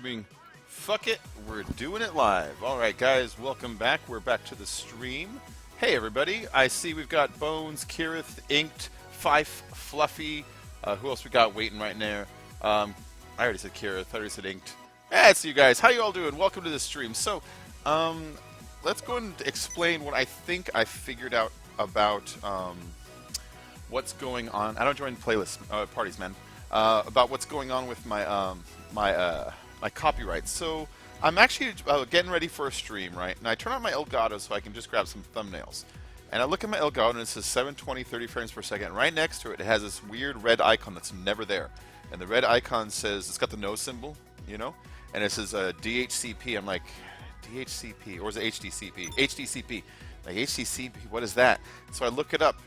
Streaming. Fuck it, we're doing it live. All right, guys, welcome back. We're back to the stream. Hey, everybody. I see we've got Bones, Kirith, Inked, Fife, Fluffy. Who else we got waiting right now? I already said Kirith. I already said Inked. Hey, it's you guys. How you all doing? Welcome to the stream. So, let's go and explain what I think I figured out about what's going on. I don't join playlists parties, man. About what's going on with my my copyright. So I'm actually getting ready for a stream, right? And I turn on my Elgato so I can just grab some thumbnails. And I look at my Elgato and it says 720, 30 frames per second. Right next to it, it has this weird red icon that's never there. And the red icon says, it's got the no symbol, you know? And it says DHCP. I'm like, DHCP? Or is it HDCP? HDCP. Like, HDCP, what is that? So I look it up.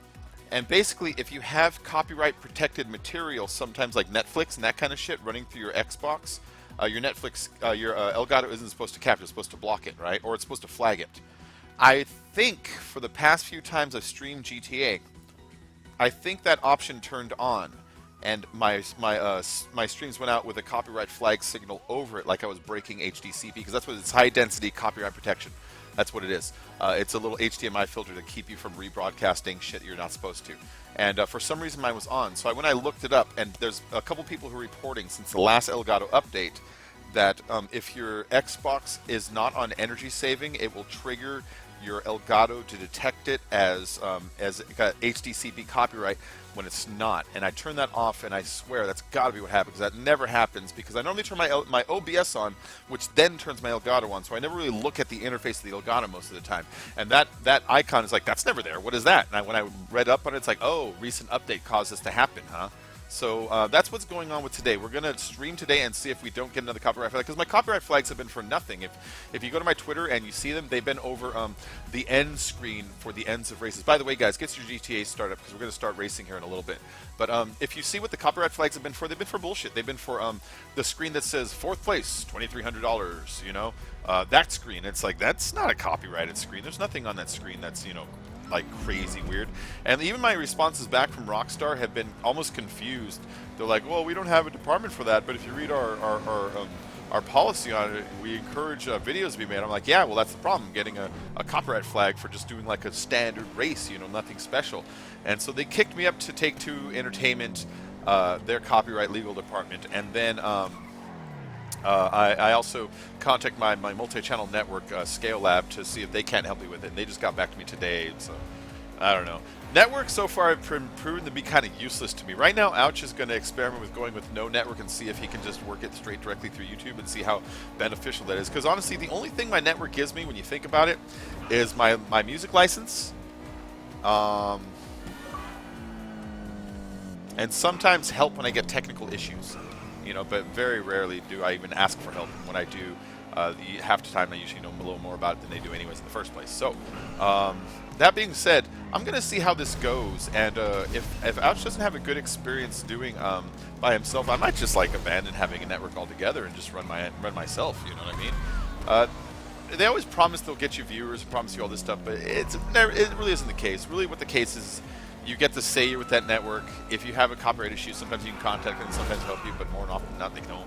And basically, if you have copyright protected material, sometimes like Netflix and that kind of shit running through your Xbox, your Netflix, your Elgato isn't supposed to capture, it's supposed to block it, right? Or it's supposed to flag it. I think for the past few times I've streamed GTA, I think that option turned on, and my streams went out with a copyright flag signal over it, like I was breaking HDCP, because that's what it's high density copyright protection. That's what it is. It's a little HDMI filter to keep you from rebroadcasting shit you're not supposed to. And for some reason mine was on. So when I looked it up, and there's a couple people who are reporting since the last Elgato update that if your Xbox is not on energy saving, it will trigger your Elgato to detect it as HDCP copyright when it's not. And I turn that off, and I swear that's got to be what happens. That never happens because I normally turn my OBS on, which then turns my Elgato on. So I never really look at the interface of the Elgato most of the time. And that icon is like, that's never there. What is that? And when I read up on it, it's like, oh, recent update caused this to happen, huh? So that's what's going on with today. We're going to stream today and see if we don't get another copyright flag, because my copyright flags have been for nothing. If you go to my Twitter and you see them, they've been over the end screen for the ends of races. By the way, guys, get your GTA started up because we're going to start racing here in a little bit. But if you see what the copyright flags have been for, they've been for bullshit. They've been for the screen that says 4th place, $2,300, you know? That screen, it's like, that's not a copyrighted screen. There's nothing on that screen that's, you know, like crazy weird. And even my responses back from Rockstar have been almost confused. They're like, well, we don't have a department for that, but if you read our policy on it, we encourage videos to be made. I'm like, yeah, well, that's the problem, getting a copyright flag for just doing like a standard race, you know, nothing special. And so they kicked me up to Take-Two Entertainment, their copyright legal department, and then I also contact my multi-channel network, Scale Lab, to see if they can't help me with it. And they just got back to me today, so I don't know. Networks so far have proven to be kind of useless to me. Right now, Ouch is going to experiment with going with no network and see if he can just work it straight directly through YouTube and see how beneficial that is. Because honestly, the only thing my network gives me, when you think about it, is my music license, and sometimes help when I get technical issues. You know, but very rarely do I even ask for help. And when I do, half the time I usually know a little more about it than they do anyways in the first place. So, that being said, I'm going to see how this goes. And if Ouch doesn't have a good experience doing by himself, I might just like abandon having a network altogether and just run myself. You know what I mean? They always promise they'll get you viewers, promise you all this stuff, but it really isn't the case. Really, what the case is, you get to say you're with that network. If you have a copyright issue, sometimes you can contact them and sometimes help you, but more often than not, they don't.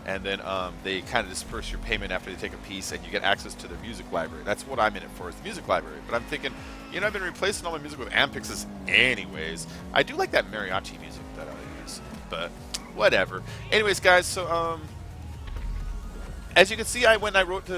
And then they kind of disperse your payment after they take a piece, and you get access to their music library. That's what I'm in it for, is the music library. But I'm thinking, you know, I've been replacing all my music with Ampyxes anyways. I do like that mariachi music that I use, but whatever. Anyways, guys, so as you can see, I wrote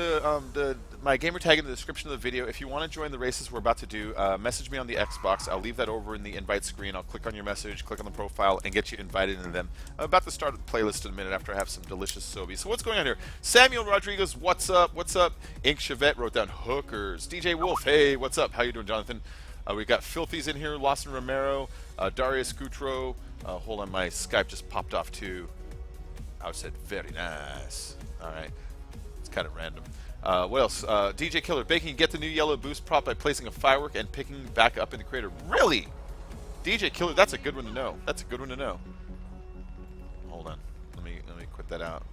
my gamer tag in the description of the video. If you want to join the races we're about to do, message me on the Xbox. I'll leave that over in the invite screen. I'll click on your message, click on the profile, and get you invited into them. I'm about to start the playlist in a minute after I have some delicious sobies. So what's going on here? Samuel Rodriguez, what's up? What's up? Ink Chevette wrote down hookers. DJ Wolf, hey, what's up? How you doing, Jonathan? We got Filthies in here, Lawson Romero, Darius Gutro. Hold on, my Skype just popped off too. I said very nice. All right, it's kind of random. What else? DJ Killer, Bacon can get the new yellow boost prop by placing a firework and picking back up in the crater. Really? DJ Killer, that's a good one to know. That's a good one to know. Hold on. Let me quit that out.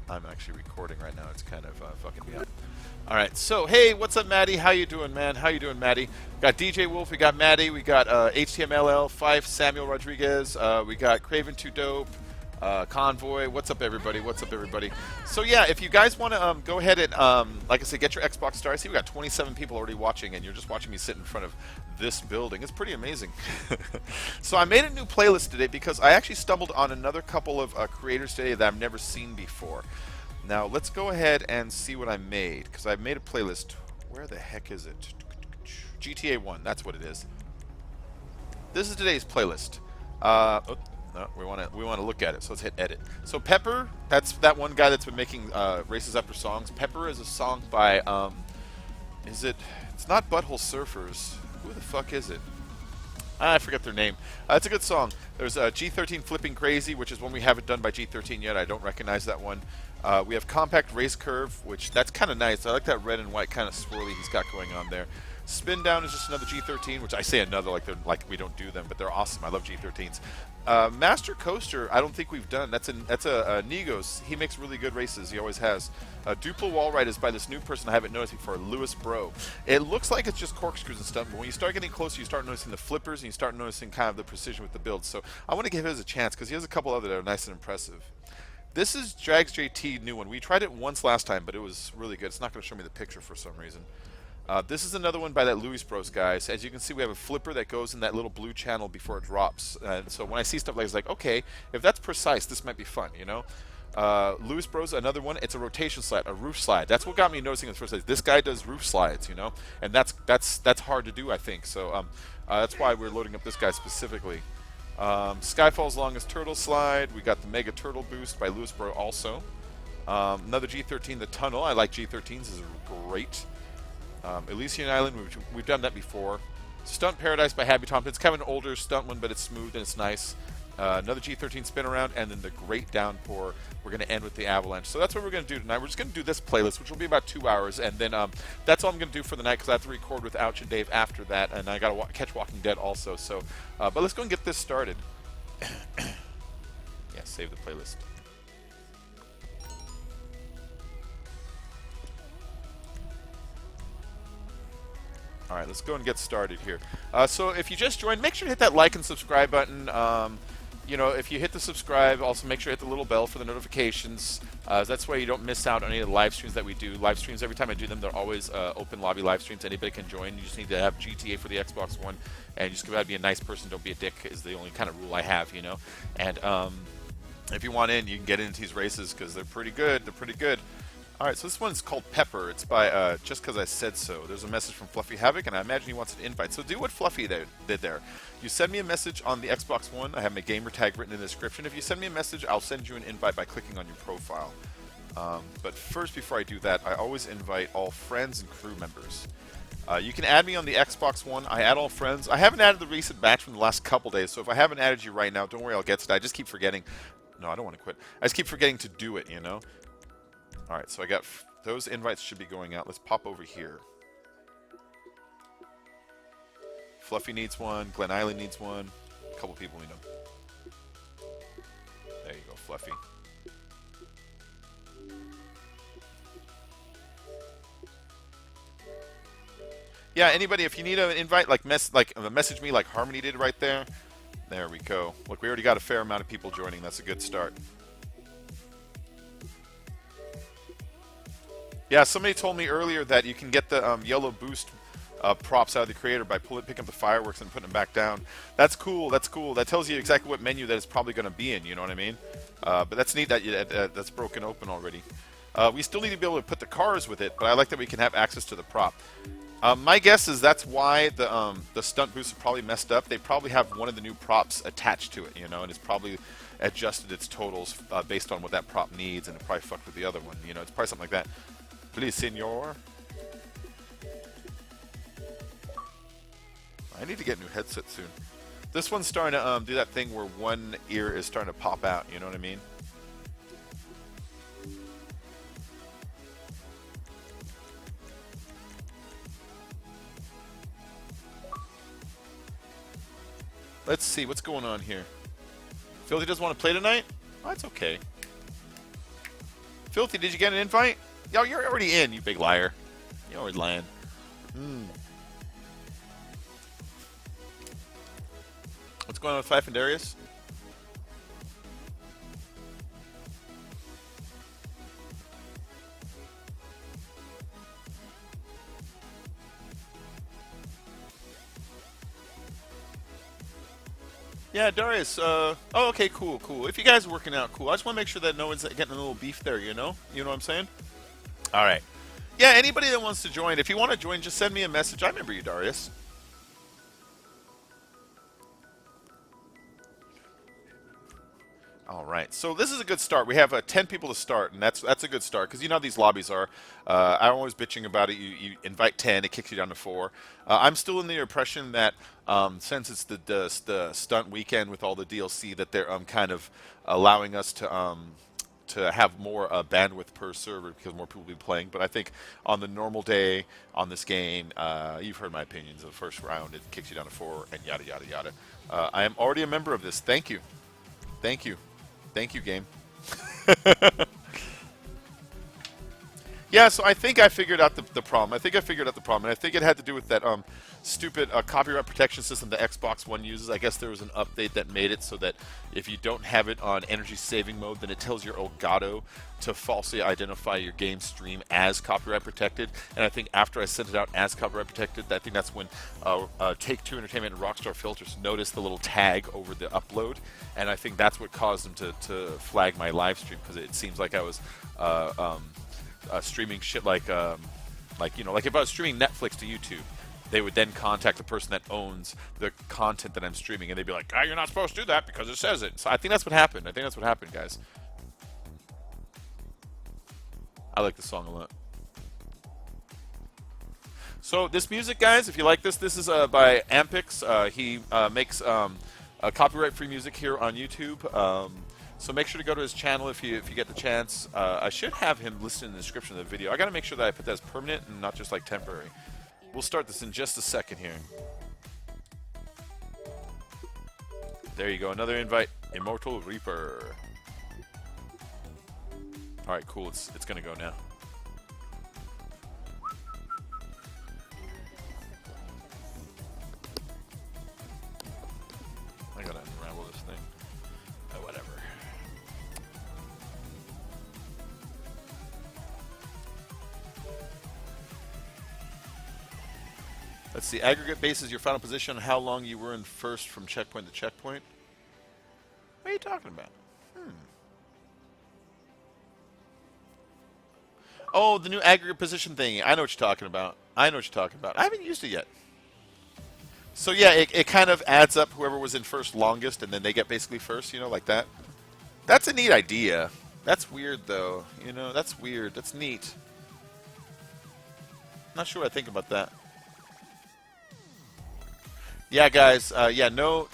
I'm actually recording right now. It's kind of fucking me up. All right. So, hey, what's up, Maddie? How you doing, man? How you doing, Maddie? Got DJ Wolf. We got Maddie. We got HTMLL, Fife, Samuel Rodriguez. We got Craven Too Dope. Convoy, what's up, everybody? What's up, everybody? So yeah, if you guys want to go ahead and, like I said, get your Xbox started. I see we got 27 people already watching, and you're just watching me sit in front of this building. It's pretty amazing. So I made a new playlist today because I actually stumbled on another couple of creators today that I've never seen before. Now let's go ahead and see what I made, because I made a playlist. Where the heck is it? GTA 1, that's what it is. This is today's playlist. No, we want to look at it. So let's hit edit. So Pepper, that's that one guy that's been making races after songs. Pepper is a song by it's not Butthole Surfers. Who the fuck is it? I forget their name. It's a good song. There's G13 Flipping Crazy, which is one we haven't done by G13 yet. I don't recognize that one. We have Compact Race Curve, which that's kind of nice. I like that red and white kind of swirly he's got going on there. Spin Down is just another G13, which I say another like we don't do them, but they're awesome. I love G13s. Master Coaster, I don't think we've done. That's a Negos. He makes really good races. He always has. Duplo Wall Ride is by this new person I haven't noticed before, Lewis Bro. It looks like it's just corkscrews and stuff, but when you start getting closer, you start noticing the flippers and you start noticing kind of the precision with the build. So I want to give his a chance because he has a couple other that are nice and impressive. This is Drags JT new one. We tried it once last time, but it was really good. It's not going to show me the picture for some reason. This is another one by that Louis Bros guys. As you can see, we have a flipper that goes in that little blue channel before it drops. So when I see stuff like this, like, okay, if that's precise, this might be fun, you know? Louis Bros, another one. It's a rotation slide, a roof slide. That's what got me noticing in the first place. This guy does roof slides, you know, and that's hard to do, I think. So that's why we're loading up this guy specifically. Skyfall's Longest Turtle Slide. We got the Mega Turtle Boost by Louis Bro also. Another G13, the Tunnel. I like G13s. This is great. Elysian Island, we've done that before. Stunt Paradise by Happy Thompson. It's kind of an older stunt one, but it's smooth and it's nice. Another G13 spin around, and then the Great Downpour. We're going to end with the Avalanche. So that's what we're going to do tonight. We're just going to do this playlist, which will be about 2 hours, and then that's all I'm going to do for the night because I have to record with Ouch and Dave after that, and I got to catch Walking Dead also. So, but let's go and get this started. Yeah, save the playlist. All right, let's go and get started here. So if you just joined, make sure to hit that like and subscribe button. You know, if you hit the subscribe, also make sure to hit the little bell for the notifications. That's why you don't miss out on any of the live streams that we do. Live streams, every time I do them, they're always open lobby live streams. Anybody can join. You just need to have GTA for the Xbox One, and you just gotta be a nice person. Don't be a dick is the only kind of rule I have, you know. And if you want in, you can get into these races because they're pretty good. They're pretty good. All right, so this one's called Pepper. It's by Just Because I Said So. There's a message from Fluffy Havoc, and I imagine he wants an invite. So do what Fluffy did there. You send me a message on the Xbox One. I have my gamer tag written in the description. If you send me a message, I'll send you an invite by clicking on your profile. But first, before I do that, I always invite all friends and crew members. You can add me on the Xbox One. I add all friends. I haven't added the recent batch from the last couple days, so if I haven't added you right now, don't worry, I'll get to it. I just keep forgetting. No, I don't want to quit. I just keep forgetting to do it, you know? All right, so I got those invites should be going out. Let's pop over here. Fluffy needs one. Glen Island needs one. A couple people we know. There you go, Fluffy. Yeah, anybody, if you need an invite, message me like Harmony did right there. There we go. Look, we already got a fair amount of people joining. That's a good start. Yeah, somebody told me earlier that you can get the yellow boost props out of the creator by picking up the fireworks and putting them back down. That's cool. That's cool. That tells you exactly what menu that it's probably going to be in. You know what I mean? But that's neat that that's broken open already. We still need to be able to put the cars with it, but I like that we can have access to the prop. My guess is that's why the stunt boost are probably messed up. They probably have one of the new props attached to it, you know, and it's probably adjusted its totals based on what that prop needs, and it probably fucked with the other one. You know, it's probably something like that. Please, senor. I need to get a new headset soon. This one's starting to do that thing where one ear is starting to pop out. You know what I mean? Let's see what's going on here. Filthy doesn't want to play tonight? Oh, that's okay. Filthy, did you get an invite? Yo, you're already in, you big liar. You're already lying. What's going on with Fife and Darius? Yeah, Darius. Oh, okay, cool, cool. If you guys are working out, cool. I just want to make sure that no one's getting a little beef there. You know. You know what I'm saying? All right. Yeah. Anybody that wants to join, if you want to join, just send me a message. I remember you, Darius. All right, so this is a good start. We have 10 people to start, and that's a good start because you know how these lobbies are. I'm always bitching about it. You invite 10, it kicks you down to 4. I'm still in the impression that since it's the stunt weekend with all the DLC, that they're kind of allowing us to have more bandwidth per server because more people will be playing. But I think on the normal day on this game, you've heard my opinions. The first round, it kicks you down to 4, and yada yada yada. I am already a member of this. Thank you, thank you. Thank you, game. Yeah, so I think I figured out the problem. I think I figured out the problem, and I think it had to do with that stupid copyright protection system the Xbox One uses. I guess there was an update that made it so that if you don't have it on energy saving mode, then it tells your Elgato to falsely identify your game stream as copyright protected. And I think after I sent it out as copyright protected, I think that's when Take-Two Entertainment and Rockstar Filters noticed the little tag over the upload, and I think that's what caused them to flag my live stream because it seems like I was streaming shit like you know, like if I was streaming Netflix to YouTube, they would then contact the person that owns the content that I'm streaming, and they'd be like, "Ah, you're not supposed to do that because it says it." So I think that's what happened. I think that's what happened, guys. I like the song a lot. So this music, guys, if you like this is by Ampyx. He makes copyright-free music here on YouTube. So make sure to go to his channel if you get the chance. I should have him listed in the description of the video. I got to make sure that I put that as permanent and not just like temporary. We'll start this in just a second here. There you go, another invite. Immortal Reaper. All right, cool. It's gonna go now. I gotta unravel this thing. Whatever. Let's see. Aggregate base is your final position. How long you were in first from checkpoint to checkpoint? What are you talking about? Oh, the new aggregate position thing. I know what you're talking about. I know what you're talking about. I haven't used it yet. So yeah, it kind of adds up whoever was in first longest, and then they get basically first, you know, like that. That's a neat idea. That's weird, though. You know, that's weird. That's neat. Not sure what I think about that. Yeah, guys. Yeah, no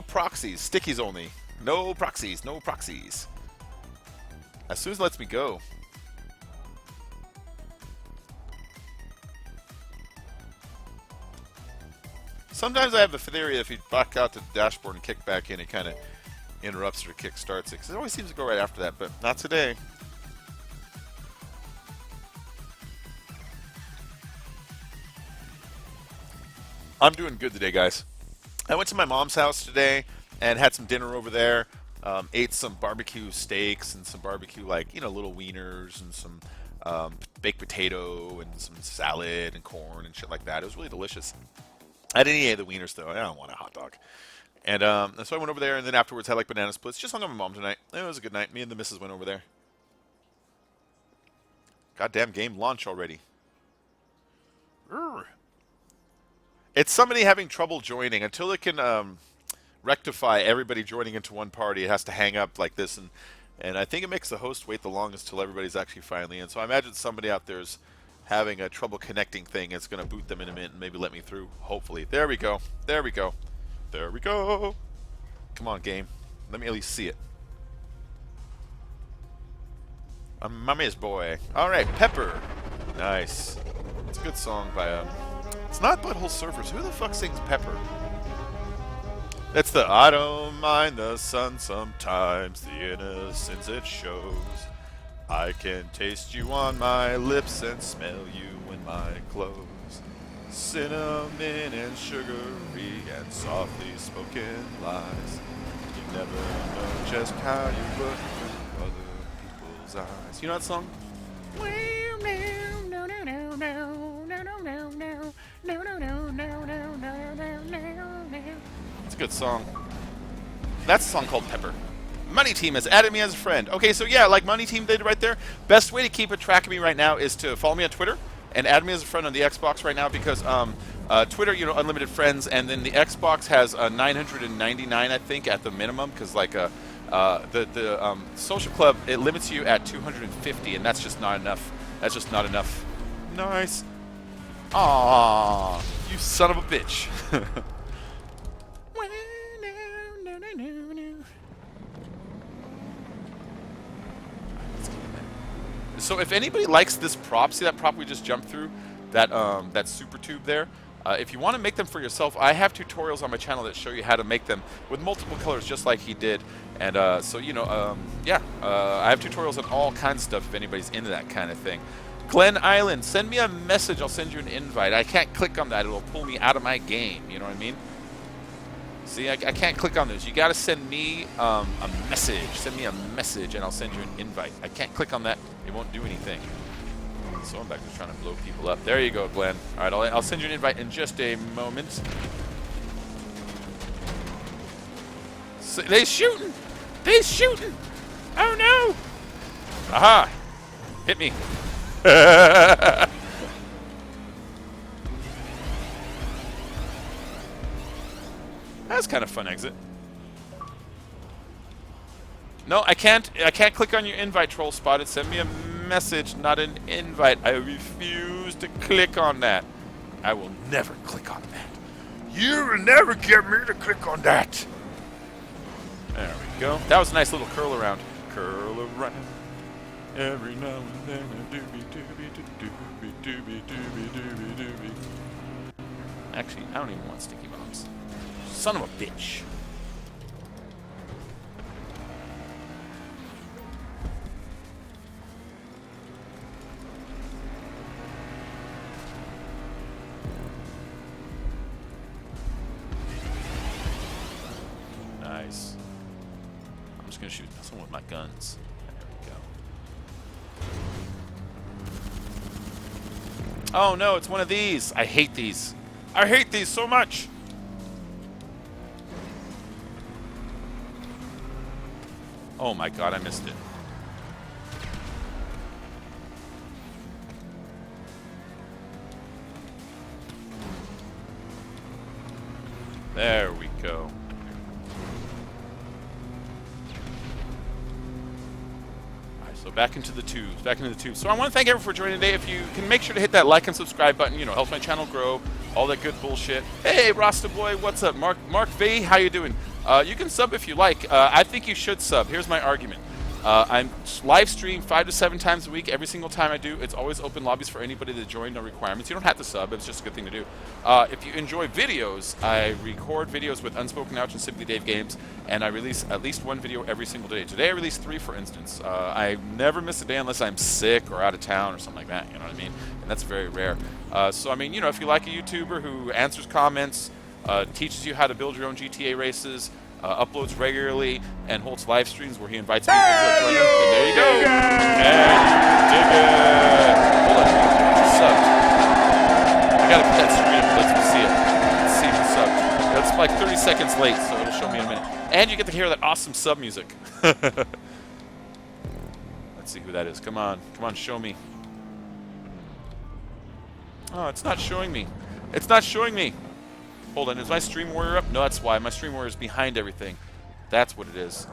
proxies. Stickies only. No proxies. No proxies. As soon as it lets me go. Sometimes I have the theory if you back out to the dashboard and kick back in, it kind of interrupts or kick starts it. Because it always seems to go right after that, but not today. I'm doing good today, guys. I went to my mom's house today and had some dinner over there. Ate some barbecue steaks and some barbecue, like, you know, little wieners and some baked potato and some salad and corn and shit like that. It was really delicious. I didn't eat any of the wieners, though. I don't want a hot dog. And so I went over there, and then afterwards had like banana splits. Just hung out with my mom tonight. It was a good night. Me and the missus went over there. Goddamn game launch already. Urgh. It's somebody having trouble joining. Until it can rectify everybody joining into one party, it has to hang up like this. And I think it makes the host wait the longest till everybody's actually finally in. So I imagine somebody out there is having a trouble connecting thing. It's going to boot them in a minute and maybe let me through. Hopefully. There we go. There we go. There we go. Come on, game. Let me at least see it. I'm Mummy's boy. All right, Pepper. Nice. It's a good song by it's not Butthole Surfers. Who the fuck sings Pepper? It's the I don't mind the sun sometimes, the innocence it shows. I can taste you on my lips and smell you in my clothes. Cinnamon and sugary and softly spoken lies. You never know just how you look through other people's eyes. You know that song? It's a good song. That's a song called Pepper. Money Team has added me as a friend. Okay, so yeah, like Money Team did right there. Best way to keep a track of me right now is to follow me on Twitter and add me as a friend on the Xbox right now, because Twitter, you know, unlimited friends, and then the Xbox has 999, I think, at the minimum, because like the social club, it limits you at 250, and that's just not enough. That's just not enough. Nice. Aww, you son of a bitch. So if anybody likes this prop, see that prop we just jumped through, that that super tube there? If you want to make them for yourself, I have tutorials on my channel that show you how to make them with multiple colors, just like he did. And so, you know, yeah, I have tutorials on all kinds of stuff if anybody's into that kind of thing. Glen Island, send me a message. I'll send you an invite. I can't click on that. It'll pull me out of my game. You know what I mean? See, I can't click on those. You got to send me a message. Send me a message, and I'll send you an invite. I can't click on that. It won't do anything. So I'm back to trying to blow people up. There you go, Glenn. All right, I'll send you an invite in just a moment. So, they're shooting. They're shooting. Oh, no. Aha. Hit me. That's kind of fun exit. No, I can't click on your invite, Troll Spotted. Send me a message, not an invite. I refuse to click on that. I will never click on that. You will never get me to click on that. There we go. That was a nice little curl around. Curl around. Every now and then a doobie doobie doobie doobie doobie doobie doobie. Actually, I don't even want sticky bombs. Son of a bitch. Nice. I'm just gonna shoot someone with my guns. There we go. Oh no, it's one of these. I hate these. I hate these so much. Oh my god, I missed it. There we go. Alright, so back into the tubes, So I want to thank everyone for joining today. If you can make sure to hit that like and subscribe button, you know, helps my channel grow, all that good bullshit. Hey, Rasta Boy, what's up? Mark V, how you doing? You can sub if you like. I think you should sub. Here's my argument. I'm live stream 5 to 7 times a week. Every single time I do, it's always open lobbies for anybody to join. No requirements. You don't have to sub. It's just a good thing to do. If you enjoy videos, I record videos with Unspoken Ouch and Simply Dave Games, and I release at least one video every single day. Today I released 3, for instance. I never miss a day unless I'm sick or out of town or something like that. You know what I mean? And that's very rare. So I mean, you know, if you like a YouTuber who answers comments, teaches you how to build your own GTA races, uploads regularly, and holds live streams where he invites people to join him. And there you go. And dig it. Hold on. Subbed. I gotta put that screen up. Let's see it. Let's see who subbed. That's like 30 seconds late, so it'll show me in a minute. And you get to hear that awesome sub music. Let's see who that is. Come on. Come on, show me. Oh, it's not showing me. It's not showing me. Hold on, is my Stream Warrior up? No, that's why. My Stream Warrior is behind everything. That's what it is.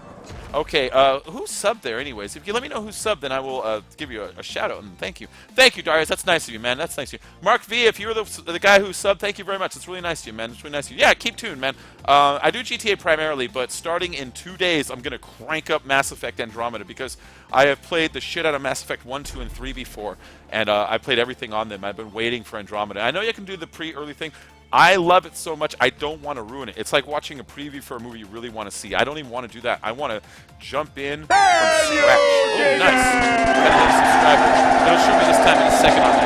Okay, who subbed there anyways? If you let me know who subbed, then I will give you a shout-out, and thank you. Thank you, Darius. That's nice of you, man. That's nice of you. Mark V, if you were the guy who subbed, thank you very much. It's really nice of you, man. It's really nice of you. Yeah, keep tuned, man. I do GTA primarily, but starting in 2 days, I'm going to crank up Mass Effect Andromeda, because I have played the shit out of Mass Effect 1, 2, and 3 before, and I played everything on them. I've been waiting for Andromeda. I know you can do the pre-early thing. I love it so much, I don't want to ruin it. It's like watching a preview for a movie you really want to see. I don't even want to do that. I want to jump in from scratch. Oh, nice. Got another subscriber. It'll show me this time in a second on the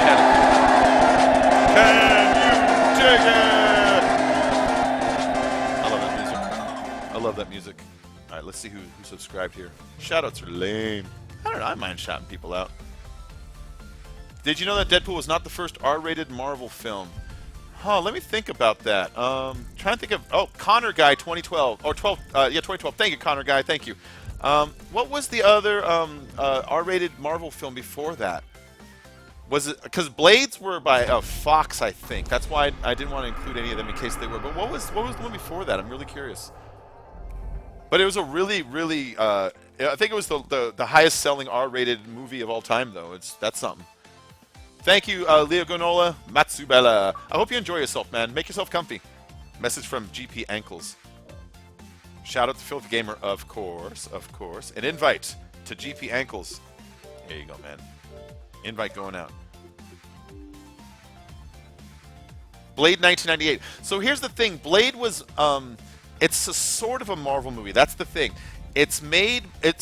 channel. Can you dig it? I love that music. I love that music. All right, let's see who subscribed here. Shoutouts are lame. I don't know. I mind shouting people out. Did you know that Deadpool was not the first R-rated Marvel film? Huh, let me think about that. Trying to think of, oh, Connor Guy 2012 or 12, yeah, 2012. Thank you, Connor Guy. Thank you. What was the other R-rated Marvel film before that? Was it because Blades were by Fox? I think that's why I didn't want to include any of them in case they were. But what was the one before that? I'm really curious. But it was a really, really. I think it was the highest selling R-rated movie of all time, though. That's something. Thank you, Leo Gonola Matsubella. I hope you enjoy yourself, man. Make yourself comfy. Message from GP Ankles. Shout out to Filthy Gamer, of course, of course. An invite to GP Ankles. There you go, man. Invite going out. Blade 1998. So here's the thing. Blade was, it's a sort of a Marvel movie. That's the thing. It's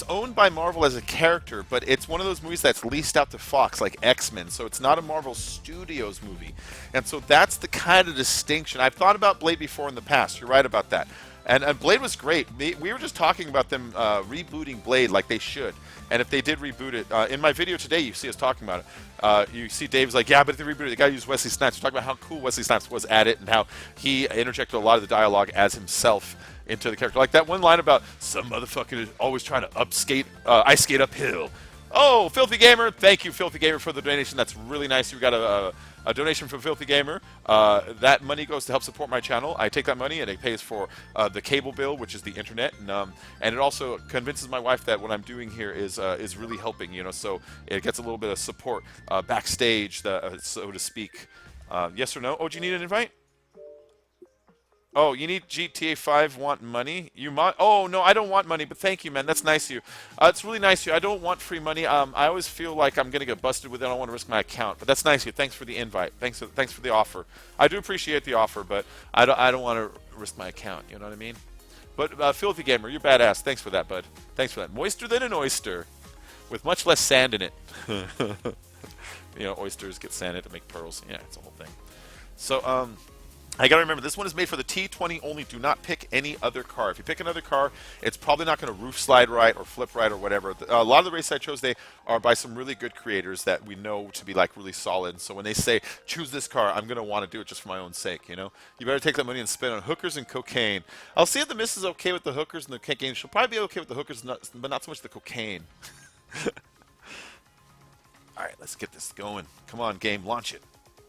owned by Marvel as a character, but it's one of those movies that's leased out to Fox, like X-Men. So it's not a Marvel Studios movie. And so that's the kind of distinction. I've thought about Blade before in the past. You're right about that. And Blade was great. We were just talking about them rebooting Blade like they should. And if they did reboot it, in my video today, you see us talking about it. You see Dave's like, yeah, but if they rebooted it, the guy used Wesley Snipes. We're talking about how cool Wesley Snipes was at it and how he interjected a lot of the dialogue as himself into the character. Like that one line about some motherfucker is always trying to ice skate uphill. Oh, Filthy Gamer. Thank you, Filthy Gamer, for the donation. That's really nice. We got a donation from Filthy Gamer. That money goes to help support my channel. I take that money and it pays for the cable bill, which is the internet, and it also convinces my wife that what I'm doing here is really helping. So it gets a little bit of support backstage, so to speak. Yes or no? Oh, do you need an invite? Oh, you need GTA 5, want money? Oh, no, I don't want money, but thank you, man. That's nice of you. It's really nice of you. I don't want free money. I always feel like I'm going to get busted with it. I don't want to risk my account, but that's nice of you. Thanks for the invite. Thanks for the offer. I do appreciate the offer, but I don't want to risk my account. You know what I mean? But Filthy Gamer, you're badass. Thanks for that, bud. Thanks for that. Moister than an oyster, with much less sand in it. Oysters get sand in it to make pearls. Yeah, it's a whole thing. So, I gotta remember, this one is made for the T20 only. Do not pick any other car. If you pick another car, it's probably not going to roof slide right or flip right or whatever. A lot of the races I chose, they are by some really good creators that we know to be like really solid. So when they say, choose this car, I'm going to want to do it just for my own sake, You better take that money and spend it on hookers and cocaine. I'll see if the miss is okay with the hookers and the cocaine. She'll probably be okay with the hookers, but not so much the cocaine. All right, let's get this going. Come on, game, launch it.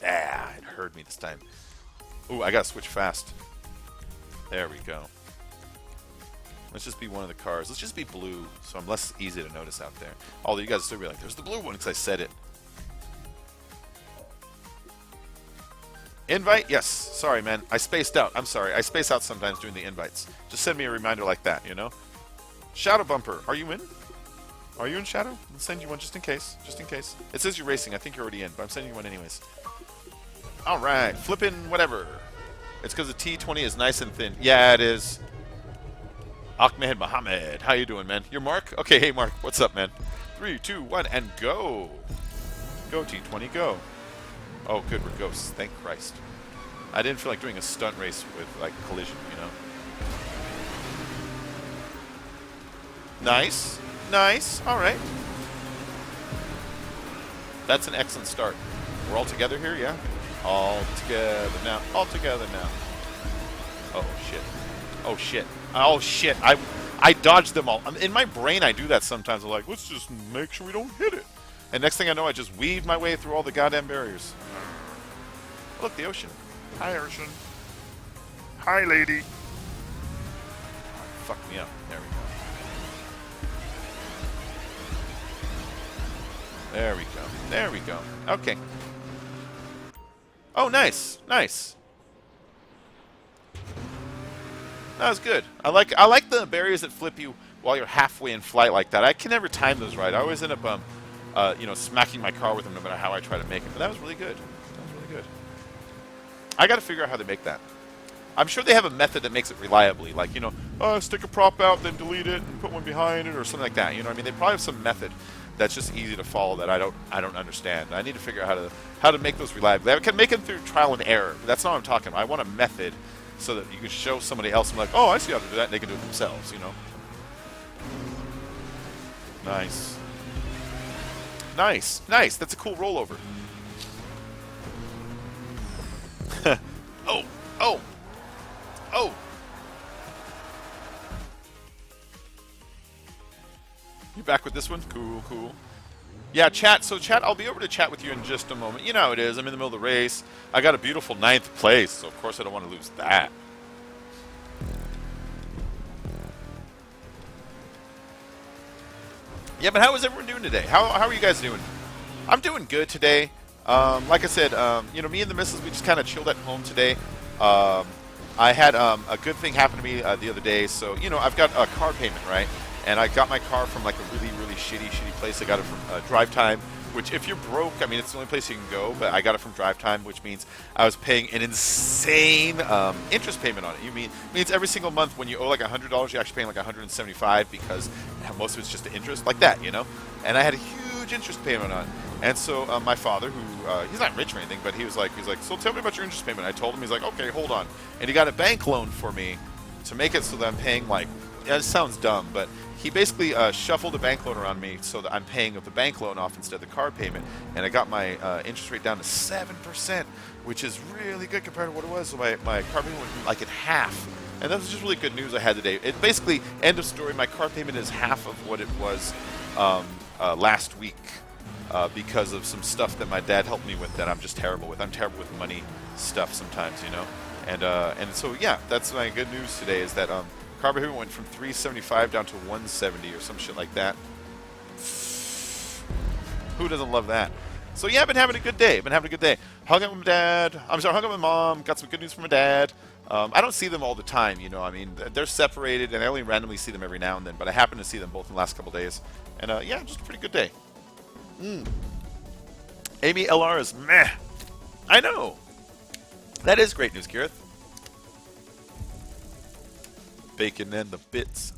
Ah, it heard me this time. Ooh, I gotta switch fast. There we go. Let's just be one of the cars. Let's just be blue, so I'm less easy to notice out there. Although you guys still be like, there's the blue one, because I said it. Invite? Yes. Sorry, man. I spaced out. I'm sorry. I space out sometimes doing the invites. Just send me a reminder like that, Shadow Bumper. Are you in? Are you in Shadow? I'll send you one just in case. Just in case. It says you're racing. I think you're already in, but I'm sending you one anyways. All right, flipping whatever. It's because the T20 is nice and thin. Yeah, it is. Ahmed Mohammed, how you doing, man? You're Mark? Okay, hey, Mark. What's up, man? 3, 2, 1, and go. Go, T20, go. Oh, good, we're ghosts. Thank Christ. I didn't feel like doing a stunt race with, like, collision, Nice. Nice. All right. That's an excellent start. We're all together here, yeah? All together now. All together now. Oh, shit. Oh, shit. Oh, shit. I dodged them all. In my brain, I do that sometimes. I'm like, let's just make sure we don't hit it. And next thing I know, I just weave my way through all the goddamn barriers. Look, the ocean. Hi, ocean. Hi, lady. Fuck me up. There we go. There we go. There we go. Okay. Oh, nice. Nice. That was good. I like the barriers that flip you while you're halfway in flight like that. I can never time those right. I always end up, smacking my car with them no matter how I try to make it. But that was really good. That was really good. I got to figure out how to make that. I'm sure they have a method that makes it reliably. Like, stick a prop out, then delete it, and put one behind it, or something like that. You know what I mean? They probably have some method that's just easy to follow that I don't understand. I need to figure out how to make those reliable. I can make them through trial and error. But that's not what I'm talking about. I want a method so that you can show somebody else and like, oh, I see how to do that, and they can do it themselves, Nice. Nice. Nice. That's a cool rollover. back with this one. Cool, cool. Yeah, chat. So, chat, I'll be over to chat with you in just a moment. You know how it is. I'm in the middle of the race. I got a beautiful 9th place, so of course I don't want to lose that. Yeah, but how is everyone doing today? How are you guys doing? I'm doing good today. Like I said, you know, me and the missus, we just kind of chilled at home today. I had a good thing happen to me the other day. So, you know, I've got a car payment, right? And I got my car from like a really, really shitty place. I got it from Drive Time, which if you're broke, I mean, it's the only place you can go. But I got it from Drive Time, which means I was paying an insane interest payment on it. Means every single month when you owe like $100, you're actually paying like $175 because most of it's just the interest, like that, you know. And I had a huge interest payment on it. And so my father, who he's not rich or anything, but he's like, so tell me about your interest payment. I told him, he's like, okay, hold on. And he got a bank loan for me to make it so that I'm paying like, yeah, it sounds dumb, but he basically shuffled a bank loan around me so that I'm paying the bank loan off instead of the car payment. And I got my interest rate down to 7%, which is really good compared to what it was. So my car payment went like in half. And that was just really good news I had today. It basically, end of story, my car payment is half of what it was last week. Because of some stuff that my dad helped me with that I'm just terrible with. I'm terrible with money stuff sometimes, you know. And so yeah, that's my good news today is that car payment went from $375 down to $170 or some shit like that. Who doesn't love that? So yeah, I've been having a good day. Hung out with my dad. Hung out with my mom. Got some good news from my dad. I don't see them all the time, you know. I mean, they're separated, and I only randomly see them every now and then. But I happen to see them both in the last couple days. And yeah, just a pretty good day. Amy LR is meh. I know. That is great news, Gareth. Bacon and the bits.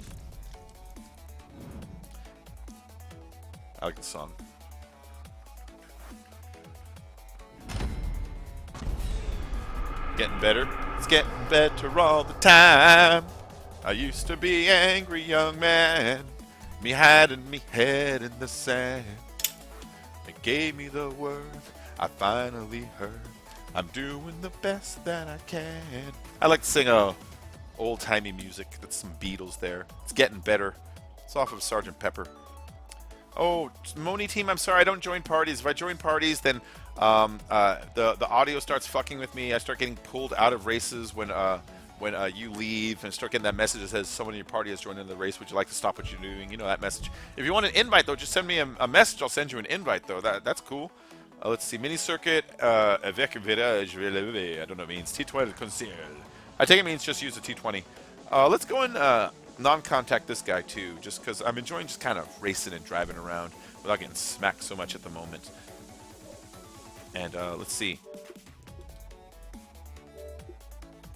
I like the song. Getting better. It's getting better all the time. I used to be angry young man. Me hiding me head in the sand. It gave me the words I finally heard. I'm doing the best that I can. I like to sing old-timey music. That's some Beatles there. It's getting better. It's off of Sgt. Pepper. Oh, Moni team, I'm sorry I don't join parties. If I join parties, then the audio starts fucking with me. I start getting pulled out of races when you leave and start getting that message that says someone in your party has joined in the race. Would you like to stop what you're doing? You know that message. If you want an invite, though, just send me a message. I'll send you an invite, though. That's cool. Let's see. Mini circuit avec virage. I don't know what it means. T20 concierge. I think it means just use the T20. Let's go and non-contact this guy, too, just because I'm enjoying just kind of racing and driving around without getting smacked so much at the moment. And let's see.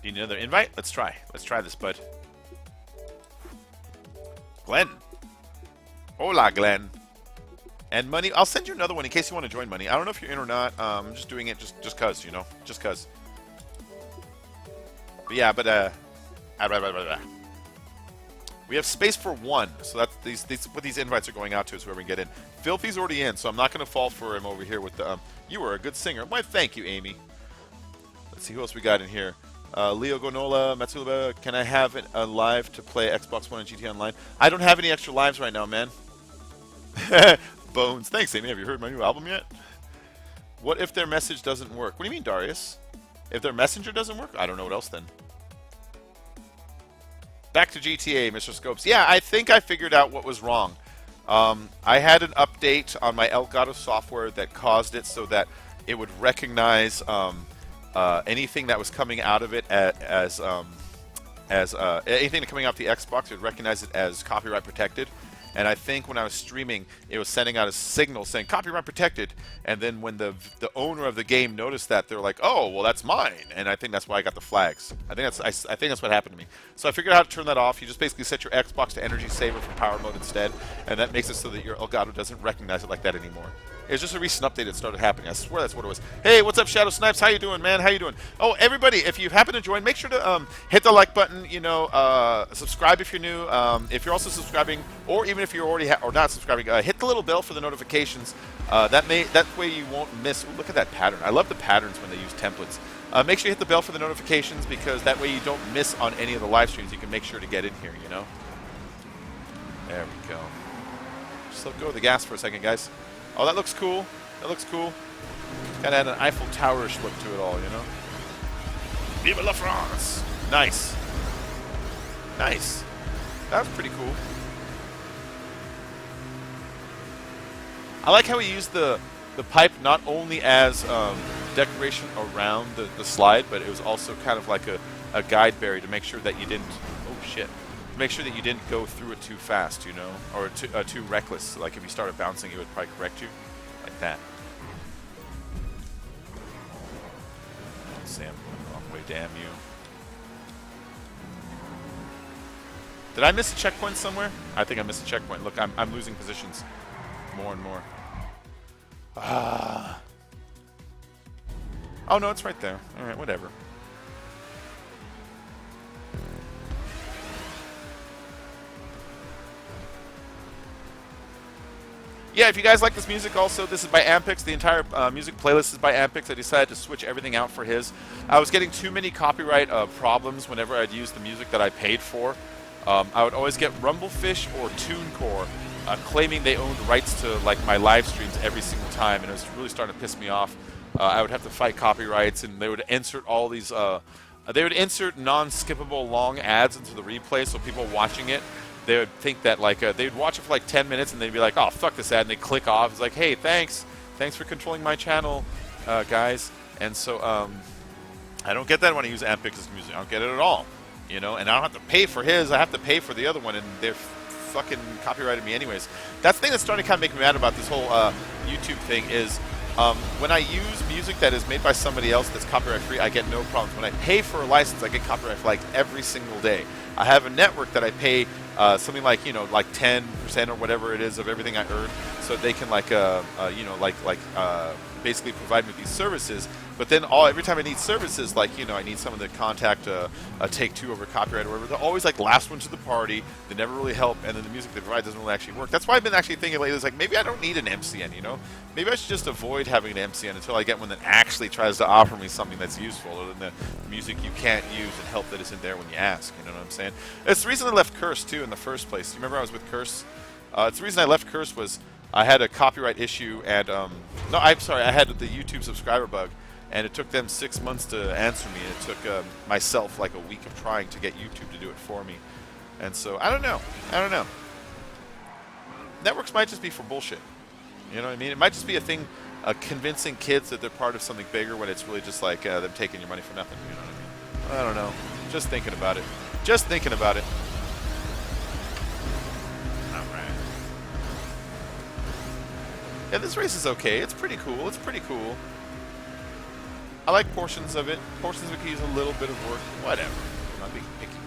Need another invite? Let's try. Let's try this, bud. Glenn. Hola, Glenn. And Money, I'll send you another one in case you want to join, Money. I don't know if you're in or not. I'm just doing it just cause, you know? Just cause. But yeah, but we have space for one. So that's what these invites are going out to is whoever we can get in. Filthy's already in, so I'm not going to fall for him over here with the you were a good singer. Why, thank you, Amy. Let's see who else we got in here. Leo Gonola, Matsuba, can I have a live to play Xbox One and GT Online? I don't have any extra lives right now, man. Bones. Thanks, Amy. Have you heard my new album yet? What if their message doesn't work? What do you mean, Darius? If their messenger doesn't work? I don't know what else then. Back to GTA, Mr. Scopes. Yeah, I think I figured out what was wrong. I had an update on my Elgato software that caused it so that it would recognize anything that was coming out of it as anything coming off the Xbox, it would recognize it as copyright protected. And I think when I was streaming, it was sending out a signal saying copyright protected. And then when the owner of the game noticed that, they're like, "Oh, well, that's mine." And I think that's why I got the flags. I think that's what happened to me. So I figured out how to turn that off. You just basically set your Xbox to energy saver for power mode instead, and that makes it so that your Elgato doesn't recognize it like that anymore. It was just a recent update that started happening. I swear that's what it was. Hey, what's up, Shadow Snipes? How you doing, man? How you doing? Oh, everybody, if you happen to join, make sure to hit the like button. You know, subscribe if you're new. If you're also subscribing, or even if you're already or not subscribing, hit the little bell for the notifications. That way you won't miss. Ooh, look at that pattern. I love the patterns when they use templates. Make sure you hit the bell for the notifications because that way you don't miss on any of the live streams. You can make sure to get in here. You know. There we go. Just let go of the gas for a second, guys. Oh, that looks cool. That looks cool. Kind of had an Eiffel Tower-ish look to it all, you know? Vive la France! Nice. Nice. That was pretty cool. I like how he used the pipe not only as decoration around the slide, but it was also kind of like a guide berry to make sure that you didn't... Oh, shit. To make sure that you didn't go through it too fast, you know? Or too reckless. So, like, if you started bouncing, it would probably correct you. Like that. Oh, Sam, wrong way, damn you. Did I miss a checkpoint somewhere? I think I missed a checkpoint. Look, I'm losing positions more and more. Ah. Oh, no, it's right there. All right, whatever. Yeah, if you guys like this music also, this is by Ampyx. The entire music playlist is by Ampyx. I decided to switch everything out for his. I was getting too many copyright problems whenever I'd use the music that I paid for. I would always get Rumblefish or TuneCore claiming they owned rights to like my live streams every single time, and it was really starting to piss me off. I would have to fight copyrights, and they would insert all these. They would insert non-skippable long ads into the replay, so people watching it, they would think that like they'd watch it for like 10 minutes, and they'd be like, "Oh, fuck this ad," and they click off. It's like, "Hey, thanks for controlling my channel, guys." And so I don't get that when I use Ampyx's music. I don't get it at all. You know, and I don't have to pay for his. I have to pay for the other one, and they're fucking copyrighted me anyways. That's the thing that's starting to kind of make me mad about this whole YouTube thing is when I use music that is made by somebody else that's copyright free, I get no problems. When I pay for a license, I get copyright flagged every single day. I have a network that I pay something like, you know, like 10% or whatever it is of everything I earn, so they can like you know, basically provide me with these services. But then every time I need services, like, you know, I need someone to contact a Take-Two over copyright or whatever, they're always like last one to the party. They never really help, and then the music they provide doesn't really actually work. That's why I've been actually thinking lately, is like, maybe I don't need an MCN, you know? Maybe I should just avoid having an MCN until I get one that actually tries to offer me something that's useful, other than the music you can't use and help that isn't there when you ask, you know what I'm saying? It's the reason I left Curse, too, in the first place. You remember I was with Curse? It's the reason I left Curse was I had a copyright issue, and, no, I'm sorry, I had the YouTube subscriber bug. And it took them 6 months to answer me, and it took myself like a week of trying to get YouTube to do it for me. And so, I don't know. Networks might just be for bullshit. You know what I mean? It might just be a thing convincing kids that they're part of something bigger when it's really just like them taking your money for nothing. You know what I mean? I don't know. Just thinking about it. Just thinking about it. Alright. Yeah, this race is okay. It's pretty cool. It's pretty cool. I like portions of it. Portions of it could use a little bit of work. Whatever. I'm not being picky.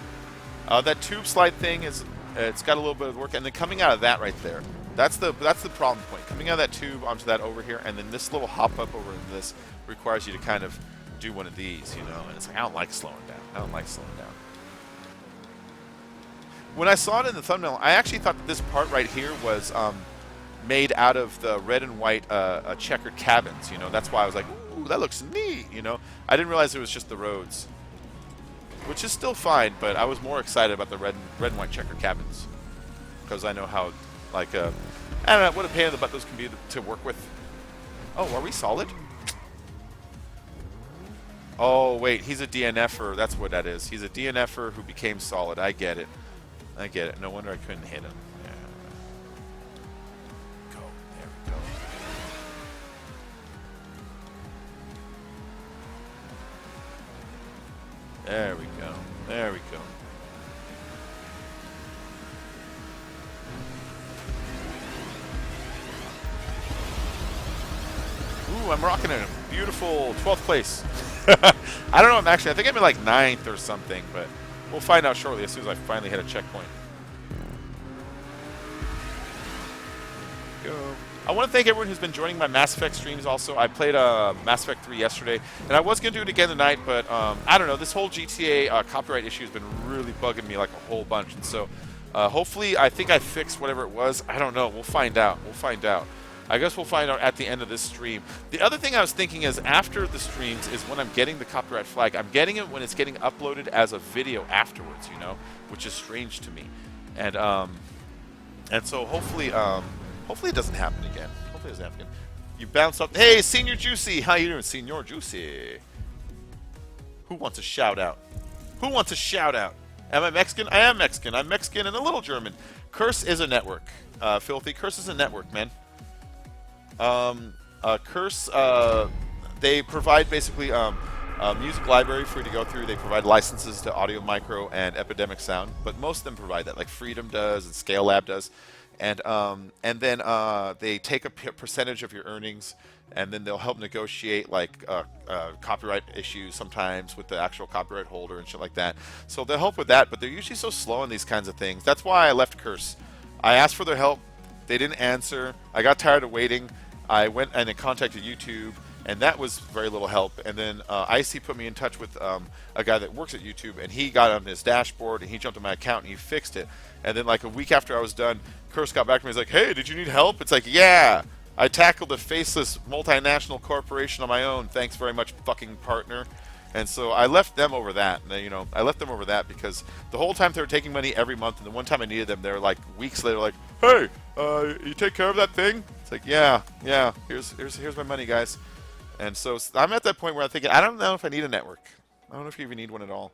That tube slide thing is, it's got a little bit of work, and then coming out of that right there, that's the problem point. Coming out of that tube onto that over here, and then this little hop up over into this requires you to kind of do one of these, you know. And it's like, I don't like slowing down. I don't like slowing down. When I saw it in the thumbnail, I actually thought that this part right here was made out of the red and white checkered cabins. You know, that's why I was like, ooh, that looks neat. You know, I didn't realize it was just the roads, which is still fine. But I was more excited about the red and white checkered cabins because I know how, like, I don't know what a pain in the butt those can be to work with. Oh, are we solid? Oh wait, he's a DNFer. That's what that is. He's a DNFer who became solid. I get it. I get it. No wonder I couldn't hit him. There we go. There we go. Ooh, I'm rocking a beautiful 12th place. I don't know. I think I'm in like 9th or something, but we'll find out shortly as soon as I finally hit a checkpoint. Go. I want to thank everyone who's been joining my Mass Effect streams also. I played Mass Effect 3 yesterday, and I was going to do it again tonight, but I don't know. This whole GTA copyright issue has been really bugging me like a whole bunch, and so hopefully I think I fixed whatever it was. I don't know. We'll find out. We'll find out. I guess we'll find out at the end of this stream. The other thing I was thinking is after the streams is when I'm getting the copyright flag. I'm getting it when it's getting uploaded as a video afterwards, you know, which is strange to me. And so hopefully Hopefully it doesn't happen again. Hopefully it doesn't happen again. You bounce up. Hey, Senior Juicy. How you doing, Senior Juicy? Who wants a shout out? Who wants a shout out? Am I Mexican? I am Mexican. I'm Mexican and a little German. Curse is a network. Filthy. Curse is a network, man. Curse, they provide basically a music library for you to go through. They provide licenses to Audio Micro and Epidemic Sound, but most of them provide that, like Freedom does and Scale Lab does. And then they take a percentage of your earnings, and then they'll help negotiate like copyright issues sometimes with the actual copyright holder and shit like that. So they'll help with that, but they're usually so slow in these kinds of things. That's why I left Curse. I asked for their help. They didn't answer. I got tired of waiting. I went and I contacted YouTube, and that was very little help. And then IC put me in touch with a guy that works at YouTube, and he got on his dashboard, and he jumped on my account, and he fixed it. And then like a week after I was done, Curse got back to me. He's like, hey, did you need help? It's like, yeah, I tackled a faceless multinational corporation on my own. Thanks very much, fucking partner. And so I left them over that. I left them over that because the whole time they were taking money every month, and the one time I needed them, they were like weeks later, like, hey, you take care of that thing? It's like, yeah, here's my money, guys. And so I'm at that point where I'm thinking, I don't know if I need a network. I don't know if you even need one at all.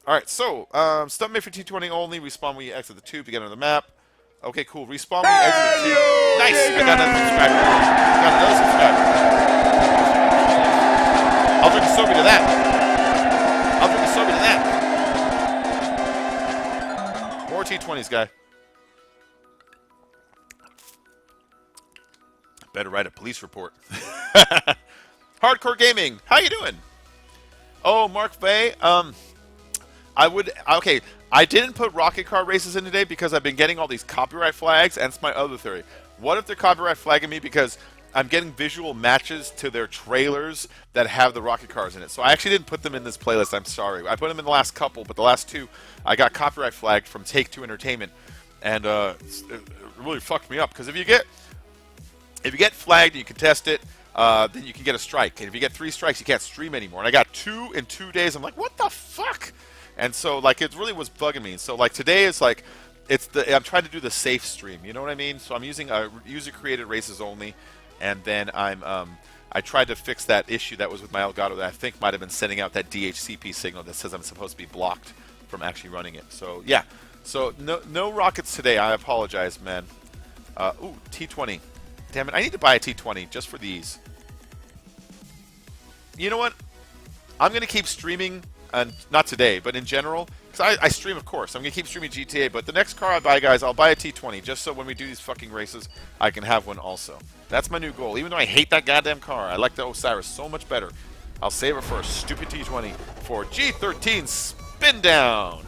All right, so stunt made for T20 only. Respawn when you exit the tube to get on the map. Okay, cool. Respawn when you exit the tube. Nice. I got another subscriber. I'll drink a sorbet to that. More T20s, guy. Better write a police report. Hardcore Gaming. How you doing? Oh, Mark Bay. I didn't put rocket car races in today because I've been getting all these copyright flags, and it's my other theory. What if they're copyright flagging me because I'm getting visual matches to their trailers that have the rocket cars in it? So I actually didn't put them in this playlist. I'm sorry. I put them in the last couple, but the last two I got copyright flagged from Take-Two Entertainment, and it really fucked me up because if you get flagged, you can test it. Then you can get a strike. And if you get 3 strikes, you can't stream anymore. And I got 2 in 2 days. I'm like, what the fuck? And so, like, it really was bugging me. So, like, today is like, I'm trying to do the safe stream. You know what I mean? So I'm using user-created races only. And then I tried to fix that issue that was with my Elgato that I think might have been sending out that DHCP signal that says I'm supposed to be blocked from actually running it. So, yeah. So, no rockets today. I apologize, man. Ooh, T20. Damn it, I need to buy a T20 just for these. You know what? I'm going to keep streaming, and not today, but in general, because I stream, of course. I'm going to keep streaming GTA, but the next car I buy, guys, I'll buy a T20, just so when we do these fucking races, I can have one also. That's my new goal. Even though I hate that goddamn car, I like the Osiris so much better. I'll save it for a stupid T20 for G13 Spin Down.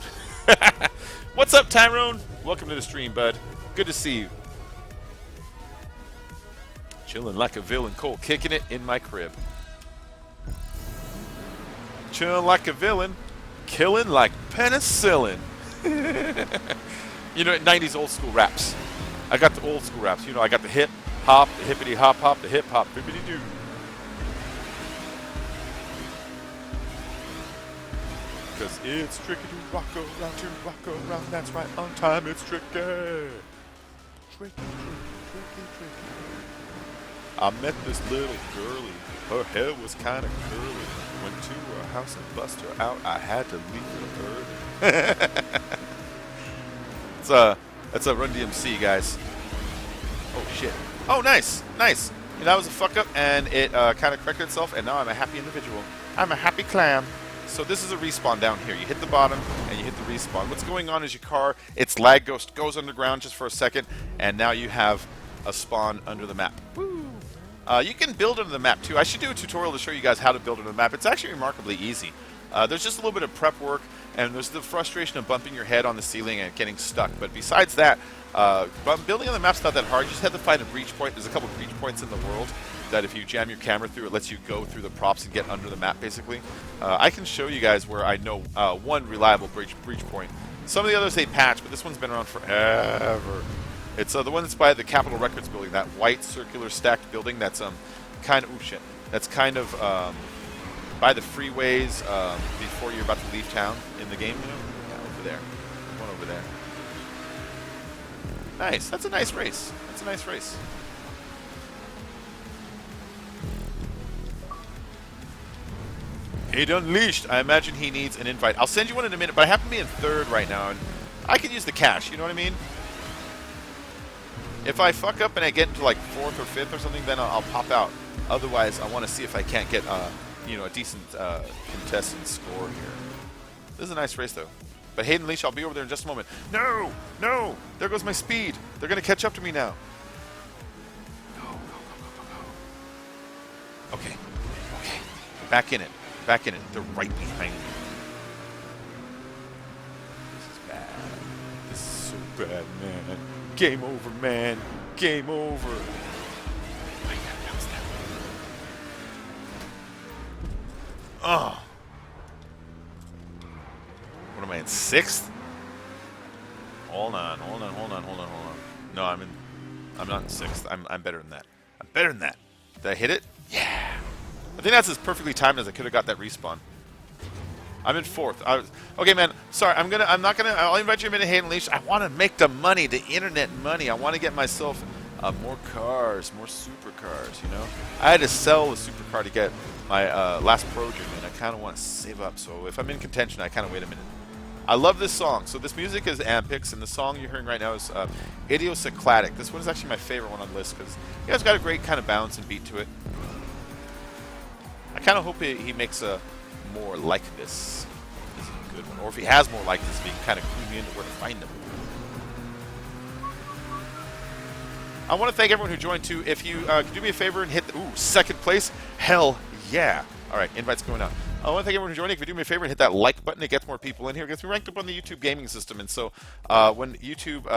What's up, Tyrone? Welcome to the stream, bud. Good to see you. Chilling like a villain, Cole, kicking it in my crib. Chilling like a villain, killing like penicillin. You know, 90s old school raps. I got the old school raps. You know, I got the hip hop, the hippity hop hop, the hip hop, bippity doo. Cause it's tricky to rock around, that's right, on time it's tricky. Tricky. I met this little girlie, her hair was kind of curly. Went to her house and bust her out, I had to leave her early. It's a Run DMC, guys. Oh shit. Oh, nice. You know, that was a fuck up, and it kind of corrected itself, and now I'm a happy individual. I'm a happy clam. So this is a respawn down here. You hit the bottom, and you hit the respawn. What's going on is your car, its lag goes underground just for a second, and now you have a spawn under the map. Woo! You can build under the map too. I should do a tutorial to show you guys how to build under the map. It's actually remarkably easy. There's just a little bit of prep work, and there's the frustration of bumping your head on the ceiling and getting stuck. But besides that, building on the map's not that hard. You just have to find a breach point. There's a couple of breach points in the world that if you jam your camera through, it lets you go through the props and get under the map, basically. I can show you guys where I know one reliable breach point. Some of the others they patch, but this one's been around forever. It's the one that's by the Capitol Records building, that white circular stacked building that's kind of, that's kind of by the freeways before you're about to leave town in the game, you know? Yeah, over there. One over there. Nice. That's a nice race. That's a nice race. Hate Unleashed. I imagine he needs an invite. I'll send you one in a minute, but I happen to be in third right now, and I could use the cash. You know what I mean? If I fuck up and I get into like fourth or fifth or something, then I'll pop out. Otherwise, I want to see if I can't get you know, a decent contestant score here. This is a nice race, though. But Hayden Leash, I'll be over there in just a moment. No! No! There goes my speed. They're going to catch up to me now. Go, go, go, go, go, go. Okay. Okay. Back in it. Back in it. They're right behind me. This is bad. This is so bad, man. Game over, man. Game over. I gotta bounce that way. Oh. What am I in? Sixth? Hold on, hold on, hold on, hold on, hold on. No, I'm not in sixth. I'm better than that. I'm better than that. Did I hit it? Yeah. I think that's as perfectly timed as I could have got that respawn. I'm in fourth. Okay, man. Sorry, I'll invite you in a minute, Hayden Leash. I want to make the money, the internet money. I want to get myself more cars, more supercars, you know? I had to sell the supercar to get my last pro dream, and I kind of want to save up. So if I'm in contention, I kind of wait a minute. I love this song. So this music is Ampyx, and the song you're hearing right now is Idiosyncratic. This one is actually my favorite one on the list because you guys got a great kind of bounce and beat to it. I kind of hope he makes a more like this. This is a good one. Or if he has more like this, he can kind of clue me into where to find them. I want to thank everyone who joined too. If you could do me a favor and hit the second place, hell yeah. All right, invites going out. I want to thank everyone who joined. If you do me a favor and hit that like button, it gets more people in here. It gets me ranked up on the YouTube gaming system. And so when YouTube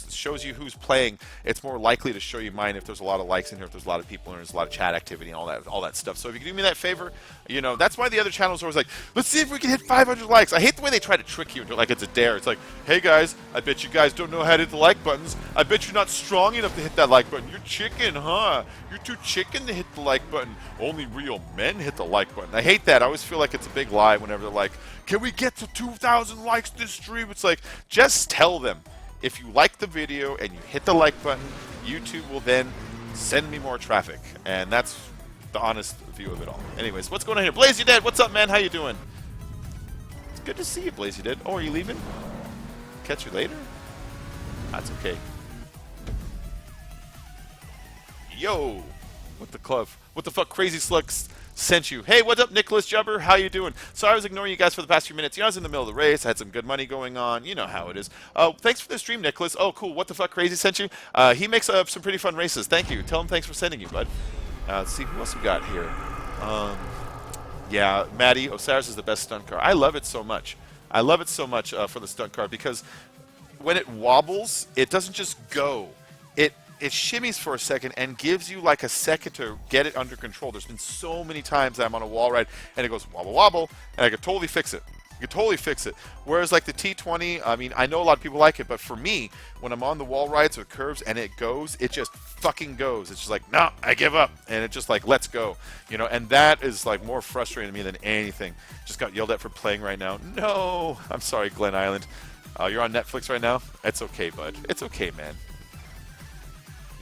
shows you who's playing, it's more likely to show you mine if there's a lot of likes in here, if there's a lot of people in here, there's a lot of chat activity and all that stuff. So if you can do me that favor, you know, that's why the other channels are always like, let's see if we can hit 500 likes. I hate the way they try to trick you into like it's a dare. It's like, hey guys, I bet you guys don't know how to hit the like buttons. I bet you're not strong enough to hit that like button. You're chicken, huh? You're too chicken to hit the like button. Only real men hit the like button. I hate that. I always feel like it's a big lie whenever they're like, can we get to 2,000 likes this stream? It's like, just tell them. If you like the video and you hit the like button, YouTube will then send me more traffic. And that's the honest view of it all. Anyways, what's going on here? Blaze, you dead. What's up, man? How you doing? It's good to see you, Blaze, you dead. Oh, are you leaving? Catch you later? That's okay. Yo! What the club? What the fuck, Crazy Slugs sent you? Hey, what's up, Nicholas Jubber? How you doing? Sorry I was ignoring you guys for the past few minutes. You know, I was in the middle of the race. I had some good money going on. You know how it is. Thanks for the stream, Nicholas. Oh, cool. What the fuck, Crazy sent you? He makes some pretty fun races. Thank you. Tell him thanks for sending you, bud. Let's see who else we got here. Yeah, Maddie, Osiris is the best stunt car. I love it so much. I love it so much for the stunt car because when it wobbles, it doesn't just go. It shimmies for a second and gives you like a second to get it under control. There's been so many times that I'm on a wall ride and it goes wobble wobble and I could totally fix it. You could totally fix it. Whereas like the T20, I mean, I know a lot of people like it, but for me, when I'm on the wall rides with curves and it goes, it just fucking goes. It's just like, nah, I give up. And it just like, let's go. You know, and that is like more frustrating to me than anything. Just got yelled at for playing right now. No, I'm sorry, Glen Island. You're on Netflix right now? It's okay, bud. It's okay, man.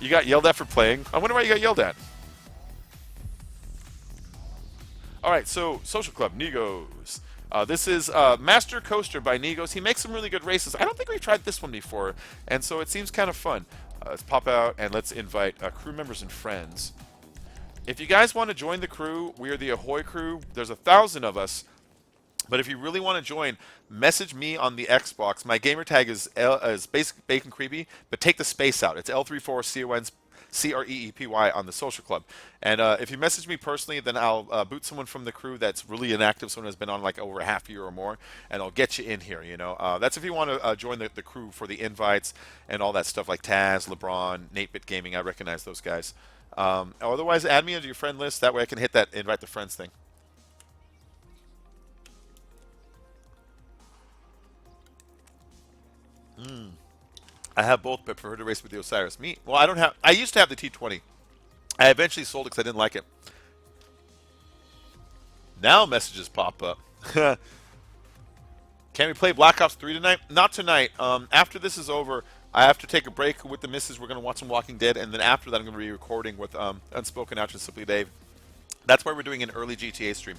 You got yelled at for playing? I wonder why you got yelled at. All right, so Social Club, Negos. This is Master Coaster by Negos. He makes some really good races. I don't think we've tried this one before, and so it seems kind of fun. Let's pop out and let's invite crew members and friends. If you guys want to join the crew, we are the Ahoy crew. There's 1,000 of us. But if you really want to join, message me on the Xbox. My gamer tag is Basic Bacon Creepy, but take the space out. It's L34CONCREEPY on the Social Club. And if you message me personally, then I'll boot someone from the crew that's really inactive, someone who's been on like over a half year or more, and I'll get you in here. You know, that's if you want to join the crew for the invites and all that stuff like Taz, LeBron, 8-Bit Gaming. I recognize those guys. Otherwise, add me into your friend list. That way I can hit that invite the friends thing. I have both, but prefer to race with the Osiris. Me? Well, I don't have. I used to have the T20. I eventually sold it because I didn't like it. Now messages pop up. Can we play Black Ops 3 tonight? Not tonight. After this is over, I have to take a break with the missus. We're going to watch some Walking Dead, and then after that, I'm going to be recording with Unspoken Ouch and Simply Dave. That's why we're doing an early GTA stream.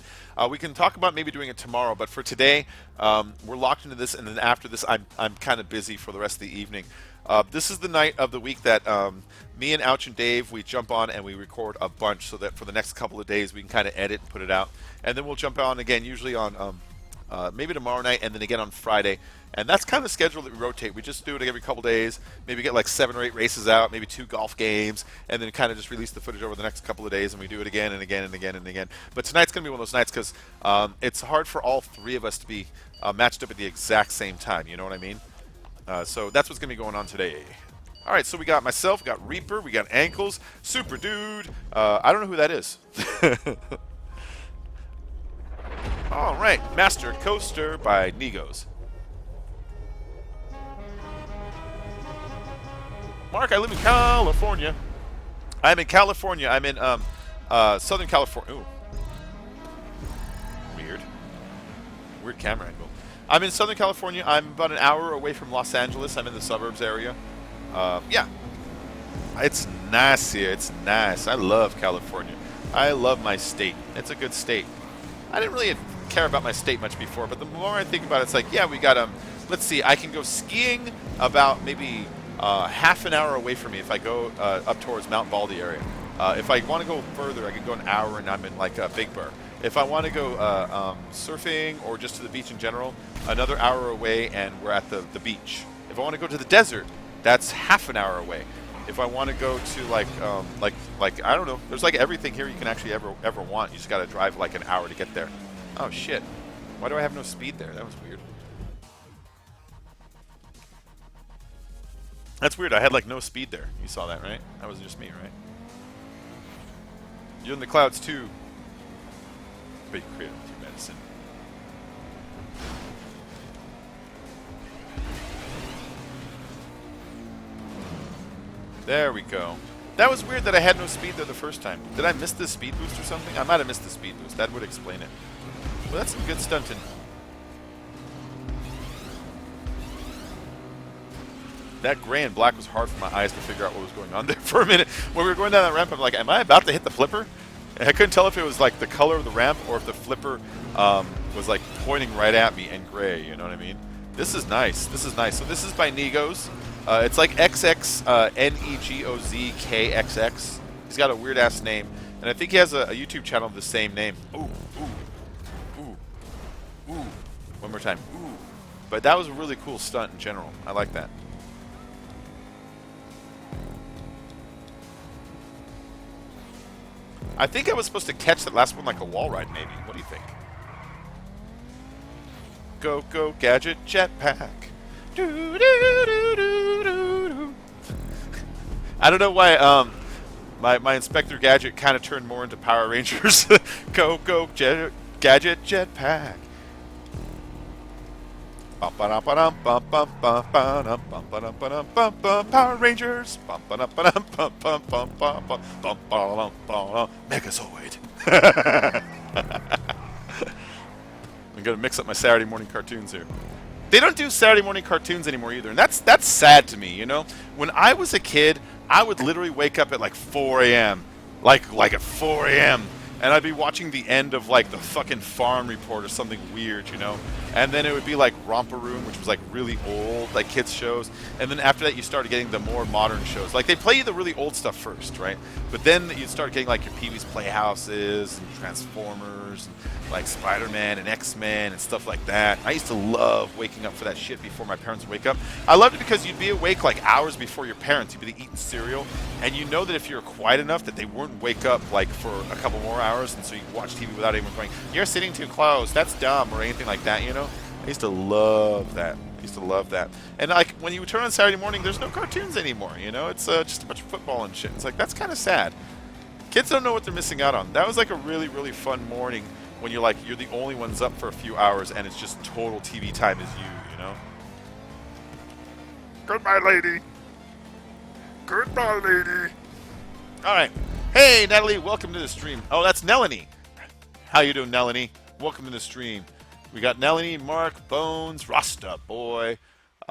We can talk about maybe doing it tomorrow, but for today, we're locked into this, and then after this, I'm kind of busy for the rest of the evening. This is the night of the week that me and Ouch and Dave, we jump on and we record a bunch so that for the next couple of days we can kind of edit and put it out. And then we'll jump on again, usually on maybe tomorrow night and then again on Friday. And that's kind of the schedule that we rotate. We just do it every couple days, maybe get like 7 or 8 races out, maybe 2 golf games, and then kind of just release the footage over the next couple of days, and we do it again and again and again and again. But tonight's going to be one of those nights because it's hard for all 3 of us to be matched up at the exact same time, you know what I mean? So that's what's going to be going on today. All right, so we got myself, we got Reaper, we got Ankles, Super Dude. I don't know who that is. All right, Master Coaster by Negos. Mark, I live in California. I'm in California. I'm in Southern California. Ooh. Weird camera angle. I'm in Southern California. I'm about an hour away from Los Angeles. I'm in the suburbs area. Yeah. It's nice here. It's nice. I love California. I love my state. It's a good state. I didn't really care about my state much before, but the more I think about it, it's like, yeah, we got, let's see, I can go skiing about maybe half an hour away from me if I go up towards Mount Baldy area. If I want to go further, I can go an hour and I'm in like Big Bear. If I want to go surfing or just to the beach in general, another hour away and we're at the beach. If I want to go to the desert, that's half an hour away. If I want to go to like I don't know, there's like everything here you can actually ever want. You just got to drive like an hour to get there. Oh shit! Why do I have no speed there? That was weird. That's weird. I had like no speed there. You saw that, right? That wasn't just me, right? You're in the clouds too. But you created with your medicine. There we go. That was weird that I had no speed there the first time. Did I miss the speed boost or something? I might have missed the speed boost. That would explain it. Well, that's some good stunting. That gray and black was hard for my eyes to figure out what was going on there for a minute. When we were going down that ramp, I'm like, am I about to hit the flipper? And I couldn't tell if it was like the color of the ramp or if the flipper was like pointing right at me and gray, you know what I mean? This is nice. This is nice. So this is by Negos. It's like XX NEGOZKXX. He's got a weird ass name. And I think he has a YouTube channel of the same name. Ooh, ooh, ooh, ooh. One more time. Ooh. But that was a really cool stunt in general. I like that. I think I was supposed to catch that last one like a wall ride, maybe. What do you think? Go, go, gadget, jetpack. Do, do, do, do, do, do. I don't know why my Inspector Gadget kind of turned more into Power Rangers. Go, go, gadget, jetpack. Power Rangers. Megazoid. I'm gonna mix up my Saturday morning cartoons here. They don't do Saturday morning cartoons anymore either, and that's sad to me. You know, when I was a kid, I would literally wake up at like 4 a.m. like at 4 a.m. and I'd be watching the end of like the fucking Farm Report or something weird, you know. And then it would be like Romper Room, which was like really old, like kids shows. And then after that, you started getting the more modern shows. Like they play you the really old stuff first, right? But then you start getting like your Pee-wee's Playhouses and Transformers, and like Spider-Man and X-Men and stuff like that. I used to love waking up for that shit before my parents would wake up. I loved it because you'd be awake like hours before your parents. You'd be eating cereal, and you know that if you're quiet enough that they wouldn't wake up like for a couple more hours, and so you could watch TV without anyone going, "You're sitting too close, that's dumb," or anything like that, you know? I used to love that. I used to love that. And like when you turn on Saturday morning, there's no cartoons anymore, you know? It's just a bunch of football and shit. It's like, that's kind of sad. Kids don't know what they're missing out on. That was like a really, really fun morning when you're the only ones up for a few hours and it's just total TV time is you know? Goodbye, lady. Goodbye, lady. All right. Hey, Natalie, welcome to the stream. Oh, that's Nelanie. How you doing, Nelanie? Welcome to the stream. We got Nelanie, Mark, Bones, Rasta Boy,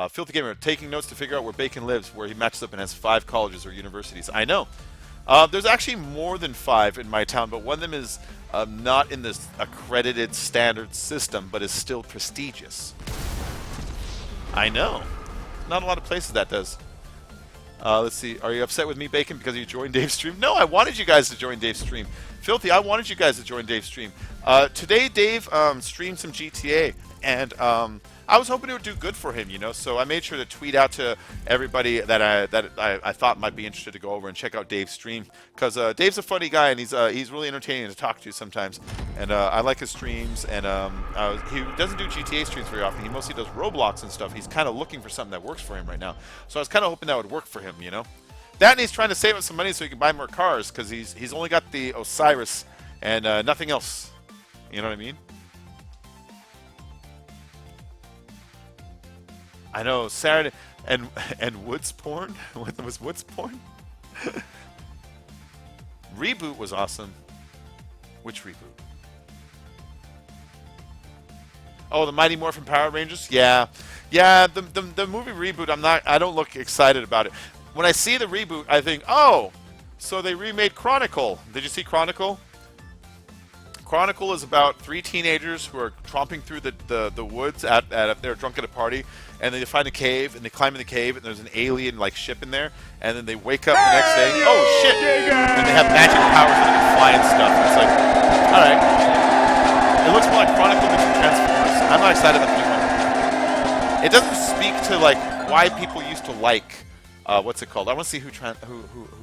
Filthy Gamer, taking notes to figure out where Bacon lives, where he matches up and has 5 colleges or universities. I know. There's actually more than 5 in my town, but one of them is not in this accredited standard system, but is still prestigious. I know. Not a lot of places that does. Let's see. Are you upset with me, Bacon, because you joined Dave's stream? No, I wanted you guys to join Dave's stream. Filthy, I wanted you guys to join Dave's stream. Today, Dave streamed some GTA, and I was hoping it would do good for him, you know. So I made sure to tweet out to everybody that I thought might be interested to go over and check out Dave's stream, because Dave's a funny guy and he's really entertaining to talk to sometimes, and I like his streams. And he doesn't do GTA streams very often. He mostly does Roblox and stuff. He's kind of looking for something that works for him right now. So I was kind of hoping that would work for him, you know. That, and he's trying to save up some money so he can buy more cars, because he's only got the Osiris and nothing else. You know what I mean? I know, Saturday and Woods porn. What was Woods porn? Reboot was awesome. Which reboot? Oh, the Mighty Morphin Power Rangers. Yeah. The movie reboot. I don't look excited about it. When I see the reboot, I think, oh, so they remade Chronicle. Did you see Chronicle? Chronicle is about 3 teenagers who are tromping through the woods they're drunk at a party, and they find a cave, and they climb in the cave, and there's an alien like ship in there, and then they wake up the next day. Oh shit! And they have magic powers and they can fly and stuff. And it's like, all right. It looks more like Chronicle than Transformers. I'm not excited about the new one. It doesn't speak to like why people used to like what's it called? I want to see who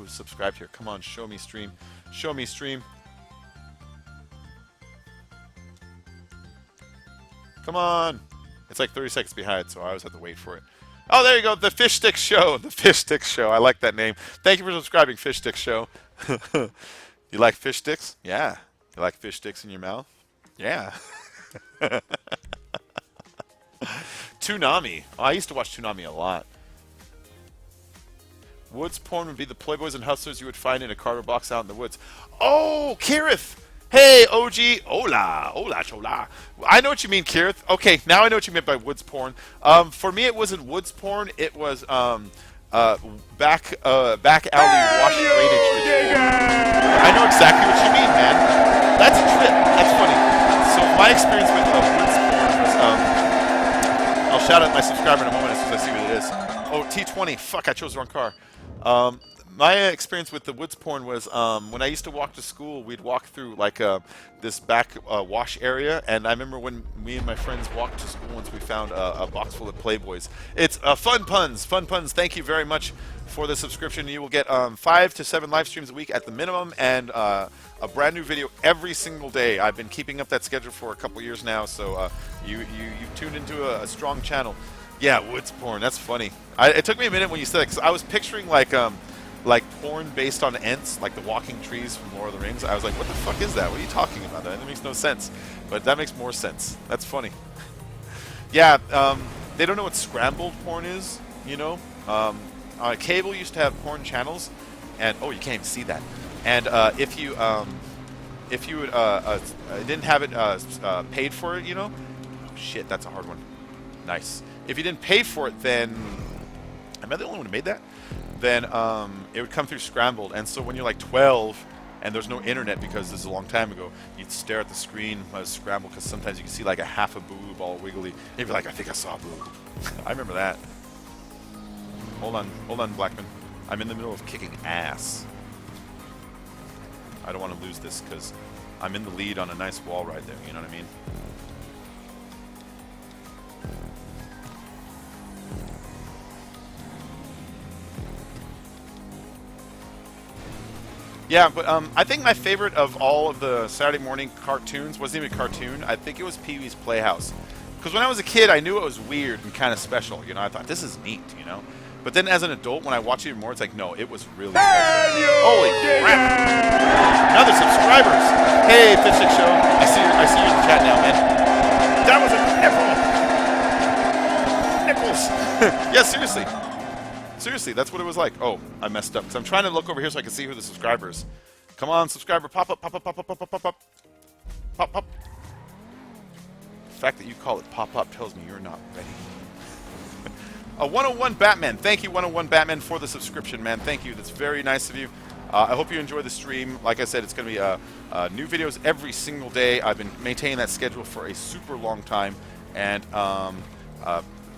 subscribed here. Come on, show me stream. Show me stream. Come on. It's like 30 seconds behind, so I always have to wait for it. Oh, there you go. The Fish Stick Show. The Fish Stick Show. I like that name. Thank you for subscribing, Fish Stick Show. You like fish sticks? Yeah. You like fish sticks in your mouth? Yeah. Toonami. Oh, I used to watch Toonami a lot. Woods porn would be the playboys and hustlers you would find in a cardboard box out in the woods. Oh, Kirith! Hey, OG. Hola. Hola, chola. I know what you mean, Kirith. Okay, now I know what you meant by woods porn. For me, it wasn't woods porn. It was back alley wash drainage porn. I know exactly what you mean, man. That's a trip. That's funny. So my experience with woods porn was, I'll shout out my subscriber in a moment as soon as I see what it is. Oh, T20. Fuck, I chose the wrong car. My experience with the woods porn was when I used to walk to school, we'd walk through like this back wash area, and I remember when me and my friends walked to school once, we found a box full of Playboys. It's Fun Puns. Fun Puns, thank you very much for the subscription. You will get 5 to 7 live streams a week at the minimum, and a brand new video every single day. I've been keeping up that schedule for a couple years now, so you've tuned into a strong channel. Yeah, woods porn, that's funny. It took me a minute when you said it, because I was picturing like porn based on Ents, like the walking trees from Lord of the Rings. I was like, what the fuck is that? What are you talking about? That makes no sense. But that makes more sense. That's funny. Yeah, they don't know what scrambled porn is, you know? Cable used to have porn channels, and oh, you can't even see that. And if you didn't have it paid for it, you know? Oh, shit, that's a hard one. Nice. If you didn't pay for it, then... Am I the only one who made that? Then it would come through scrambled, and so when you're like 12 and there's no internet, because this is a long time ago, you'd stare at the screen when it was scrambled, because sometimes you can see like a half a boob all wiggly, and you'd be like, I think I saw a boob. I remember that. Hold on, Blackman. I'm in the middle of kicking ass. I don't want to lose this because I'm in the lead on a nice wall right there, you know what I mean? Yeah, but I think my favorite of all of the Saturday morning cartoons wasn't even a cartoon. I think it was Pee-wee's Playhouse. Because when I was a kid, I knew it was weird and kind of special. You know, I thought, this is neat, you know? But then as an adult, when I watch it even more, it's like, no, it was really special. Holy crap! Another subscribers! Hey, Fish Stick Show. I see you in the chat now, man. That was a nipple! Nipples! Yeah, seriously. Seriously, that's what it was like. Oh, I messed up. Because I'm trying to look over here so I can see who the subscriber is. Come on, subscriber. Pop up, pop up, pop up, pop up, pop up. Pop up. The fact that you call it pop up tells me you're not ready. A 101 Batman. Thank you, 101 Batman, for the subscription, man. Thank you. That's very nice of you. I hope you enjoy the stream. Like I said, it's going to be new videos every single day. I've been maintaining that schedule for a super long time, and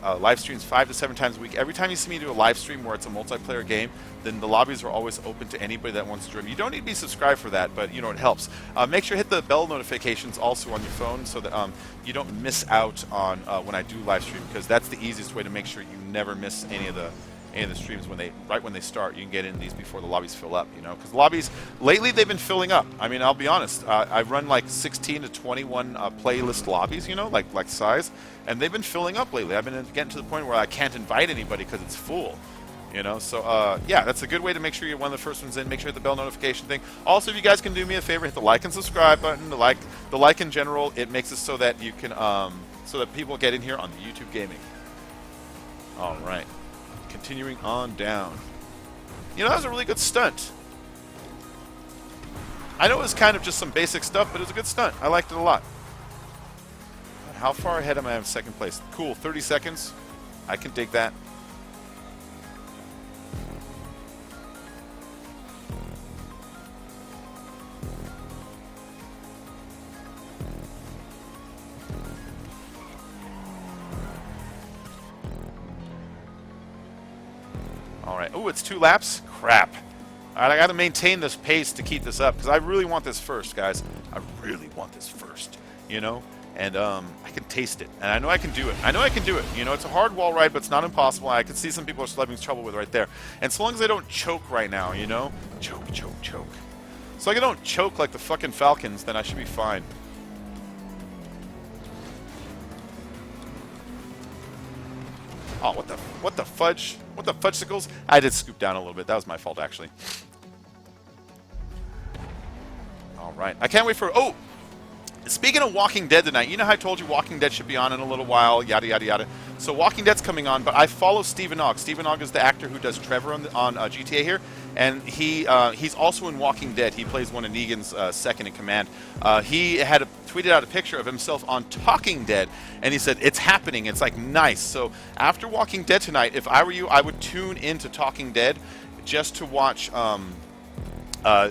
live streams 5 to 7 times a week. Every time you see me do a live stream where it's a multiplayer game, then the lobbies are always open to anybody that wants to join. You don't need to be subscribed for that, but you know it helps. Make sure to hit the bell notifications also on your phone so that you don't miss out on when I do live stream, because that's the easiest way to make sure you never miss any of the streams right when they start. You can get in these before the lobbies fill up, you know, because lobbies lately they've been filling up. I mean, I'll be honest, I've run like 16 to 21 playlist lobbies, you know, like size, and they've been filling up lately. I've been getting to the point where I can't invite anybody because it's full, you know. So yeah, that's a good way to make sure you're one of the first ones in. Make sure you hit the bell notification thing. Also, if you guys can do me a favor, hit the like and subscribe button. The like in general, it makes it so that you can so that people get in here on the YouTube gaming. All right. Continuing on down. You know, that was a really good stunt. I know it was kind of just some basic stuff, but it was a good stunt. I liked it a lot. How far ahead am I of second place? Cool, 30 seconds. I can dig that. Alright. Oh, it's 2 laps? Crap. Alright, I got to maintain this pace to keep this up, because I really want this first, guys. I really want this first, you know? And I can taste it. And I know I can do it. I know I can do it. You know, it's a hard wall ride, but it's not impossible. I can see some people are having trouble with right there. And so long as I don't choke right now, you know? Choke. So long as I don't choke like the fucking Falcons, then I should be fine. Oh, what the fudge? What the fudgesicles? I did scoop down a little bit. That was my fault, actually. All right. I can't wait for... Oh! Speaking of Walking Dead tonight, you know how I told you Walking Dead should be on in a little while, yada, yada, yada. So Walking Dead's coming on, but I follow Stephen Ogg. Stephen Ogg is the actor who does Trevor on GTA here, and he's also in Walking Dead. He plays one of Negan's second in command. He had tweeted out a picture of himself on Talking Dead, and he said, it's happening. It's like, nice. So after Walking Dead tonight, if I were you, I would tune into Talking Dead just to watch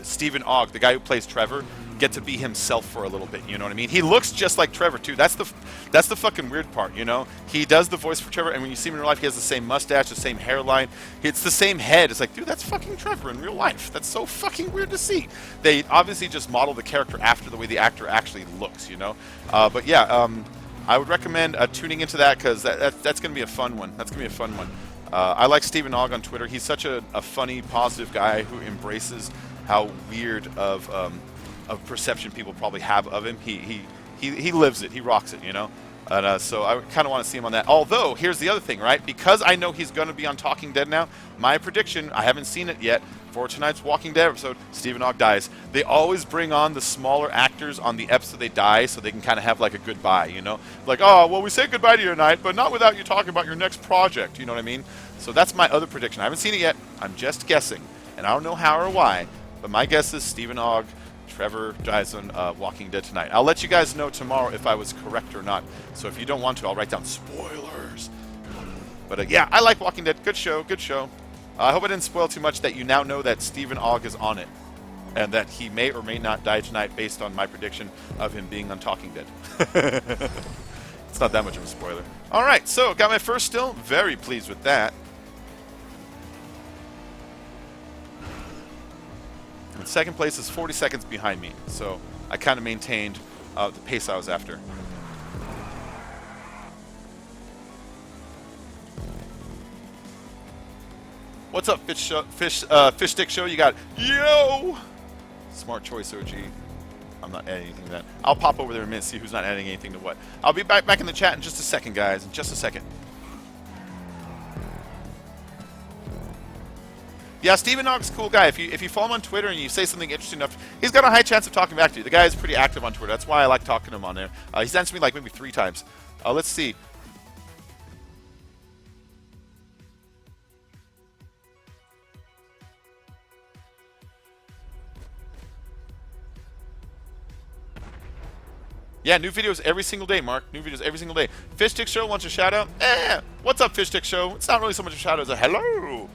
Stephen Ogg, the guy who plays Trevor, get to be himself for a little bit, you know what I mean? He looks just like Trevor too. That's the fucking weird part, you know? He does the voice for Trevor, and when you see him in real life, he has the same mustache, the same hairline. It's the same head. It's like, dude, that's fucking Trevor in real life. That's so fucking weird to see. They obviously just model the character after the way the actor actually looks, you know? But yeah, I would recommend tuning into that, because that's going to be a fun one. That's going to be a fun one. I like Stephen Ogg on Twitter. He's such a funny, positive guy who embraces how weird of perception people probably have of him. He lives it. He rocks it, you know? And so I kind of want to see him on that. Although, here's the other thing, right? Because I know he's going to be on Talking Dead now, my prediction, I haven't seen it yet, for tonight's Walking Dead episode, Stephen Ogg dies. They always bring on the smaller actors on the episode they die, so they can kind of have like a goodbye, you know? Like, oh, well, we say goodbye to you tonight, but not without you talking about your next project, you know what I mean? So that's my other prediction. I haven't seen it yet. I'm just guessing. And I don't know how or why, but my guess is Stephen Ogg, Trevor dies on Walking Dead tonight. I'll let you guys know tomorrow if I was correct or not. So if you don't want to, I'll write down spoilers. But yeah, I like Walking Dead. Good show, good show. I hope I didn't spoil too much that you now know that Stephen Ogg is on it, and that he may or may not die tonight based on my prediction of him being on Talking Dead. It's not that much of a spoiler. All right, so got my first still. Very pleased with that. And second place is 40 seconds behind me, so I kind of maintained the pace I was after. What's up, Fish Stick Show? You got, yo! Smart choice, OG. I'm not adding anything to that. I'll pop over there in a minute, see who's not adding anything to what. I'll be back in the chat in just a second, guys. In just a second. Yeah, Stephen Ogg's a cool guy. If you follow him on Twitter and you say something interesting enough, he's got a high chance of talking back to you. The guy is pretty active on Twitter. That's why I like talking to him on there. He's answered me like maybe 3 times. Let's see. Yeah, new videos every single day, Mark. New videos every single day. Fish Stick Show wants a shout out. What's up, Fish Stick Show? It's not really so much a shout out as a hello.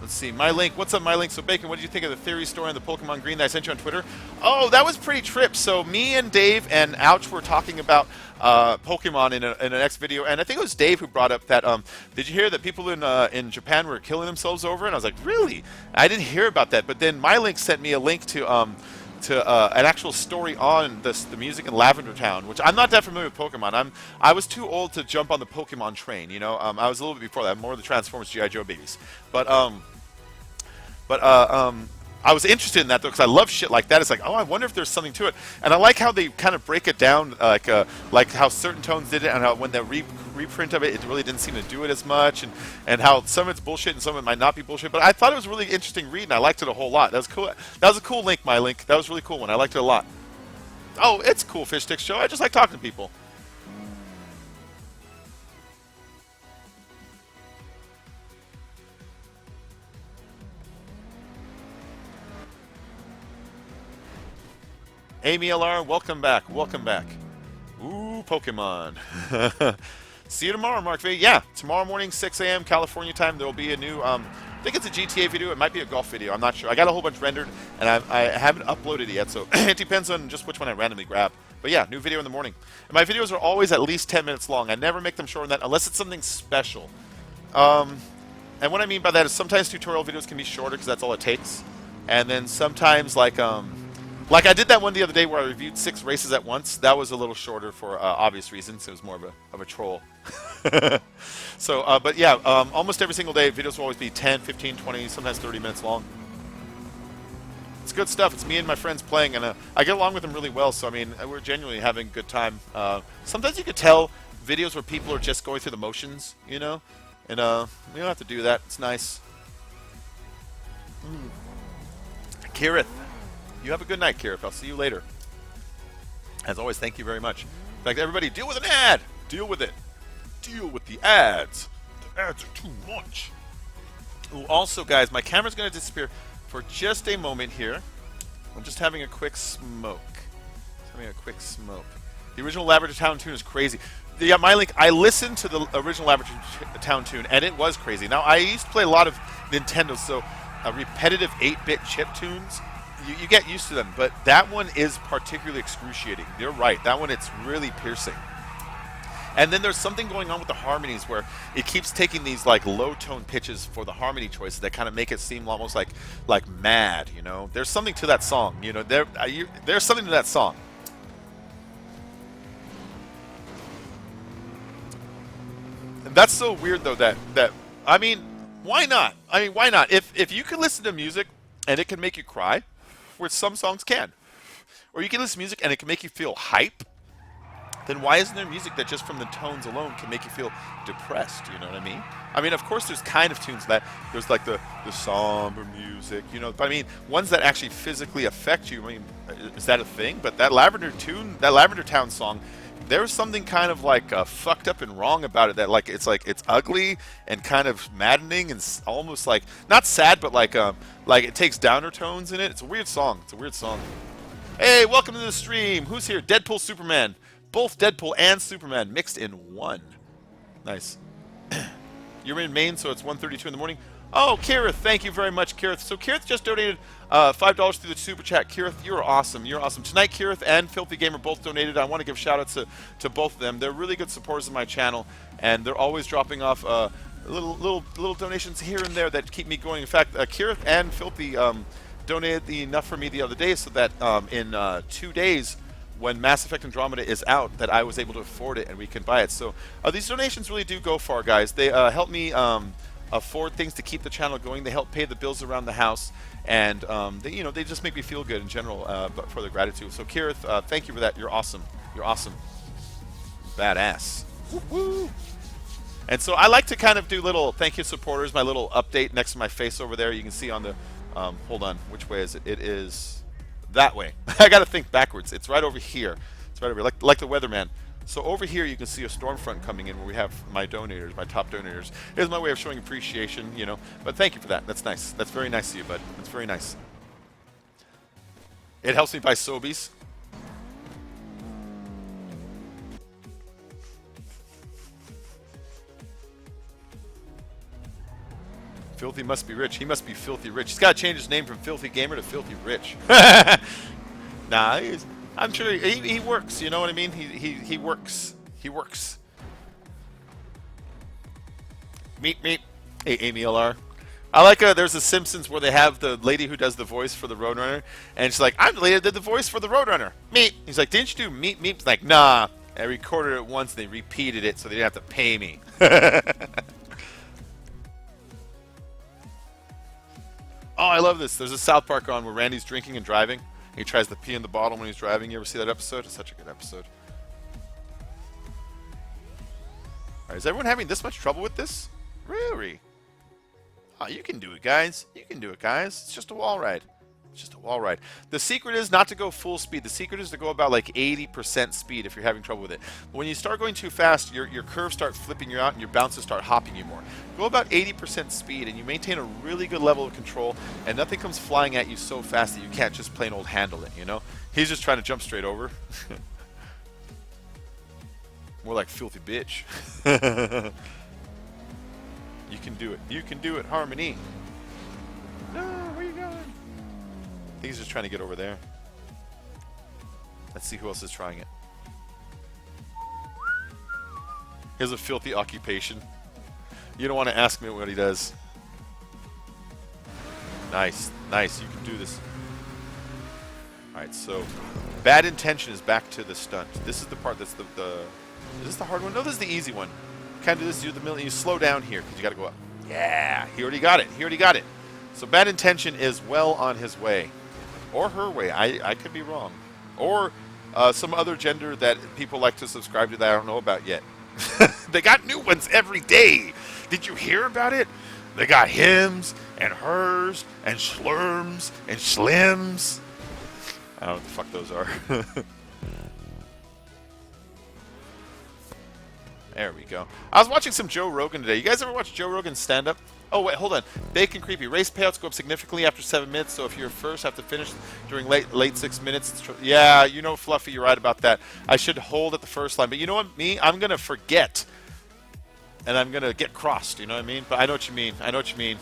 Let's see, My Link. What's up, My Link? So, Bacon, what did you think of the theory story on the Pokemon Green that I sent you on Twitter? Oh, that was pretty trip. So, me and Dave and Ouch were talking about Pokemon in an next video, and I think it was Dave who brought up that. Did you hear that people in Japan were killing themselves over it? And I was like, really? I didn't hear about that. But then My Link sent me a link to an actual story on the music in Lavender Town, which I'm not that familiar with Pokemon. I was too old to jump on the Pokemon train. You know, I was a little bit before that, more of the Transformers G.I. Joe babies, But I was interested in that though because I love shit like that. It's like, oh, I wonder if there's something to it, and I like how they kind of break it down, like how certain tones did it, and how when the reprint of it, it really didn't seem to do it as much, and how some of it's bullshit and some of it might not be bullshit. But I thought it was a really interesting read, and I liked it a whole lot. That was cool. That was a cool link, My Link. That was a really cool one. I liked it a lot. Oh, it's cool, Fish Stick Show. I just like talking to people. Amy LR, welcome back. Welcome back. Ooh, Pokemon. See you tomorrow, Mark V. Yeah, tomorrow morning, 6 a.m. California time, there will be a new, I think it's a GTA video. It might be a golf video. I'm not sure. I got a whole bunch rendered, and I haven't uploaded it yet, so it depends on just which one I randomly grab. But yeah, new video in the morning. And my videos are always at least 10 minutes long. I never make them shorter than that unless it's something special. And what I mean by that is sometimes tutorial videos can be shorter because that's all it takes. And then sometimes, like I did that one the other day where I reviewed 6 races at once. That was a little shorter for obvious reasons. It was more of a troll. So, but yeah, almost every single day, videos will always be 10, 15, 20, sometimes 30 minutes long. It's good stuff. It's me and my friends playing, and I get along with them really well. So, I mean, we're genuinely having a good time. Sometimes you could tell videos where people are just going through the motions, you know? And we don't have to do that. It's nice. Kirith. You have a good night, Kirith. I'll see you later. As always, thank you very much. In fact, everybody, deal with an ad. Deal with it. Deal with the ads. The ads are too much. Ooh, also, guys, my camera's going to disappear for just a moment here. I'm just having a quick smoke. The original Lavender Town tune is crazy. Yeah, My Link, I listened to the original Lavender Town tune, and it was crazy. Now, I used to play a lot of Nintendo, so repetitive 8-bit chip tunes, you get used to them, but that one is particularly excruciating. You're right. That one, it's really piercing. And then there's something going on with the harmonies where it keeps taking these like low tone pitches for the harmony choices that kind of make it seem almost like mad, you know. There's something to that song, you know. There's something to that song. And that's so weird though that I mean, why not? I mean, why not? If you can listen to music and it can make you cry, which some songs can, or you can listen to music and it can make you feel hype, then why isn't there music that just from the tones alone can make you feel depressed? You know what I mean? I mean, of course, there's kind of tunes that there's like the somber music, you know. But I mean, ones that actually physically affect you. I mean, is that a thing? But that Lavender Town song, there's something kind of like fucked up and wrong about it. That it's ugly and kind of maddening and almost like not sad, but like it takes downer tones in it. It's a weird song. Hey, welcome to the stream. Who's here? Deadpool, Superman. Both Deadpool and Superman mixed in one. Nice. You're in Maine, so it's 1:32 in the morning. Oh, Kirith, thank you very much, Kirith. So Kirith just donated $5 through the super chat. Kirith, you're awesome. You're awesome. Tonight, Kirith and Filthy Gamer both donated. I want to give shout-outs to both of them. They're really good supporters of my channel, and they're always dropping off little donations here and there that keep me going. In fact, Kirith and Filthy donated enough for me the other day so that in 2 days, when Mass Effect Andromeda is out, that I was able to afford it and we can buy it. So these donations really do go far, guys. They help me afford things to keep the channel going. They help pay the bills around the house, and they just make me feel good in general. But for the gratitude. So Kirith, thank you for that. You're awesome. You're awesome. Badass. Woo-woo. And so I like to kind of do little thank you supporters. My little update next to my face over there. You can see on the. Hold on. Which way is it? It is that way. I got to think backwards. It's right over here. It's right over here. Like the weatherman. So over here you can see a storm front coming in where we have my donators, my top donators. Here's my way of showing appreciation, you know. But thank you for that. That's nice. That's very nice of you, bud. That's very nice. It helps me buy Sobeys. Filthy must be rich. He must be filthy rich. He's got to change his name from Filthy Gamer to Filthy Rich. Nah, I'm sure he works. You know what I mean? He works. He works. Meet. Hey, Amy LR. I like there's a Simpsons where they have the lady who does the voice for the Roadrunner, and she's like, I'm the lady that did the voice for the Roadrunner. Meet. He's like, didn't you do meet? He's like, nah. I recorded it once, and they repeated it so they didn't have to pay me. Oh, I love this. There's a South Park on where Randy's drinking and driving. He tries to pee in the bottle when he's driving. You ever see that episode? It's such a good episode. All right, is everyone having this much trouble with this? Really? Oh, you can do it, guys. You can do it, guys. It's just a wall ride. It's just a wall ride. The secret is not to go full speed. The secret is to go about like 80% speed if you're having trouble with it. But when you start going too fast, your curves start flipping you out and your bounces start hopping you more. Go about 80% speed and you maintain a really good level of control, and nothing comes flying at you so fast that you can't just plain old handle it, you know? He's just trying to jump straight over. More like filthy bitch. You can do it. You can do it, Harmony. No, where you going? I think he's just trying to get over there. Let's see who else is trying it. He has a filthy occupation. You don't want to ask me what he does. Nice, nice. You can do this. Alright, so bad intention is back to the stunt. This is the part that's the is this the hard one? No, this is the easy one. Kind of do this, do the middle, you slow down here because you got to go up. Yeah, he already got it. He already got it. So bad intention is well on his way. Or her way. I could be wrong. Or some other gender that people like to subscribe to that I don't know about yet. They got new ones every day. Did you hear about it? They got hims and hers and slurms and slims. I don't know what the fuck those are. There we go. I was watching some Joe Rogan today. You guys ever watch Joe Rogan stand up? Oh, wait, hold on. Bacon creepy. Race payouts go up significantly after 7 minutes, so if you're first, have to finish during late 6 minutes. Yeah, you know, Fluffy, you're right about that. I should hold at the first line. But you know what? Me, I'm going to forget. And I'm going to get crossed, you know what I mean? But I know what you mean. I know what you mean.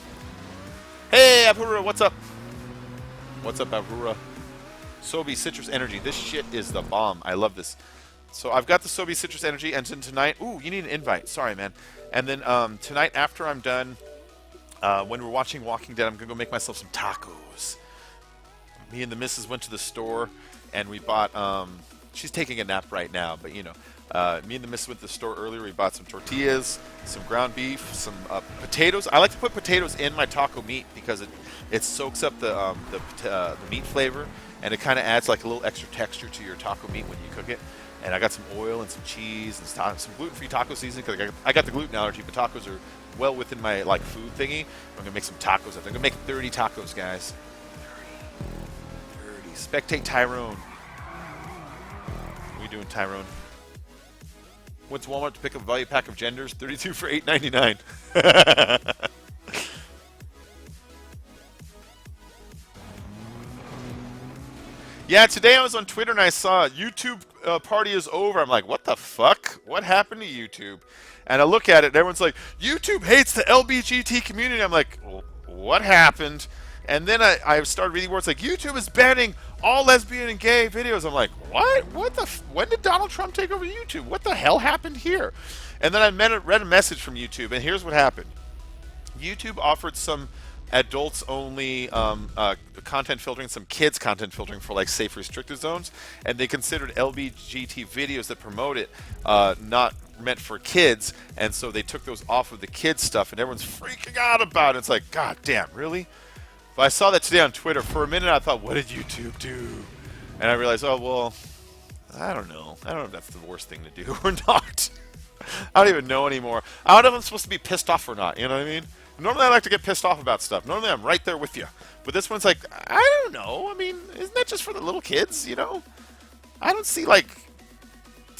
Hey, Abhura, what's up? What's up, Abhura? Sobe Citrus Energy. This shit is the bomb. I love this. So I've got the Sobe Citrus Energy, and then tonight... Ooh, you need an invite. Sorry, man. And then tonight, after I'm done, when we're watching Walking Dead, I'm going to go make myself some tacos. Me and the missus went to the store, and we bought... she's taking a nap right now, but, you know. Me and the missus went to the store earlier. We bought some tortillas, some ground beef, some potatoes. I like to put potatoes in my taco meat because it soaks up the meat flavor, and it kind of adds like a little extra texture to your taco meat when you cook it. And I got some oil and some cheese and some gluten-free taco seasoning because I got the gluten allergy, but tacos are well within my like food thingy. I'm gonna make some tacos. I'm gonna make 30 tacos, guys. 30. Spectate Tyrone. What are you doing, Tyrone? Went to Walmart to pick up a value pack of genders. 32 for $8.99. Yeah, today I was on Twitter and I saw YouTube party is over. I'm like, what the fuck? What happened to YouTube? And I look at it and everyone's like, YouTube hates the LBGT community. I'm like, well, what happened? And then I started reading words like, YouTube is banning all lesbian and gay videos. I'm like, what? When did Donald Trump take over YouTube? What the hell happened here? And then I read a message from YouTube, and here's what happened. YouTube offered some adults-only content filtering, some kids content filtering for like safe restricted zones, and they considered LBGT videos that promote it not meant for kids, and so they took those off of the kids stuff, and everyone's freaking out about it. It's like, god damn, really? But I saw that today on Twitter. For a minute I thought, what did YouTube do? And I realized, oh well, I don't know if that's the worst thing to do or not. I don't even know anymore. I don't know if I'm supposed to be pissed off or not, you know what I mean? Normally I like to get pissed off about stuff. Normally I'm right there with you. But this one's like, I don't know. I mean, isn't that just for the little kids, you know? I don't see, like,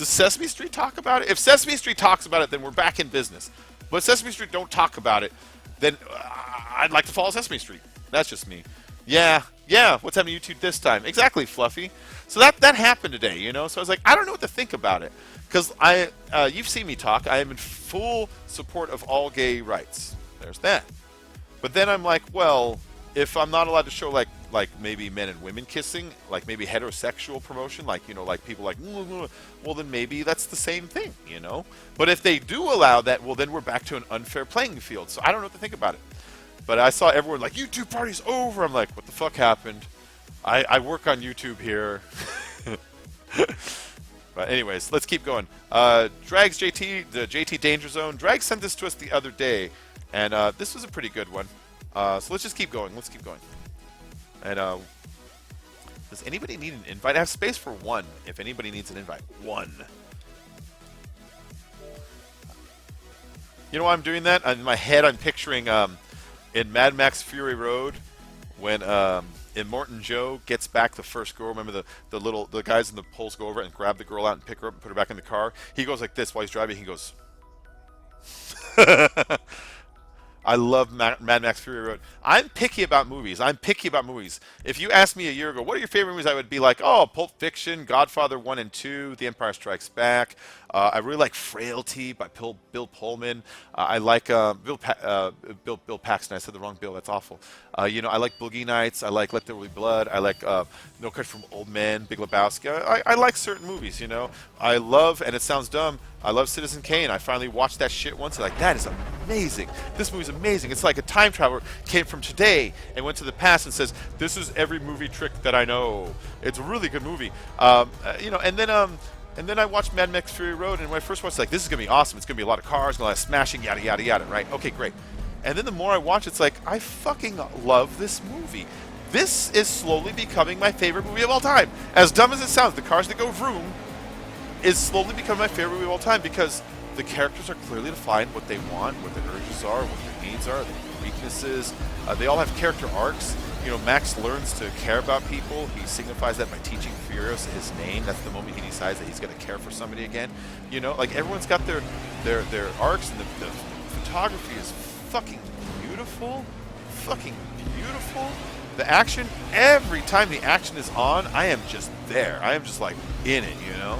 Does Sesame Street talk about it? If Sesame Street talks about it, then we're back in business. But if Sesame Street don't talk about it, then I'd like to follow Sesame Street. That's just me. Yeah, yeah. What's happening to YouTube this time? Exactly, Fluffy. So that happened today, you know. So I was like, I don't know what to think about it, because you've seen me talk. I am in full support of all gay rights. There's that. But then I'm like, well, if I'm not allowed to show like maybe men and women kissing, like maybe heterosexual promotion, like, you know, like people like, well, then maybe that's the same thing, you know. But if they do allow that, well, then we're back to an unfair playing field. So I don't know what to think about it. But I saw everyone like, YouTube party's over. I'm like, what the fuck happened? I work on YouTube here. But anyways, let's keep going. Drags JT, the JT Danger Zone. Drag sent this to us the other day, and this was a pretty good one. So let's just keep going. Let's keep going. And does anybody need an invite? I have space for one. If anybody needs an invite, one. You know why I'm doing that? In my head, I'm picturing in Mad Max Fury Road when Immortan Joe gets back the first girl. Remember the guys in the poles go over and grab the girl out and pick her up and put her back in the car. He goes like this while he's driving. He goes. I love Mad Max Fury Road. I'm picky about movies. If you asked me a year ago, what are your favorite movies, I would be like, oh, Pulp Fiction, Godfather 1 and 2, The Empire Strikes Back. I really like Frailty by Bill Pullman. I like Bill Paxton. I said the wrong Bill. That's awful. You know, I like Boogie Nights. I like Let There Be Blood. I like No Country for Old Men, Big Lebowski. I like certain movies, you know. I love, and it sounds dumb, I love Citizen Kane. I finally watched that shit once. And like, that is amazing. This movie's amazing. It's like a time traveler came from today and went to the past and says, this is every movie trick that I know. It's a really good movie. You know, and then I watched Mad Max Fury Road, and when I first watched, like, this is gonna be awesome. It's gonna be a lot of cars, a lot of smashing, yada yada yada. Right? Okay, great. And then the more I watch, it's like, I fucking love this movie. This is slowly becoming my favorite movie of all time. As dumb as it sounds, The Cars That Go Vroom is slowly becoming my favorite movie of all time because the characters are clearly defined, what they want, what their urges are, what their needs are, their weaknesses. They all have character arcs. You know, Max learns to care about people. He signifies that by teaching Furious his name. That's the moment he decides that he's going to care for somebody again. You know, like, everyone's got their arcs, and the photography is fucking beautiful. Fucking beautiful. The action, every time the action is on, I am just there. I am just like in it, you know?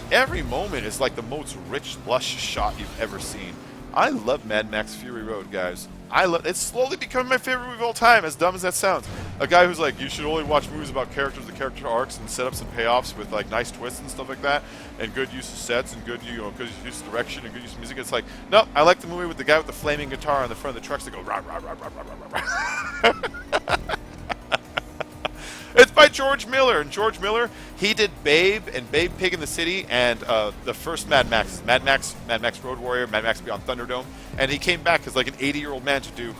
Every moment is like the most rich, lush shot you've ever seen. I love Mad Max Fury Road, guys. It's slowly becoming my favorite movie of all time, as dumb as that sounds. A guy who's like, you should only watch movies about characters, the character arcs, and setups and payoffs with like nice twists and stuff like that, and good use of sets and good, you know, good use of direction and good use of music. It's like, no, I like the movie with the guy with the flaming guitar on the front of the trucks that go rah rah rah rah rah rah rah. It's by George Miller, and George Miller, he did Babe and Babe Pig in the City and the first Mad Max, Mad Max Road Warrior, Mad Max Beyond Thunderdome, and he came back as like an 80-year-old man to do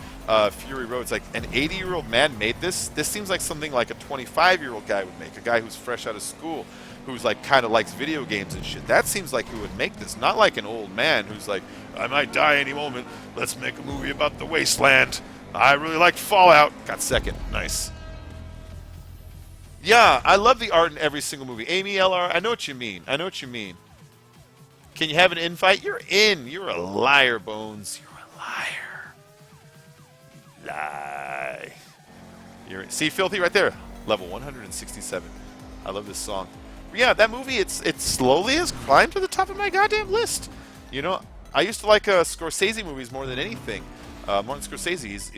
Fury Road. It's like an 80-year-old man made this. This seems like something like a 25-year-old guy would make, a guy who's fresh out of school, who's like kind of likes video games and shit. That seems like who would make this, not like an old man who's like, I might die any moment. Let's make a movie about the wasteland. I really liked Fallout. Got second. Nice. Yeah, I love the art in every single movie. Amy LR, I know what you mean. I know what you mean. Can you have an invite? You're in. You're a liar, Bones. You're a liar. Lie. See, Filthy right there. Level 167. I love this song. But yeah, that movie, it slowly has climbed to the top of my goddamn list. You know, I used to like Scorsese movies more than anything. Martin Scorsese, he's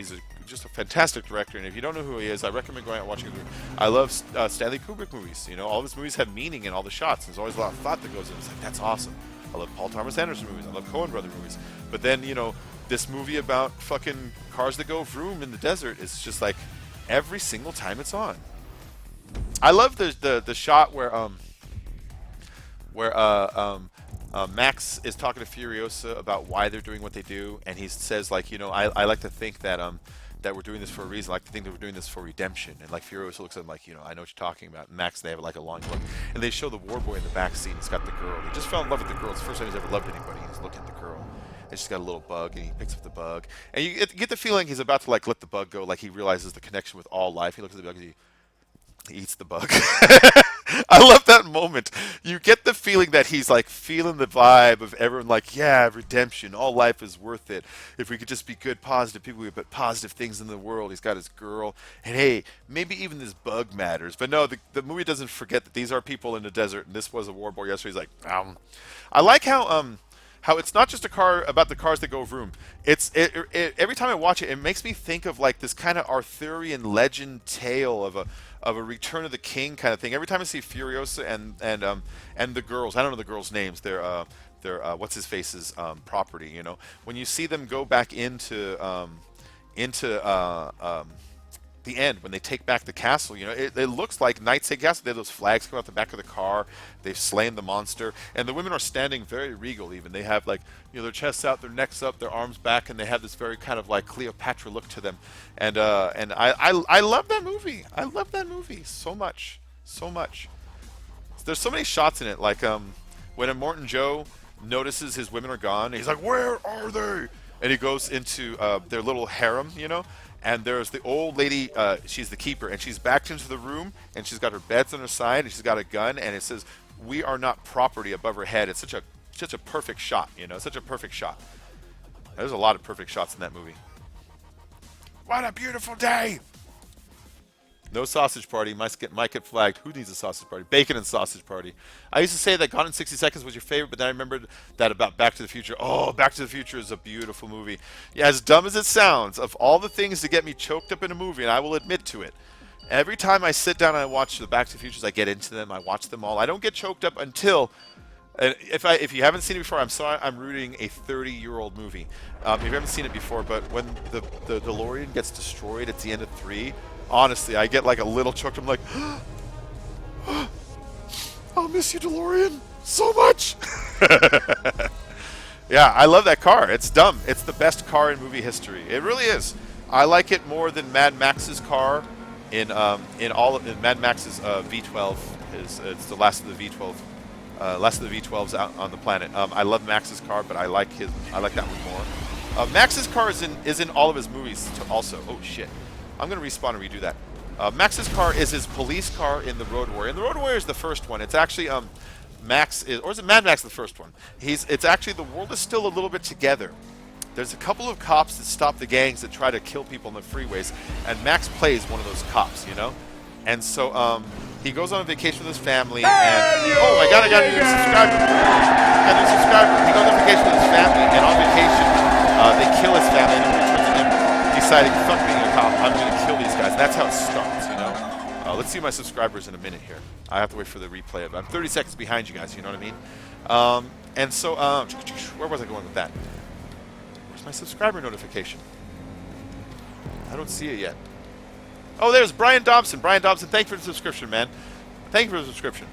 just a fantastic director, and if you don't know who he is, I recommend going out and watching him. I love Stanley Kubrick movies. You know, all of his movies have meaning in all the shots. There's always a lot of thought that goes in. It's like, that's awesome. I love Paul Thomas Anderson movies. I love Coen Brother movies. But then, you know, this movie about fucking cars that go vroom in the desert is just like every single time it's on. I love the shot where Max is talking to Furiosa about why they're doing what they do, and he says, like, you know, I like to think that that we're doing this for a reason. I like to think that we're doing this for redemption. And like Furiosa looks at him like, you know, I know what you're talking about. And Max, they have like a long look, and they show the war boy in the back seat. He's got the girl. He just fell in love with the girl. It's the first time he's ever loved anybody. He's looking at the girl, and she's got a little bug, and he picks up the bug, and you get the feeling he's about to like let the bug go. Like he realizes the connection with all life. He looks at the bug, and he eats the bug. I love that moment. You get the feeling that he's like feeling the vibe of everyone, like, yeah, redemption. All life is worth it. If we could just be good, positive people, we put positive things in the world. He's got his girl, and hey, maybe even this bug matters. But no, the movie doesn't forget that these are people in the desert, and this was a war boy yesterday. He's like, I like how it's not just a car about the cars that go vroom. Every time I watch it, it makes me think of like this kind of Arthurian legend tale of a Return of the King kind of thing. Every time I see Furiosa and the girls, I don't know the girls' names. They're what's his face's property. You know, when you see them go back into the end when they take back the castle, you know, it looks like Knights Take Castle. They have those flags come out the back of the car. They've slain the monster, and the women are standing very regal. Even they have like, you know, their chests out, their necks up, their arms back, and they have this very kind of like Cleopatra look to them. And I love that movie. I love that movie so much, so much. There's so many shots in it, like when Immortan Joe notices his women are gone, he's like, "Where are they?" And he goes into their little harem, you know. And there's the old lady, she's the keeper, and she's backed into the room, and she's got her beds on her side, and she's got a gun, and it says, "We are not property," above her head. It's such a perfect shot, you know, such a perfect shot. There's a lot of perfect shots in that movie. What a beautiful day! No sausage party. Might get flagged. Who needs a sausage party? Bacon and sausage party. I used to say that Gone in 60 Seconds was your favorite, but then I remembered that about Back to the Future. Oh, Back to the Future is a beautiful movie. Yeah, as dumb as it sounds, of all the things to get me choked up in a movie, and I will admit to it, every time I sit down and I watch the Back to the Futures, I get into them. I watch them all. I don't get choked up until... And if you haven't seen it before, I'm sorry, I'm rooting a 30-year-old movie. If you haven't seen it before, but when the DeLorean gets destroyed at the end of 3... Honestly, I get like a little choked. I'm like, I'll miss you, DeLorean, so much. Yeah, I love that car. It's dumb. It's the best car in movie history. It really is. I like it more than Mad Max's car in Mad Max's V12. It's the last of the V12. Last of the V12s out on the planet. I love Max's car, but I like that one more. Max's car is in all of his movies also. Oh shit. I'm going to respawn and redo that. Max's car is his police car in The Road Warrior. And The Road Warrior is the first one. It's actually Max is, or is it Mad Max the first one? It's actually the world is still a little bit together. There's a couple of cops that stop the gangs that try to kill people on the freeways, and Max plays one of those cops, you know. And so he goes on a vacation with his family, and oh my God, I got a new subscriber. He goes on vacation with his family, and on vacation they kill his family, and it returns to him deciding, fuck being a cop, I'm going to kill these guys. And that's how it starts, you know. Let's see my subscribers in a minute here. I have to wait for the replay of it. I'm 30 seconds behind you guys, you know what I mean? And so, where was I going with that? Where's my subscriber notification? I don't see it yet. Oh, there's Brian Dobson. Brian Dobson, thank you for the subscription, man. Thank you for the subscription.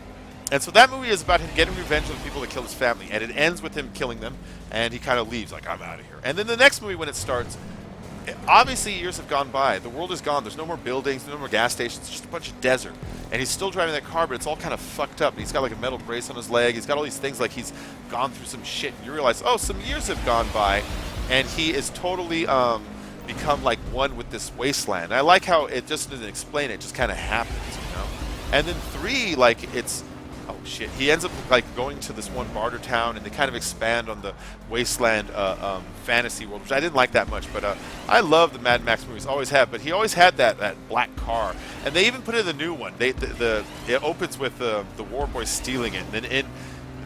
And so that movie is about him getting revenge on the people that killed his family. And it ends with him killing them. And he kind of leaves, like, I'm out of here. And then the next movie, when it starts... Obviously, years have gone by. The world is gone. There's no more buildings, no more gas stations. It's just a bunch of desert. And he's still driving that car, but it's all kind of fucked up. He's got like a metal brace on his leg. He's got all these things like he's gone through some shit. And you realize, oh, some years have gone by, and he is totally become like one with this wasteland. And I like how it just doesn't explain it. It just kind of happens, you know? And then 3, like, it's... Oh, shit. He ends up, like, going to this one barter town, and they kind of expand on the wasteland fantasy world, which I didn't like that much. But I love the Mad Max movies, always have. But he always had that black car. And they even put it in the new one. It opens with the war boy stealing it. And then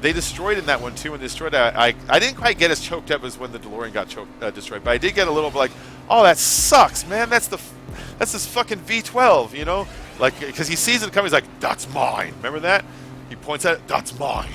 they destroyed in that one, too. And destroyed it. I didn't quite get as choked up as when the DeLorean got destroyed. But I did get a little bit like, oh, that sucks, man. That's this fucking V12, you know? Like, because he sees it coming, he's like, that's mine. Remember that? He points at it, that's mine.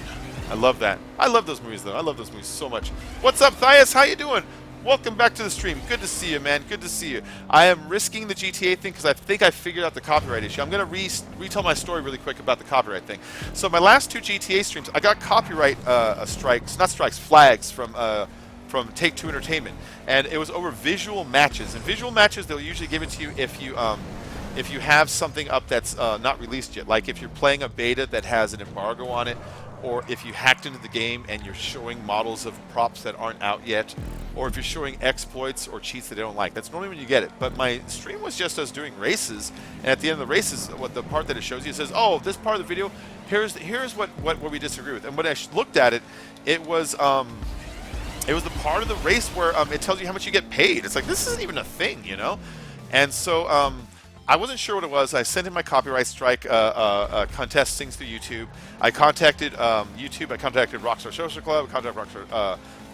I love that. I love those movies, though. I love those movies so much. What's up, Thias? How you doing? Welcome back to the stream. Good to see you, man. Good to see you. I am risking the GTA thing because I think I figured out the copyright issue. I'm going to retell my story really quick about the copyright thing. So my last 2 GTA streams, I got copyright flags from Take-Two Entertainment. And it was over visual matches. And visual matches, they'll usually give it to you if you have something up that's not released yet. Like if you're playing a beta that has an embargo on it, or if you hacked into the game and you're showing models of props that aren't out yet, or if you're showing exploits or cheats that they don't like. That's normally when you get it. But my stream was just us doing races, and at the end of the races, what the part that it shows you, it says, oh, this part of the video, here's what we disagree with. And when I looked at it, it was the part of the race where it tells you how much you get paid. It's like, this isn't even a thing, you know? And so I wasn't sure what it was. I sent in my copyright strike contest things through YouTube. I contacted YouTube. I contacted Rockstar Social Club. I contacted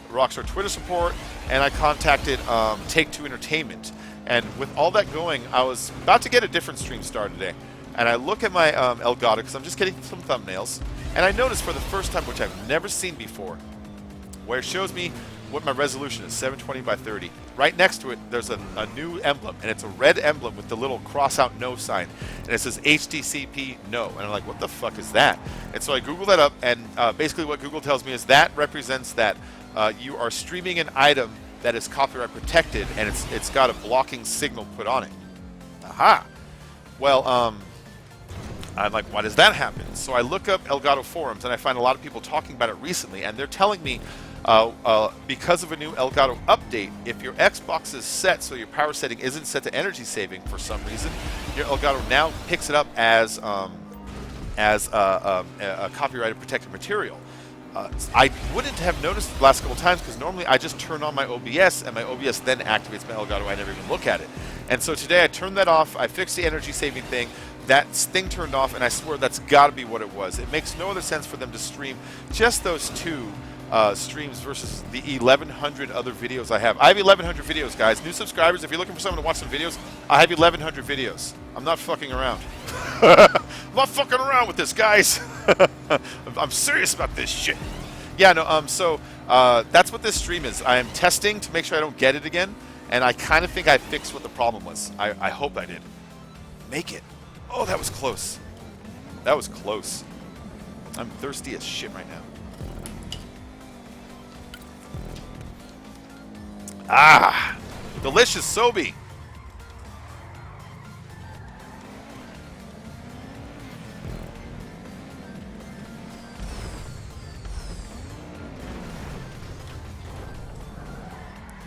Rockstar Twitter support. And I contacted Take-Two Entertainment. And with all that going, I was about to get a different stream started today. And I look at my Elgato, because I'm just getting some thumbnails. And I noticed for the first time, which I've never seen before, where it shows me what my resolution is, 720 by 30. Right next to it, there's a new emblem, and it's a red emblem with the little cross-out no sign, and it says HTCP no. And I'm like, what the fuck is that? And so I Google that up, and basically what Google tells me is that represents that you are streaming an item that is copyright protected, and it's got a blocking signal put on it. Aha! Well, I'm like, why does that happen? So I look up Elgato forums, and I find a lot of people talking about it recently, and they're telling me because of a new Elgato update, if your Xbox is set so your power setting isn't set to energy saving for some reason, your Elgato now picks it up as a copyrighted protected material. I wouldn't have noticed the last couple times because normally I just turn on my OBS and my OBS then activates my Elgato. I never even look at it. And so today I turned that off. I fixed the energy saving thing. That thing turned off, and I swear that's got to be what it was. It makes no other sense for them to stream just those two streams versus the 1,100 other videos I have. I have 1,100 videos, guys. New subscribers, if you're looking for someone to watch some videos, I have 1,100 videos. I'm not fucking around. I'm not fucking around with this, guys. I'm serious about this shit. Yeah, no, so that's what this stream is. I am testing to make sure I don't get it again, and I kind of think I fixed what the problem was. I hope I did. Make it. Oh, that was close. That was close. I'm thirsty as shit right now. Ah, delicious Sobe.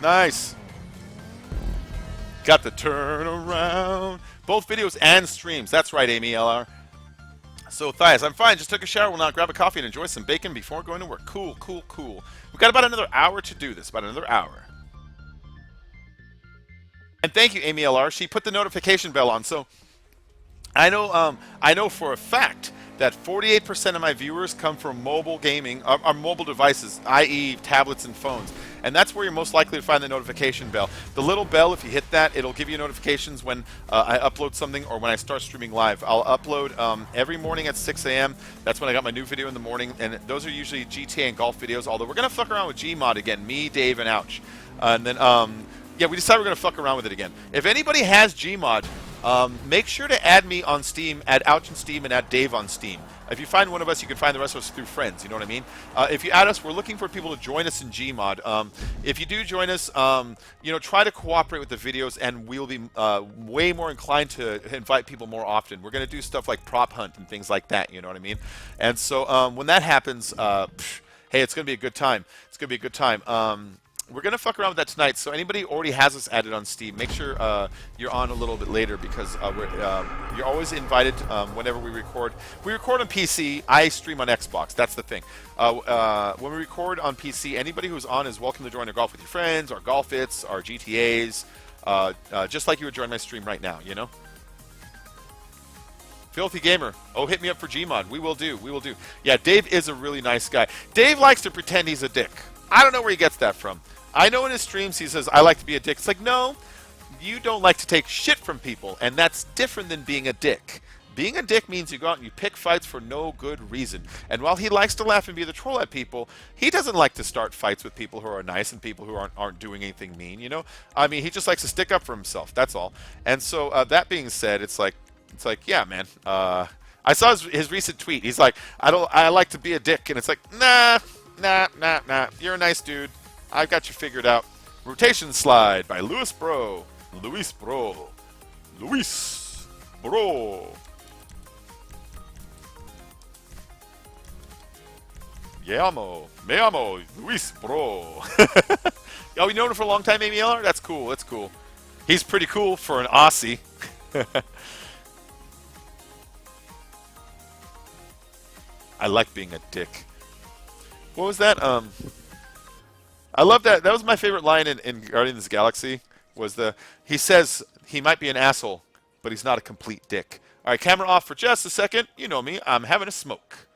Nice. Got the turnaround. Both videos and streams. That's right, Amy LR. So, Thias, I'm fine. Just took a shower. Will now grab a coffee and enjoy some bacon before going to work. Cool, cool, cool. We've got about another hour to do this. About another hour. And thank you, Amy LR. She put the notification bell on. So, I know for a fact that 48% of my viewers come from mobile gaming, or mobile devices, i.e. tablets and phones. And that's where you're most likely to find the notification bell. The little bell, if you hit that, it'll give you notifications when I upload something or when I start streaming live. I'll upload every morning at 6 a.m. That's when I got my new video in the morning. And those are usually GTA and golf videos, although we're going to fuck around with Gmod again. Me, Dave, and Ouch. And then, yeah, we decided we're going to fuck around with it again. If anybody has Gmod, make sure to add me on Steam, add Ouch on Steam, and add Dave on Steam. If you find one of us, you can find the rest of us through friends, you know what I mean? If you add us, we're looking for people to join us in Gmod. If you do join us, you know, try to cooperate with the videos, and we'll be way more inclined to invite people more often. We're going to do stuff like prop hunt and things like that, you know what I mean? And so when that happens, hey, it's going to be a good time. It's going to be a good time. We're going to fuck around with that tonight, so anybody who already has us added on Steam, make sure you're on a little bit later because you're always invited whenever we record. We record on PC, I stream on Xbox, that's the thing. When we record on PC, anybody who's on is welcome to join our Golf With Your Friends, our Golf It's, our GTAs, just like you would join my stream right now, you know? Filthy Gamer, oh, hit me up for Gmod. We will do, we will do. Yeah, Dave is a really nice guy. Dave likes to pretend he's a dick. I don't know where he gets that from. I know in his streams he says, I like to be a dick. It's like, no, you don't like to take shit from people, and that's different than being a dick. Being a dick means you go out and you pick fights for no good reason. And while he likes to laugh and be the troll at people, he doesn't like to start fights with people who are nice and people who aren't doing anything mean, you know? I mean, he just likes to stick up for himself, that's all. And so that being said, it's like, yeah, man. I saw his recent tweet. He's like, I like to be a dick. And it's like, nah. You're a nice dude. I've got you figured out. Rotation Slide by Luis Bro. Luis Bro. Me amo, Luis Bro. Oh, you known him for a long time, Amy Eller? That's cool. That's cool. He's pretty cool for an Aussie. I like being a dick. What was that? I love that. That was my favorite line in Guardians of the Galaxy. He says he might be an asshole, but he's not a complete dick. All right, camera off for just a second. You know me. I'm having a smoke.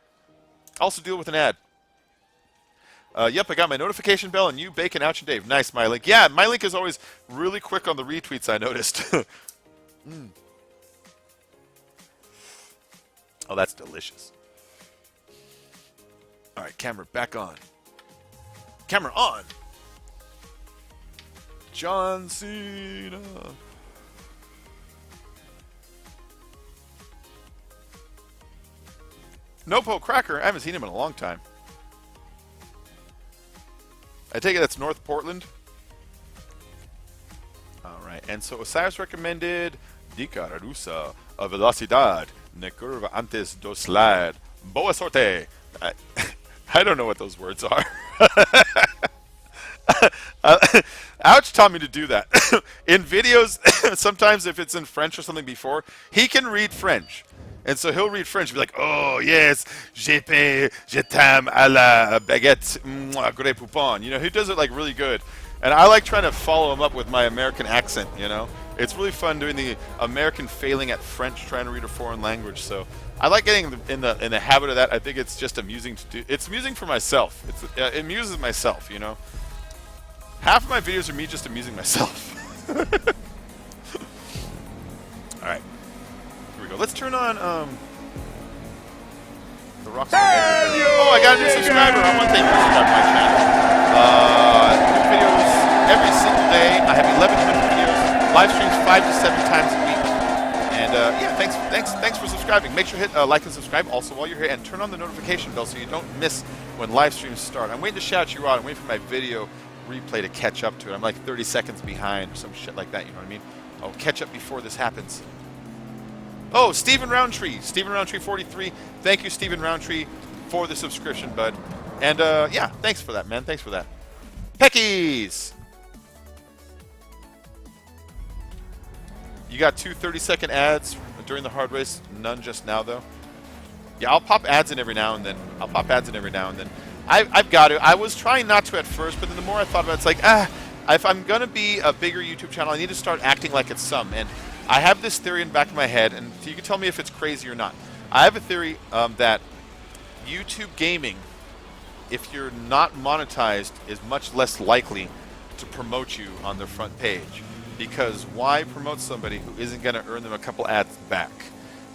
Also deal with an ad. Yep, I got my notification bell, and you, Bacon, Ouch, and Dave. Nice, MyLink. Yeah, MyLink is always really quick on the retweets, I noticed. Oh, that's delicious. All right, camera back on. Camera on. John Cena. Nopo Cracker. I haven't seen him in a long time. I take it that's North Portland. All right, and so Osiris recommended Dica Redusa a Velocidad ne curva antes do slide. Boa sorte. I don't know what those words are. Ouch taught me to do that. In videos, sometimes if it's in French or something before, he can read French. And so he'll read French and be like, oh, yes, je t'aime à la baguette, gros poupon. You know, he does it like really good. And I like trying to follow him up with my American accent, you know. It's really fun doing the American failing at French, trying to read a foreign language. So I like getting in the habit of that. I think it's just amusing to do. It's amusing for myself. It amuses myself, you know. Half of my videos are me just amusing myself. All right. Here we go. Let's turn on the Rockstar. Oh, I got a new subscriber. I want to thank you for subscribing to my channel. New videos every single day. I have 1,100 videos. Live streams 5 to 7 times a week. And yeah, thanks for subscribing. Make sure to hit like and subscribe also while you're here, and turn on the notification bell so you don't miss when live streams start. I'm waiting to shout you out. I'm waiting for my video replay to catch up to it. I'm like 30 seconds behind or some shit like that, you know what I mean? I'll catch up before this happens. Oh, Stephen Roundtree. Stephen Roundtree 43. Thank you, Stephen Roundtree, for the subscription, bud. And yeah, thanks for that, man. Thanks for that. Peckies! You got 2 30-second ads during the hard race. None just now, though. Yeah, I'll pop ads in every now and then. I've got to. I was trying not to at first, but then the more I thought about it, it's like, if I'm going to be a bigger YouTube channel, I need to start acting like it's some. And I have this theory in the back of my head, and you can tell me if it's crazy or not. I have a theory that YouTube gaming, if you're not monetized, is much less likely to promote you on their front page. Because why promote somebody who isn't going to earn them a couple ads back?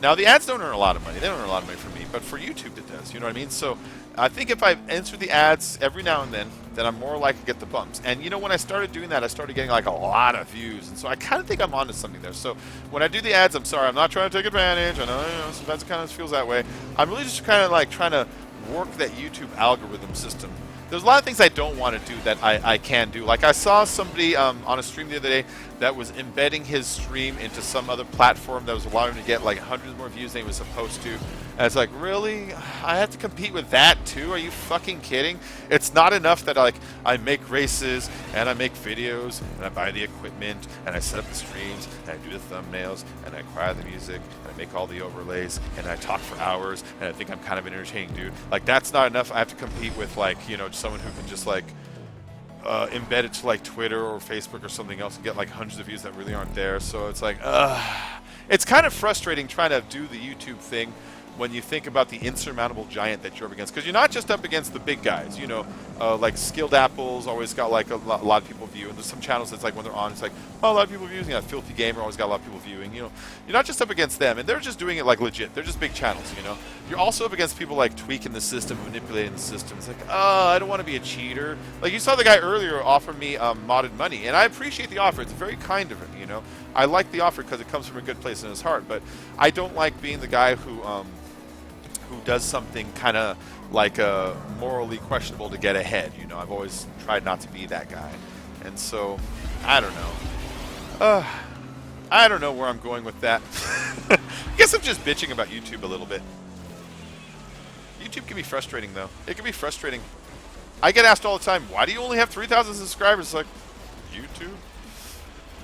Now, the ads don't earn a lot of money. They don't earn a lot of money for me, but for YouTube it does. You know what I mean? So I think if I answer the ads every now and then I'm more likely to get the bumps. And, you know, when I started doing that, I started getting, like, a lot of views. And so I kind of think I'm onto something there. So when I do the ads, I'm sorry. I'm not trying to take advantage. I know, you know, sometimes it kind of feels that way. I'm really just kind of, like, trying to work that YouTube algorithm system. There's a lot of things I don't want to do that I can do. Like I saw somebody on a stream the other day that was embedding his stream into some other platform that was allowing him to get like hundreds more views than he was supposed to. And it's like, really? I have to compete with that too? Are you fucking kidding? It's not enough that I make races and I make videos and I buy the equipment and I set up the streams and I do the thumbnails and I acquire the music and I make all the overlays and I talk for hours and I think I'm kind of an entertaining dude. Like that's not enough. I have to compete with like, you know, someone who can just like embed it to like Twitter or Facebook or something else and get like hundreds of views that really aren't there. So it's like, it's kind of frustrating trying to do the YouTube thing when you think about the insurmountable giant that you're up against. Because you're not just up against the big guys, you know, like Skilled Apple's always got like a lot of people view, and there's some channels that's like when they're on, it's like, oh, a lot of people viewing. Yeah, Filthy Gamer always got a lot of people viewing, you know. You're not just up against them, and they're just doing it like legit. They're just big channels, you know. You're also up against people like tweaking the system, manipulating the system. It's like, oh, I don't want to be a cheater. Like you saw the guy earlier offer me modded money, and I appreciate the offer. It's very kind of him, you know. I like the offer because it comes from a good place in his heart, but I don't like being the guy who does something kind of like morally questionable to get ahead. You know, I've always tried not to be that guy. And so, I don't know. I don't know where I'm going with that. I guess I'm just bitching about YouTube a little bit. YouTube can be frustrating, though. It can be frustrating. I get asked all the time, why do you only have 3,000 subscribers? It's like, YouTube?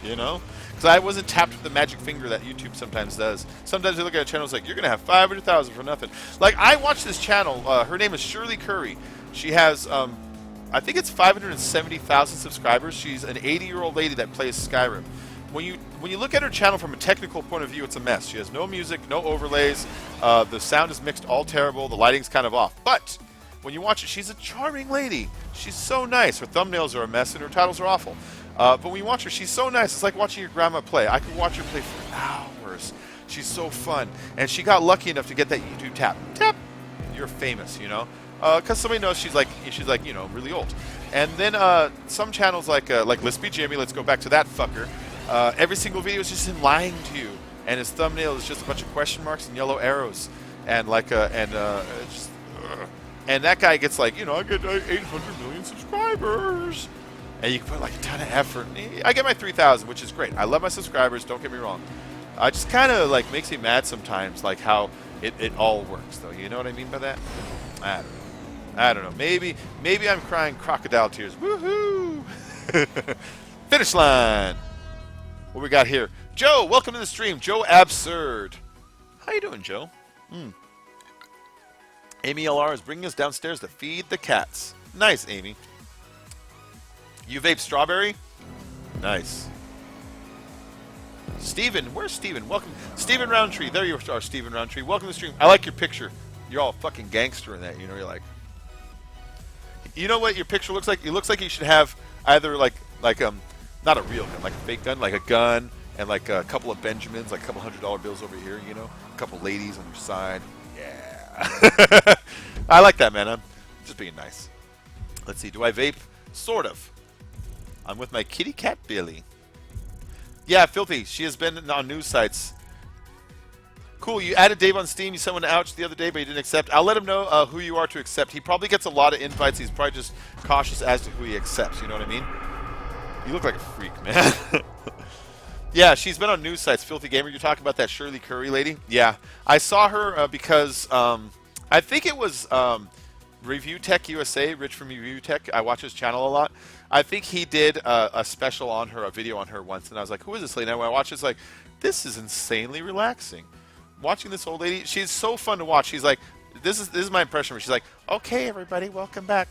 You know? Because I wasn't tapped with the magic finger that YouTube sometimes does. Sometimes I look at a channel, it's like, you're going to have 500,000 for nothing. Like, I watch this channel. Her name is Shirley Curry. She has, I think it's 570,000 subscribers. She's an 80-year-old lady that plays Skyrim. When you look at her channel from a technical point of view, it's a mess. She has no music, no overlays. The sound is mixed all terrible. The lighting's kind of off. But when you watch it, she's a charming lady. She's so nice. Her thumbnails are a mess, and her titles are awful. But when you watch her, she's so nice. It's like watching your grandma play. I could watch her play for hours. She's so fun. And she got lucky enough to get that YouTube tap. Tap! You're famous, you know? Because somebody knows she's like, you know, really old. And then some channels like Lispy Jimmy, let's go back to that fucker. Every single video is just him lying to you, and his thumbnail is just a bunch of question marks and yellow arrows, and and that guy gets like, you know, I get 800 million subscribers, and you can put like a ton of effort. I get my 3,000, which is great. I love my subscribers. Don't get me wrong. It just kind of like makes me mad sometimes, like how it all works, though. You know what I mean by that? I don't know. Maybe I'm crying crocodile tears. Woohoo! Finish line. What we got here? Joe, welcome to the stream. Joe Absurd. How you doing, Joe? Amy LR is bringing us downstairs to feed the cats. Nice, Amy. You vape strawberry? Nice. Steven, where's Steven? Welcome. Steven Roundtree. There you are, Steven Roundtree. Welcome to the stream. I like your picture. You're all fucking gangster in that. You know, you're like... You know what your picture looks like? It looks like you should have either like not a real gun, like a fake gun, like a gun, and like a couple of Benjamins, like a couple $100 bills over here, you know? A couple ladies on your side. Yeah. I like that, man. I'm just being nice. Let's see. Do I vape? Sort of. I'm with my kitty cat, Billy. Yeah, Filthy. She has been on news sites. Cool. You added Dave on Steam. You sent one to Ouch the other day, but he didn't accept. I'll let him know who you are to accept. He probably gets a lot of invites. He's probably just cautious as to who he accepts. You know what I mean? You look like a freak, man. Yeah, she's been on news sites. Filthy Gamer, you're talking about that Shirley Curry lady? Yeah. I saw her because I think it was Review Tech USA, Rich from Review Tech. I watch his channel a lot. I think he did a special on her, a video on her once, and I was like, who is this lady? And when I watched it, it's like, this is insanely relaxing. Watching this old lady, she's so fun to watch. She's like, this is my impression. She's like, okay, everybody, welcome back.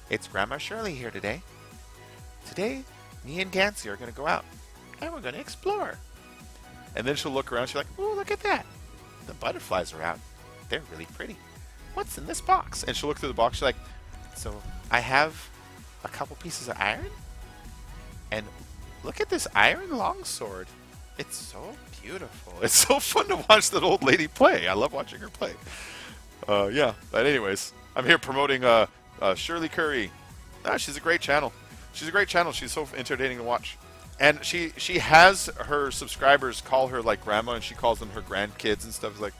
It's Grandma Shirley here today. Today, me and Gansey are going to go out, and we're going to explore. And then she'll look around. She's like, oh, look at that. The butterflies are out. They're really pretty. What's in this box? And she'll look through the box. She's like, so I have a couple pieces of iron. And look at this iron longsword. It's so beautiful. It's so fun to watch that old lady play. I love watching her play. Yeah, but anyways, I'm here promoting Shirley Curry. She's a great channel. She's a great channel. She's so entertaining to watch. And she has her subscribers call her like grandma, and she calls them her grandkids and stuff. It's like,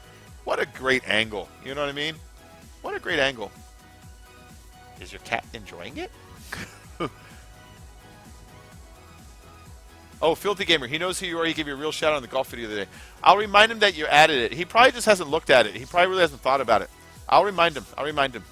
what a great angle. You know what I mean? What a great angle. Is your cat enjoying it? Oh, Filthy Gamer. He knows who you are. He gave you a real shout out on the golf video the other day. I'll remind him that you added it. He probably just hasn't looked at it. He probably really hasn't thought about it. I'll remind him. I'll remind him.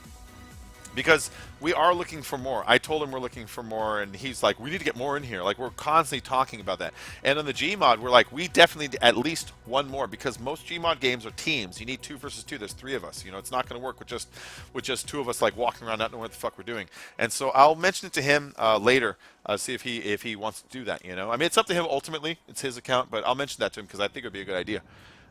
Because we are looking for more. I told him we're looking for more, and he's like, we need to get more in here. Like, we're constantly talking about that. And on the Gmod, we're like, we definitely need at least one more, because most Gmod games are teams. You need 2 versus 2. There's 3 of us. You know, it's not going to work with just 2 of us, like, walking around not knowing what the fuck we're doing. And so I'll mention it to him later, see if he wants to do that, you know. I mean, it's up to him ultimately. It's his account, but I'll mention that to him because I think it would be a good idea.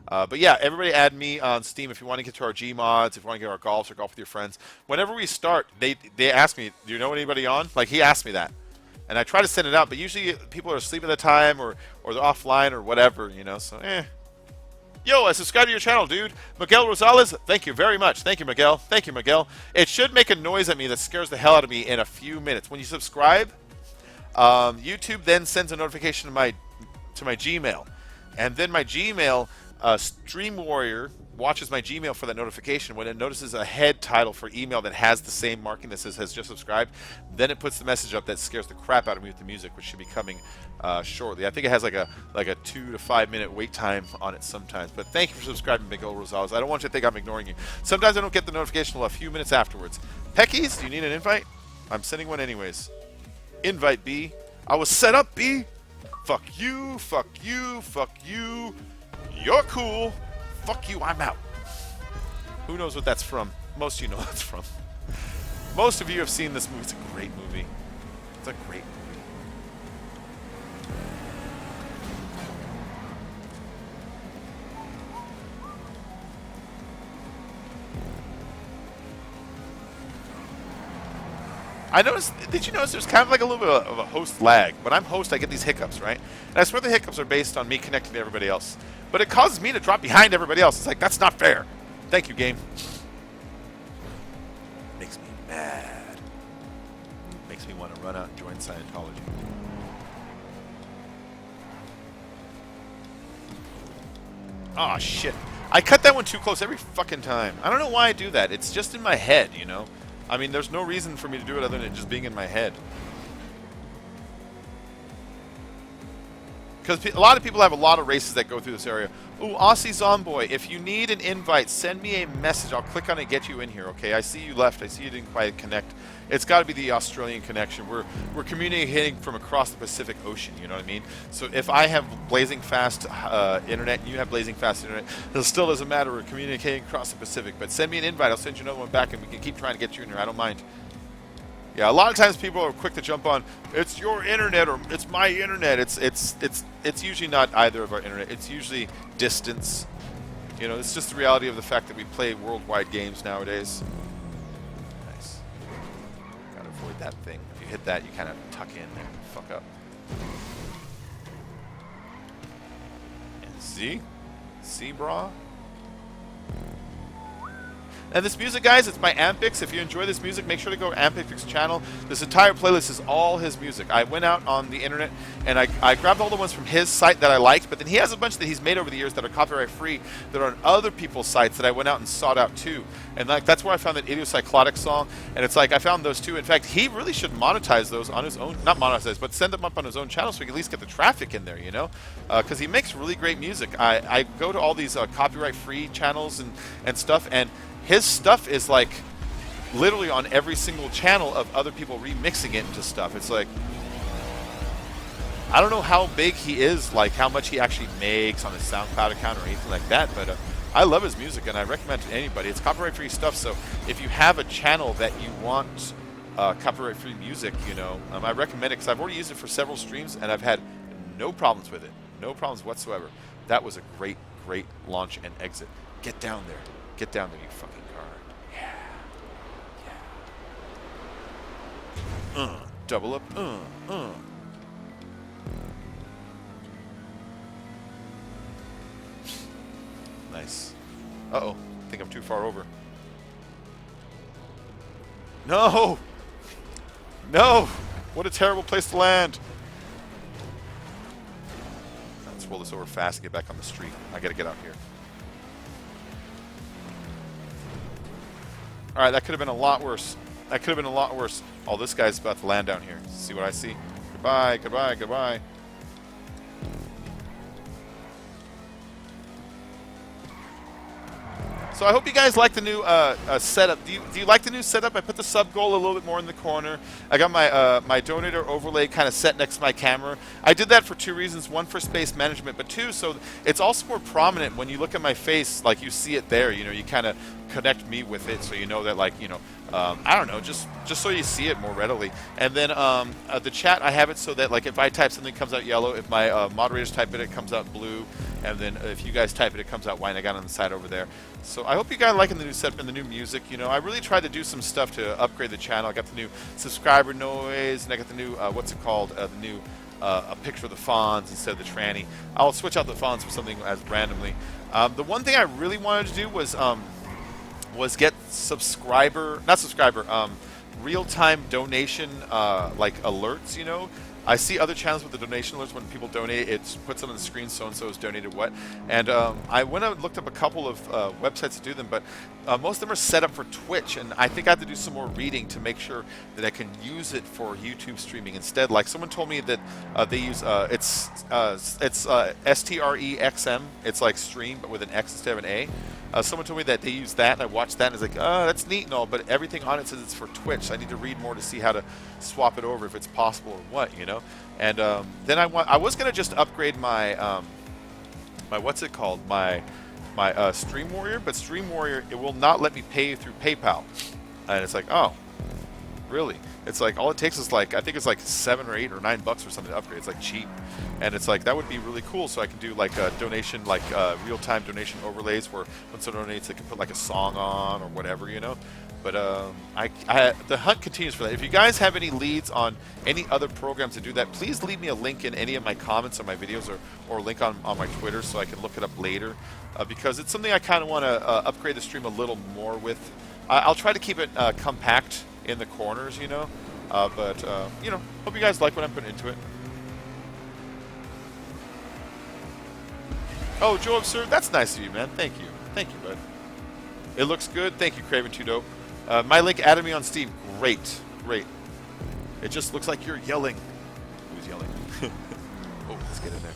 But yeah, everybody add me on Steam if you want to get to our Gmods, if you want to get our golfs or golf with your friends. Whenever we start, they ask me, do you know anybody on? Like, he asked me that. And I try to send it out, but usually people are asleep at the time or they're offline or whatever, you know, so Yo, I subscribe to your channel, dude. Miguel Rosales, thank you very much. Thank you, Miguel. Thank you, Miguel. It should make a noise at me that scares the hell out of me in a few minutes. When you subscribe, YouTube then sends a notification to my Gmail. And then my Gmail... Stream Warrior watches my Gmail for that notification, when it notices a head title for email that has the same marking that says has just subscribed, then it puts the message up that scares the crap out of me with the music, which should be coming shortly. I think it has like a 2 to 5 minute wait time on it sometimes. But thank you for subscribing, Miguel Rosales. I don't want you to think I'm ignoring you. Sometimes I don't get the notification until a few minutes afterwards. Peckies, do you need an invite? I'm sending one anyways. Invite B. I was set up, B. Fuck you, fuck you, fuck you. You're cool. Fuck you, I'm out. Who knows what that's from? Most of you know what that's from. Most of you have seen this movie. It's a great movie. It's a great movie. I noticed, did you notice there's kind of like a little bit of a host lag? When I'm host, I get these hiccups, right? And I swear the hiccups are based on me connecting to everybody else. But it causes me to drop behind everybody else. It's like, that's not fair. Thank you, game. Makes me mad. Makes me want to run out and join Scientology. Oh, shit. I cut that one too close every fucking time. I don't know why I do that. It's just in my head, you know? I mean, there's no reason for me to do it other than it just being in my head. Because a lot of people have a lot of races that go through this area. Ooh, Aussie Zomboy, if you need an invite, send me a message. I'll click on it and get you in here, okay? I see you left. I see you didn't quite connect. It's got to be the Australian connection. We're communicating from across the Pacific Ocean, you know what I mean? So if I have blazing fast internet and you have blazing fast internet, it still doesn't matter. We're communicating across the Pacific. But send me an invite. I'll send you another one back, and we can keep trying to get you in here. I don't mind. Yeah, a lot of times people are quick to jump on, it's your internet or it's my internet. It's usually not either of our internet. It's usually distance. You know, it's just the reality of the fact that we play worldwide games nowadays. Nice. Gotta avoid that thing. If you hit that, you kind of tuck in there and fuck up. And see, brah? And this music, guys, it's by Ampyx. If you enjoy this music, make sure to go to Ampyx's channel. This entire playlist is all his music. I went out on the internet and I grabbed all the ones from his site that I liked, but then he has a bunch that he's made over the years that are copyright free that are on other people's sites that I went out and sought out too. And like that's where I found that Idiocyclotic song. And it's like I found those too. In fact, he really should monetize those on his own, not monetize, but send them up on his own channel so we can at least get the traffic in there, you know? Because he makes really great music. I go to all these copyright free channels and stuff, and his stuff is like literally on every single channel of other people remixing it into stuff. It's like, I don't know how big he is, like how much he actually makes on his SoundCloud account or anything like that, but I love his music and I recommend it to anybody. It's copyright free stuff, so if you have a channel that you want copyright free music, you know, I recommend it because I've already used it for several streams and I've had no problems with it. No problems whatsoever. That was a great, great launch and exit. Get down there. Get down there, you fucking car. Yeah. Double up. Nice. Uh-oh. I think I'm too far over. No! No! What a terrible place to land. Let's roll this over fast and get back on the street. I gotta get out here. Alright, that could have been a lot worse. That could have been a lot worse. Oh, this guy's about to land down here. See what I see? Goodbye, goodbye, goodbye. So I hope you guys like the new setup. Do you like the new setup? I put the sub goal a little bit more in the corner. I got my my donator overlay kind of set next to my camera. I did that for two reasons. One, for space management, but two, so it's also more prominent when you look at my face, like you see it there. You know, you kind of connect me with it, so you know that, like, you know, I don't know, just so you see it more readily. And then the chat, I have it so that, like, if I type something, it comes out yellow. If my moderators type it, it comes out blue. And then if you guys type it, it comes out white. And I got it on the side over there. So I hope you guys are liking the new setup and the new music. You know, I really tried to do some stuff to upgrade the channel. I got the new subscriber noise, and I got the new, what's it called, the new a picture of the Fonz instead of the tranny. I'll switch out the Fonz for something as randomly. The one thing I really wanted to do was get real-time donation like alerts, you know. I see other channels with the donation alerts when people donate. It puts on the screen so and so has donated what. And I went out and looked up a couple of websites to do them, but most of them are set up for Twitch, and I think I have to do some more reading to make sure that I can use it for YouTube streaming instead. Like someone told me that they use it's STREXM. It's like stream but with an X instead of an A. Someone told me that they use that, and I watched that, and it's like, oh, that's neat and all, but everything on it says it's for Twitch. So I need to read more to see how to swap it over if it's possible or what, you know. And then I was gonna just upgrade my my what's it called, my Stream Warrior, but Stream Warrior, it will not let me pay through PayPal, and it's like, oh, really? It's like all it takes is like, I think it's like $7 or $8 or $9 or something to upgrade. It's like cheap, and it's like that would be really cool. So I can do like a donation, like real-time donation overlays where when someone donates, they can put like a song on or whatever, you know. But the hunt continues for that. If you guys have any leads on any other programs to do that, please leave me a link in any of my comments on my videos, or a link on my Twitter so I can look it up later, because it's something I kind of want to upgrade the stream a little more with. I'll try to keep it compact in the corners, you know, but you know, hope you guys like what I'm putting into it. Oh, Joe Absurd, that's nice of you, man. Thank you, bud. It looks good. Thank you, Craven 2 Dope. My link added me on Steam. Great. It just looks like you're yelling. Who's yelling? Oh, let's get in there.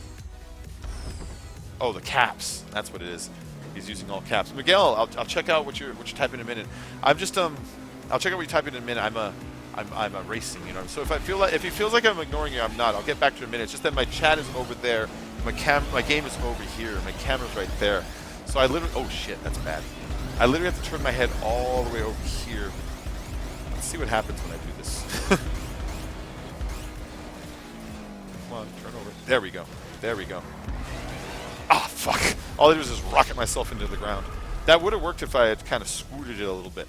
Oh, the caps. That's what it is. He's using all caps. Miguel, I'll check out what you're typing in a minute. I'm just I'll check out what you're typing in a minute. I'm a racing, you know. So if he feels like I'm ignoring you, I'm not. I'll get back to it in a minute. It's just that my chat is over there. My game is over here. My camera's right there. So I literally, oh shit, that's bad. I literally have to turn my head all the way over here. Let's see what happens when I do this. Come on, turn over. There we go. Ah, fuck. All I do is just rocket myself into the ground. That would have worked if I had kind of scooted it a little bit.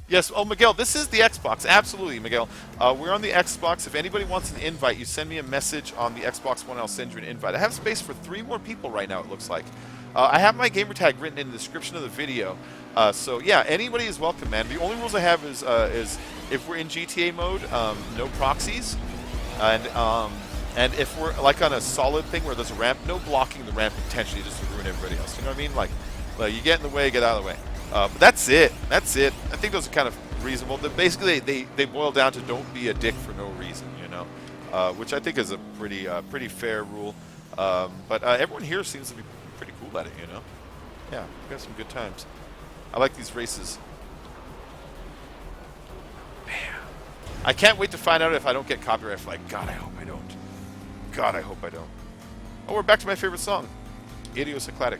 Yes, oh, Miguel, this is the Xbox. Absolutely, Miguel. We're on the Xbox. If anybody wants an invite, you send me a message on the Xbox One, I'll send you an invite. I have space for 3 more people right now, it looks like. I have my gamer tag written in the description of the video. So, yeah, anybody is welcome, man. The only rules I have is if we're in GTA mode, no proxies. And if we're, like, on a solid thing where there's a ramp, no blocking the ramp intentionally just to ruin everybody else. You know what I mean? Like you get in the way, get out of the way. But that's it. I think those are kind of reasonable. Basically, they boil down to don't be a dick for no reason, you know, which I think is a pretty fair rule. But everyone here seems to be pretty cool at it, you know. Yeah, we got some good times. I like these races. Man, I can't wait to find out if I don't get copyright flag. God, I hope I don't. Oh, we're back to my favorite song, Idiosyncratic.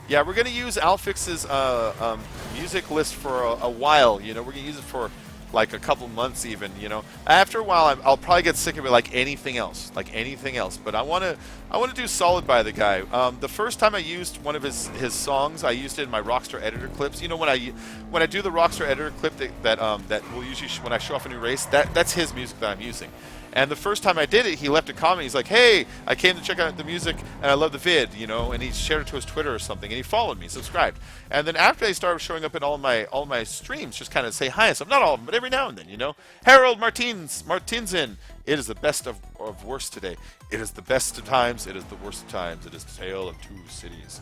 Yeah, we're going to use Ampyx's music list for a while. You know, we're going to use it for like a couple months even, you know. After a while, I'll probably get sick of it like anything else. But I want to do solid by the guy. The first time I used one of his songs, I used it in my Rockstar Editor clips. You know, when I do the Rockstar Editor clip that will usually when I show off a new race, that's his music that I'm using. And the first time I did it, he left a comment. He's like, "Hey, I came to check out the music, and I love the vid," you know. And he shared it to his Twitter or something, and he followed me, subscribed. And then after they started showing up in all my streams, just kind of say hi. So not all of them, but every now and then, you know. Harold Martinsin. It is the best of worst today. It is the best of times. It is the worst of times. It is the tale of 2 cities.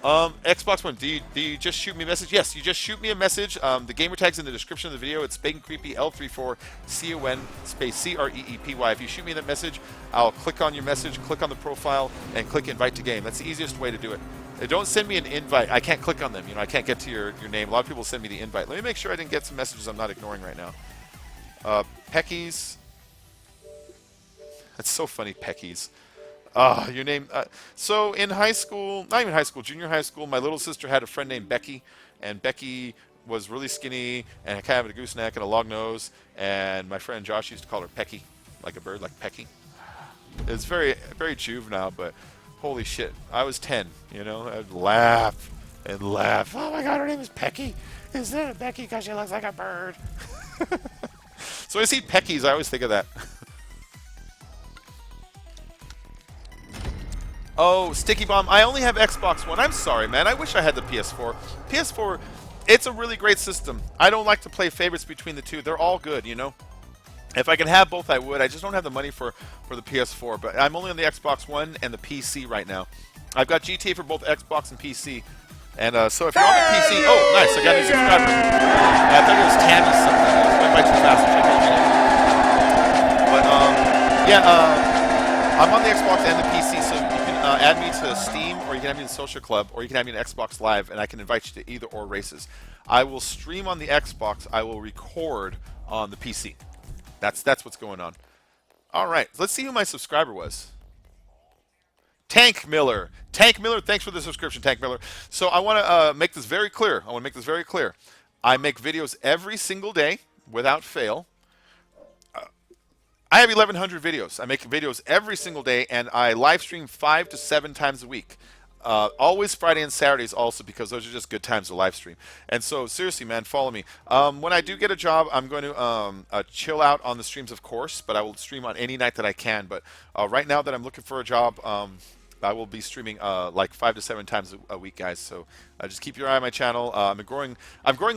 Xbox One, do you just shoot me a message? Yes, you just shoot me a message. The gamer tag's in the description of the video. It's Bacon Creepy L34CON space CREEPY. If you shoot me that message, I'll click on your message, click on the profile, and click invite to game. That's the easiest way to do it. Don't send me an invite. I can't click on them. You know, I can't get to your name. A lot of people send me the invite. Let me make sure I didn't get some messages I'm not ignoring right now. Peckies. That's so funny, Peckies. Your name. So in high school, not even high school, junior high school, my little sister had a friend named Becky, and Becky was really skinny and kind of had a gooseneck and a long nose, and my friend Josh used to call her Pecky, like a bird, like Pecky. It's very, very juvenile, but holy shit, I was 10, you know, I'd laugh and laugh. Oh my god, her name is Pecky. Isn't it Becky because she looks like a bird? So I see Peckies, I always think of that. Oh, Sticky Bomb. I only have Xbox One. I'm sorry, man. I wish I had the PS4. PS4, it's a really great system. I don't like to play favorites between the two. They're all good, you know? If I could have both, I would. I just don't have the money for the PS4. But I'm only on the Xbox One and the PC right now. I've got GTA for both Xbox and PC. And so if you're on the PC... Oh, nice. I got a new subscriber. I thought it was Tammy something. It went by too fast. But, yeah, I'm on the Xbox and the PC, so you can add me to Steam, or you can add me to the Social Club, or you can add me to Xbox Live, and I can invite you to either or races. I will stream on the Xbox. I will record on the PC. That's what's going on. All right, let's see who my subscriber was. Tank Miller. Tank Miller, thanks for the subscription, Tank Miller. So I want to make this very clear. I make videos every single day without fail. I have 1,100 videos. I make videos every single day, and I live stream 5 to 7 times a week. Always Friday and Saturdays also, because those are just good times to live stream. And so seriously, man, follow me. When I do get a job, I'm going to chill out on the streams, of course, but I will stream on any night that I can. But right now that I'm looking for a job, I will be streaming like 5 to 7 times a week, guys. So just keep your eye on my channel. I'm growing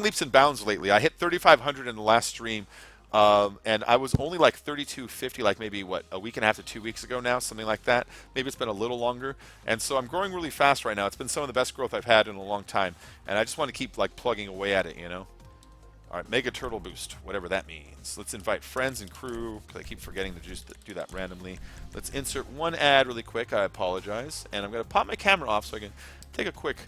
leaps and bounds lately. I hit 3,500 in the last stream. And I was only like 3250, like maybe a week and a half to 2 weeks ago now, something like that. Maybe it's been a little longer. And so I'm growing really fast right now. It's been some of the best growth I've had in a long time. And I just want to keep like plugging away at it, you know. All right, Mega Turtle Boost, whatever that means. Let's invite friends and crew, because I keep forgetting to just do that randomly. Let's insert one ad really quick. I apologize. And I'm going to pop my camera off so I can take a quick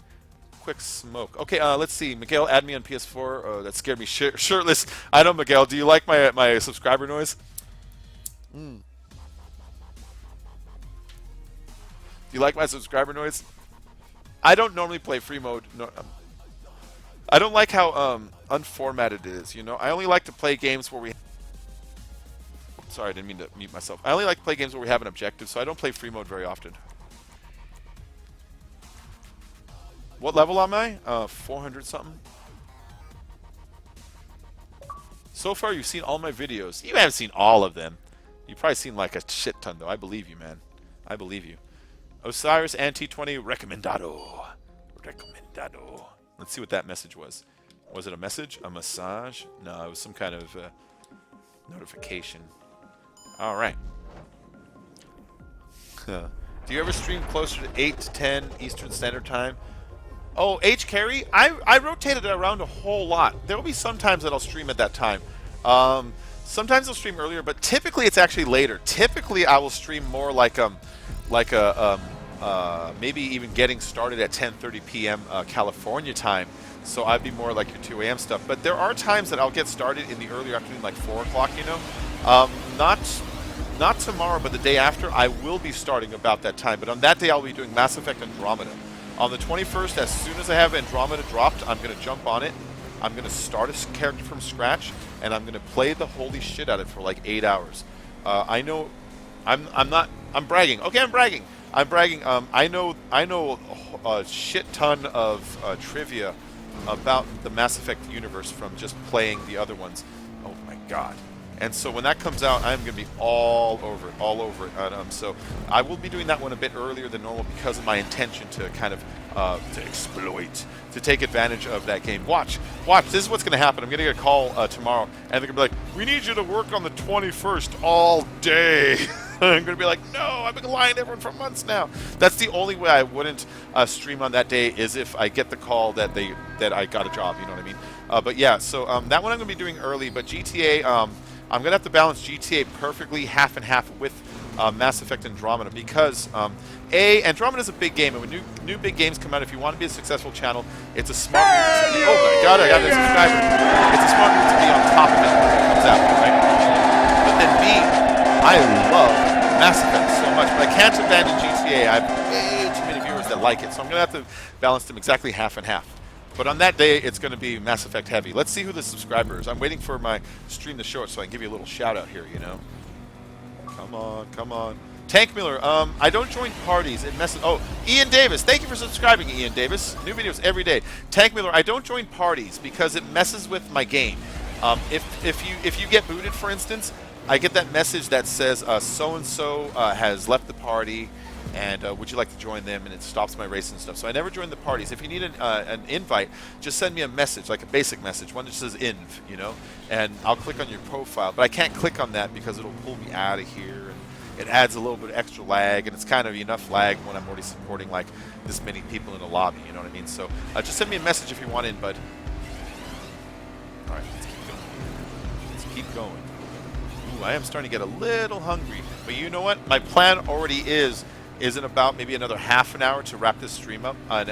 smoke. Okay, let's see. Miguel, add me on PS4. Oh, that scared me shirtless. I know, Miguel. Do you like my subscriber noise? Do you like my subscriber noise? I don't normally play free mode. No, I don't like how unformatted it is, you know? I only like to play games where we... Sorry, I didn't mean to mute myself. I only like to play games where we have an objective, so I don't play free mode very often. What level am I? 400 something. So far, you've seen all my videos. You haven't seen all of them. You've probably seen like a shit ton, though. I believe you, man. I believe you. Osiris Anti-20 Recomendado. Recomendado. Let's see what that message was. Was it a message? A massage? No, it was some kind of notification. All right. Do you ever stream closer to 8 to 10 Eastern Standard Time? Oh, H carry? I rotated it around a whole lot. There will be some times that I'll stream at that time. Sometimes I'll stream earlier, but typically it's actually later. Typically I will stream more like maybe even getting started at 10:30 p.m. California time. So I'd be more like your 2 a.m. stuff. But there are times that I'll get started in the early afternoon, like 4 o'clock, you know. Not tomorrow, but the day after, I will be starting about that time. But on that day, I'll be doing Mass Effect Andromeda. On the 21st, as soon as I have Andromeda dropped, I'm going to jump on it. I'm going to start a character from scratch, and I'm going to play the holy shit out of it for like 8 hours. I know, I'm bragging. Okay, I'm bragging. I know a shit ton of trivia about the Mass Effect universe from just playing the other ones. Oh my god. And so when that comes out, I'm going to be all over it. So I will be doing that one a bit earlier than normal because of my intention to kind of to exploit, to take advantage of that game. Watch. This is what's going to happen. I'm going to get a call tomorrow, and they're going to be like, we need you to work on the 21st all day. I'm going to be like, no, I've been lying to everyone for months now. That's the only way I wouldn't stream on that day is if I get the call that I got a job, you know what I mean? But yeah, so that one I'm going to be doing early, but GTA... I'm going to have to balance GTA perfectly half and half with Mass Effect Andromeda because, Andromeda is a big game, and when new big games come out, if you want to be a successful channel, it's a smart move to be, oh my god, I got a subscriber. It's a smart move to be on top of it when it comes out, right? But then B, I love Mass Effect so much, but I can't abandon GTA. I have way too many viewers that like it, so I'm going to have to balance them exactly half and half. But on that day, it's going to be Mass Effect heavy. Let's see who the subscriber is. I'm waiting for my stream to show it so I can give you a little shout out here, you know. Come on. Tank Miller, I don't join parties. It messes... Oh, Ian Davis. Thank you for subscribing, Ian Davis. New videos every day. Tank Miller, I don't join parties because it messes with my game. If you get booted, for instance, I get that message that says so and so has left the party, and would you like to join them? And it stops my race and stuff. So I never join the parties. If you need an invite, just send me a message, like a basic message, one that says inv, you know, and I'll click on your profile. But I can't click on that because it'll pull me out of here, and it adds a little bit of extra lag, and it's kind of enough lag when I'm already supporting like this many people in a lobby. You know what I mean? So just send me a message if you want in, bud. All right, let's keep going. Let's keep going. Ooh, I am starting to get a little hungry, but you know what? My plan already is in about maybe another half an hour to wrap this stream up and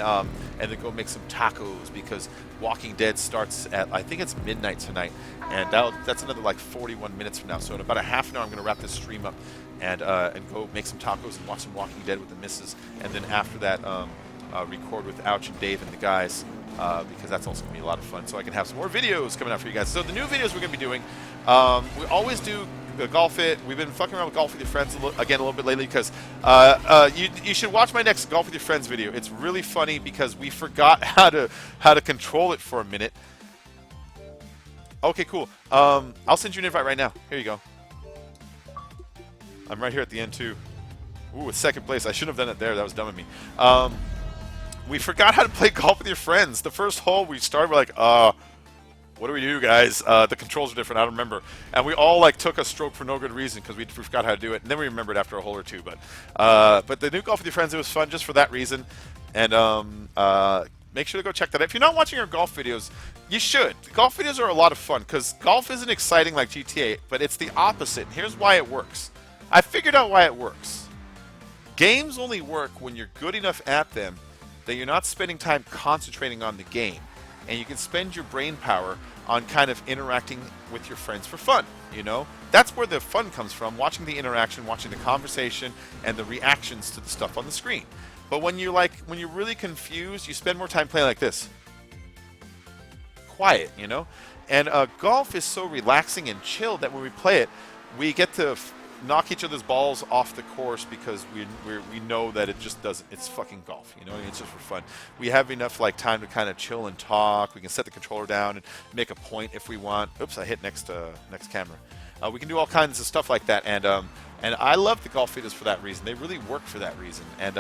then go make some tacos, because Walking Dead starts at, I think it's midnight tonight, and that's another like 41 minutes from now. So in about a half an hour, I'm going to wrap this stream up and go make some tacos and watch some Walking Dead with the missus, and then after that record with Ouch and Dave and the guys, because that's also going to be a lot of fun, so I can have some more videos coming out for you guys. So the new videos we're going to be doing, we always do Golf It. We've been fucking around with Golf with Your Friends again a little bit lately, because you should watch my next Golf with Your Friends video. It's really funny because we forgot how to control it for a minute. Okay, cool. I'll send you an invite right now. Here you go. I'm right here at the end too. Ooh, it's second place. I shouldn't have done it there. That was dumb of me. We forgot how to play Golf with Your Friends. The first hole we started, we're like, what do we do, guys? The controls are different. I don't remember. And we all like took a stroke for no good reason because we forgot how to do it. And then we remembered after a hole or two. But the new Golf with Your Friends, it was fun just for that reason. And make sure to go check that out. If you're not watching our golf videos, you should. Golf videos are a lot of fun because golf isn't exciting like GTA, but it's the opposite. And here's why it works. I figured out why it works. Games only work when you're good enough at them that you're not spending time concentrating on the game, and you can spend your brain power on kind of interacting with your friends for fun, you know? That's where the fun comes from, watching the interaction, watching the conversation, and the reactions to the stuff on the screen. But when you're really confused, you spend more time playing like this. Quiet, you know? And golf is so relaxing and chill that when we play it, we get to knock each other's balls off the course because we know that it just doesn't. It's fucking golf, you know. It's just for fun. We have enough like time to kind of chill and talk. We can set the controller down and make a point if we want. Oops, I hit next camera. We can do all kinds of stuff like that, and I love the golf videos for that reason. They really work for that reason, and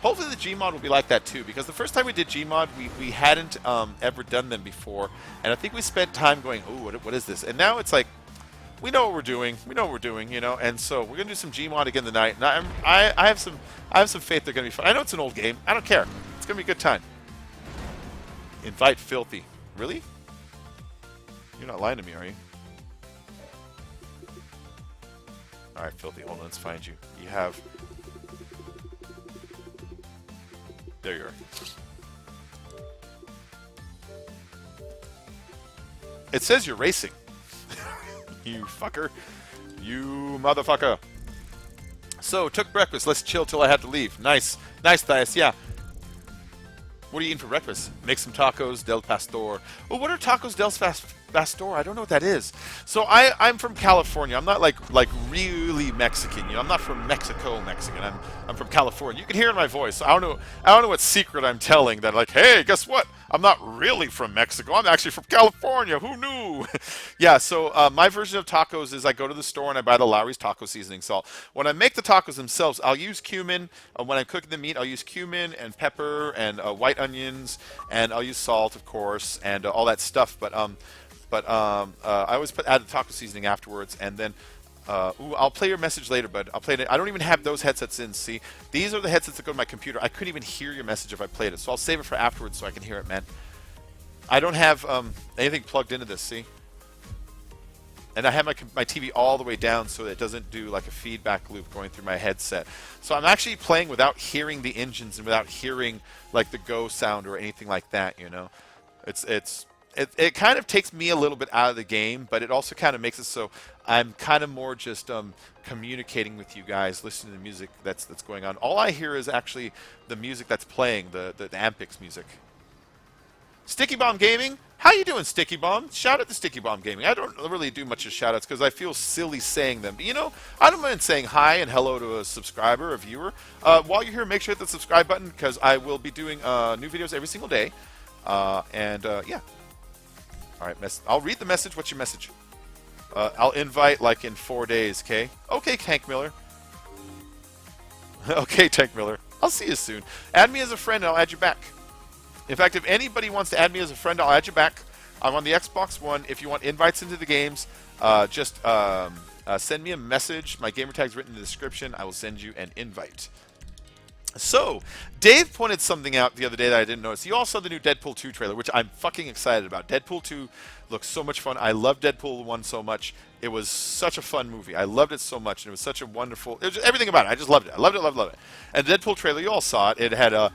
hopefully the Gmod will be like that too. Because the first time we did Gmod, we hadn't ever done them before, and I think we spent time going, "Oh, what is this?" And now it's like, we know what we're doing. We know what we're doing, you know. And so we're gonna do some Gmod again tonight. And I have some faith they're gonna be fun. I know it's an old game. I don't care. It's gonna be a good time. Invite Filthy. Really? You're not lying to me, are you? All right, Filthy. Hold on. Let's find you. You have. There you are. It says you're racing. You fucker. You motherfucker. So, took breakfast. Let's chill till I have to leave. Nice. Nice, Thias. Yeah. What are you eating for breakfast? Make some tacos del pastor. Oh, what are tacos del pastor? I don't know what that is. So I'm from California. I'm not like really Mexican. You know, I'm not from Mexico, Mexican. I'm from California. You can hear in my voice. I don't know what secret I'm telling that like, hey, guess what? I'm not really from Mexico. I'm actually from California. Who knew? Yeah, so my version of tacos is I go to the store and I buy the Lowry's taco seasoning salt. When I make the tacos themselves, I'll use cumin. When I'm cooking the meat, I'll use cumin and pepper and white onions, and I'll use salt, of course, and all that stuff. But I always add the taco seasoning afterwards, and then I'll play your message later, bud. I'll play it. I don't even have those headsets in. See, these are the headsets that go to my computer. I couldn't even hear your message if I played it, so I'll save it for afterwards so I can hear it, man. I don't have anything plugged into this, see? And I have my TV all the way down so that it doesn't do like a feedback loop going through my headset. So I'm actually playing without hearing the engines and without hearing like the go sound or anything like that, you know? It kind of takes me a little bit out of the game, but it also kind of makes it so I'm kind of more just communicating with you guys, listening to the music that's going on. All I hear is actually the music that's playing, the Ampyx music. Sticky Bomb Gaming, how you doing, Sticky Bomb? Shout out to Sticky Bomb Gaming. I don't really do much of shout-outs because I feel silly saying them. But, you know, I don't mind saying hi and hello to a subscriber, a viewer. While you're here, make sure to hit the subscribe button because I will be doing new videos every single day. Yeah. All right, I'll read the message. What's your message? I'll invite like in 4 days, okay? Okay, Tank Miller. Okay, Tank Miller. I'll see you soon. Add me as a friend and I'll add you back. In fact, if anybody wants to add me as a friend, I'll add you back. I'm on the Xbox One. If you want invites into the games, just send me a message. My gamer tag's written in the description. I will send you an invite. So, Dave pointed something out the other day that I didn't notice. You all saw the new Deadpool 2 trailer, which I'm fucking excited about. Deadpool 2 looks so much fun. I love Deadpool 1 so much. It was such a fun movie. I loved it so much, and it was such a wonderful... It was just, everything about it. I just loved it. I loved it, loved it. And the Deadpool trailer, you all saw it. It had the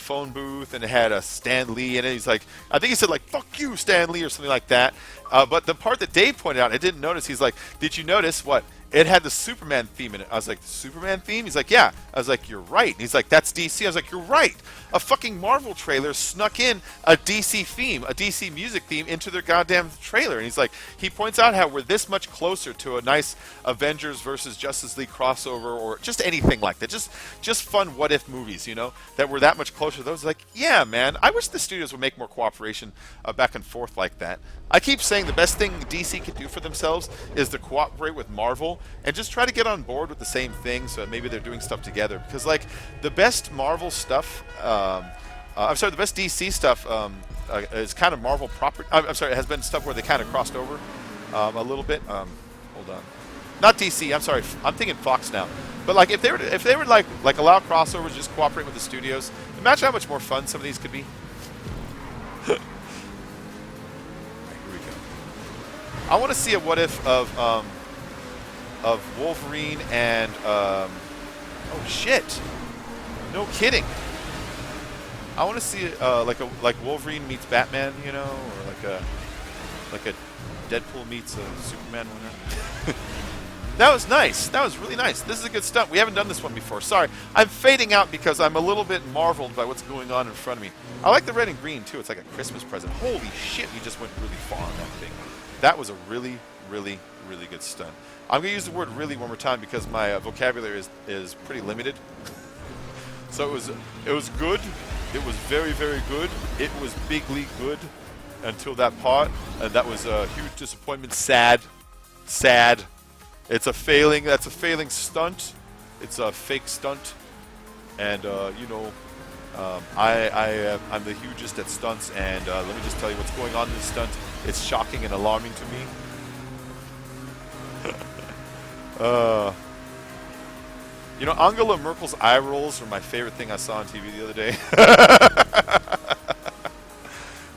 phone booth, and it had a Stan Lee in it. He's like, I think he said like, fuck you, Stan Lee, or something like that. But the part that Dave pointed out, I didn't notice. He's like, did you notice what? It had the Superman theme in it. I was like, the Superman theme? He's like, yeah. I was like, you're right. And he's like, that's DC. I was like, you're right. A fucking Marvel trailer snuck in a DC theme, a DC music theme into their goddamn trailer. And he's like, he points out how we're this much closer to a nice Avengers versus Justice League crossover or just anything like that. Just fun what-if movies, you know, that we're that much closer to those. Like, yeah, man, I wish the studios would make more cooperation back and forth like that. I keep saying the best thing DC can do for themselves is to cooperate with Marvel and just try to get on board with the same thing, so maybe they're doing stuff together. Because like the best Marvel stuff, I'm sorry, the best DC stuff is kind of Marvel proper. I'm sorry, it has been stuff where they kind of crossed over a little bit. Hold on, not DC. I'm sorry, I'm thinking Fox now. But like if they were like allow crossovers, just cooperate with the studios. Imagine how much more fun some of these could be. I want to see a what if of Wolverine and oh shit, no kidding. I want to see like Wolverine meets Batman, you know, or like a Deadpool meets a Superman winner. That was nice. That was really nice. This is a good stunt. We haven't done this one before. Sorry, I'm fading out because I'm a little bit marveled by what's going on in front of me. I like the red and green too. It's like a Christmas present. Holy shit, you just went really far on that thing. That was a really, really, really good stunt. I'm going to use the word really one more time because my vocabulary is pretty limited. So it was good. It was very, very good. It was bigly good until that part. And that was a huge disappointment. Sad. Sad. It's a failing. That's a failing stunt. It's a fake stunt. And, you know, I'm the hugest at stunts. And let me just tell you what's going on in this stunt. It's shocking and alarming to me. You know, Angela Merkel's eye rolls were my favorite thing I saw on TV the other day.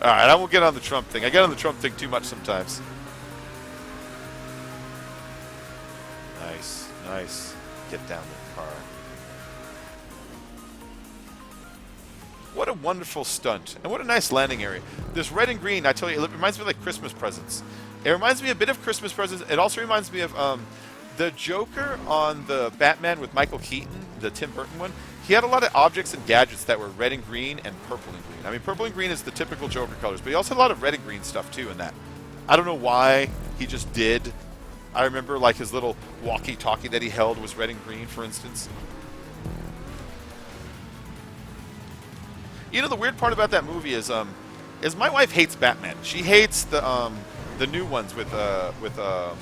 All right, I won't get on the Trump thing. I get on the Trump thing too much sometimes. Nice, nice. Get down the car. What a wonderful stunt. And what a nice landing area. This red and green, I tell you, it reminds me of like Christmas presents. It reminds me a bit of Christmas presents. It also reminds me of the Joker on the Batman with Michael Keaton, the Tim Burton one. He had a lot of objects and gadgets that were red and green and purple and green. I mean, purple and green is the typical Joker colors, but he also had a lot of red and green stuff too in that. I don't know why, he just did. I remember like his little walkie-talkie that he held was red and green, for instance. You know, the weird part about that movie is my wife hates Batman. She hates the new ones with the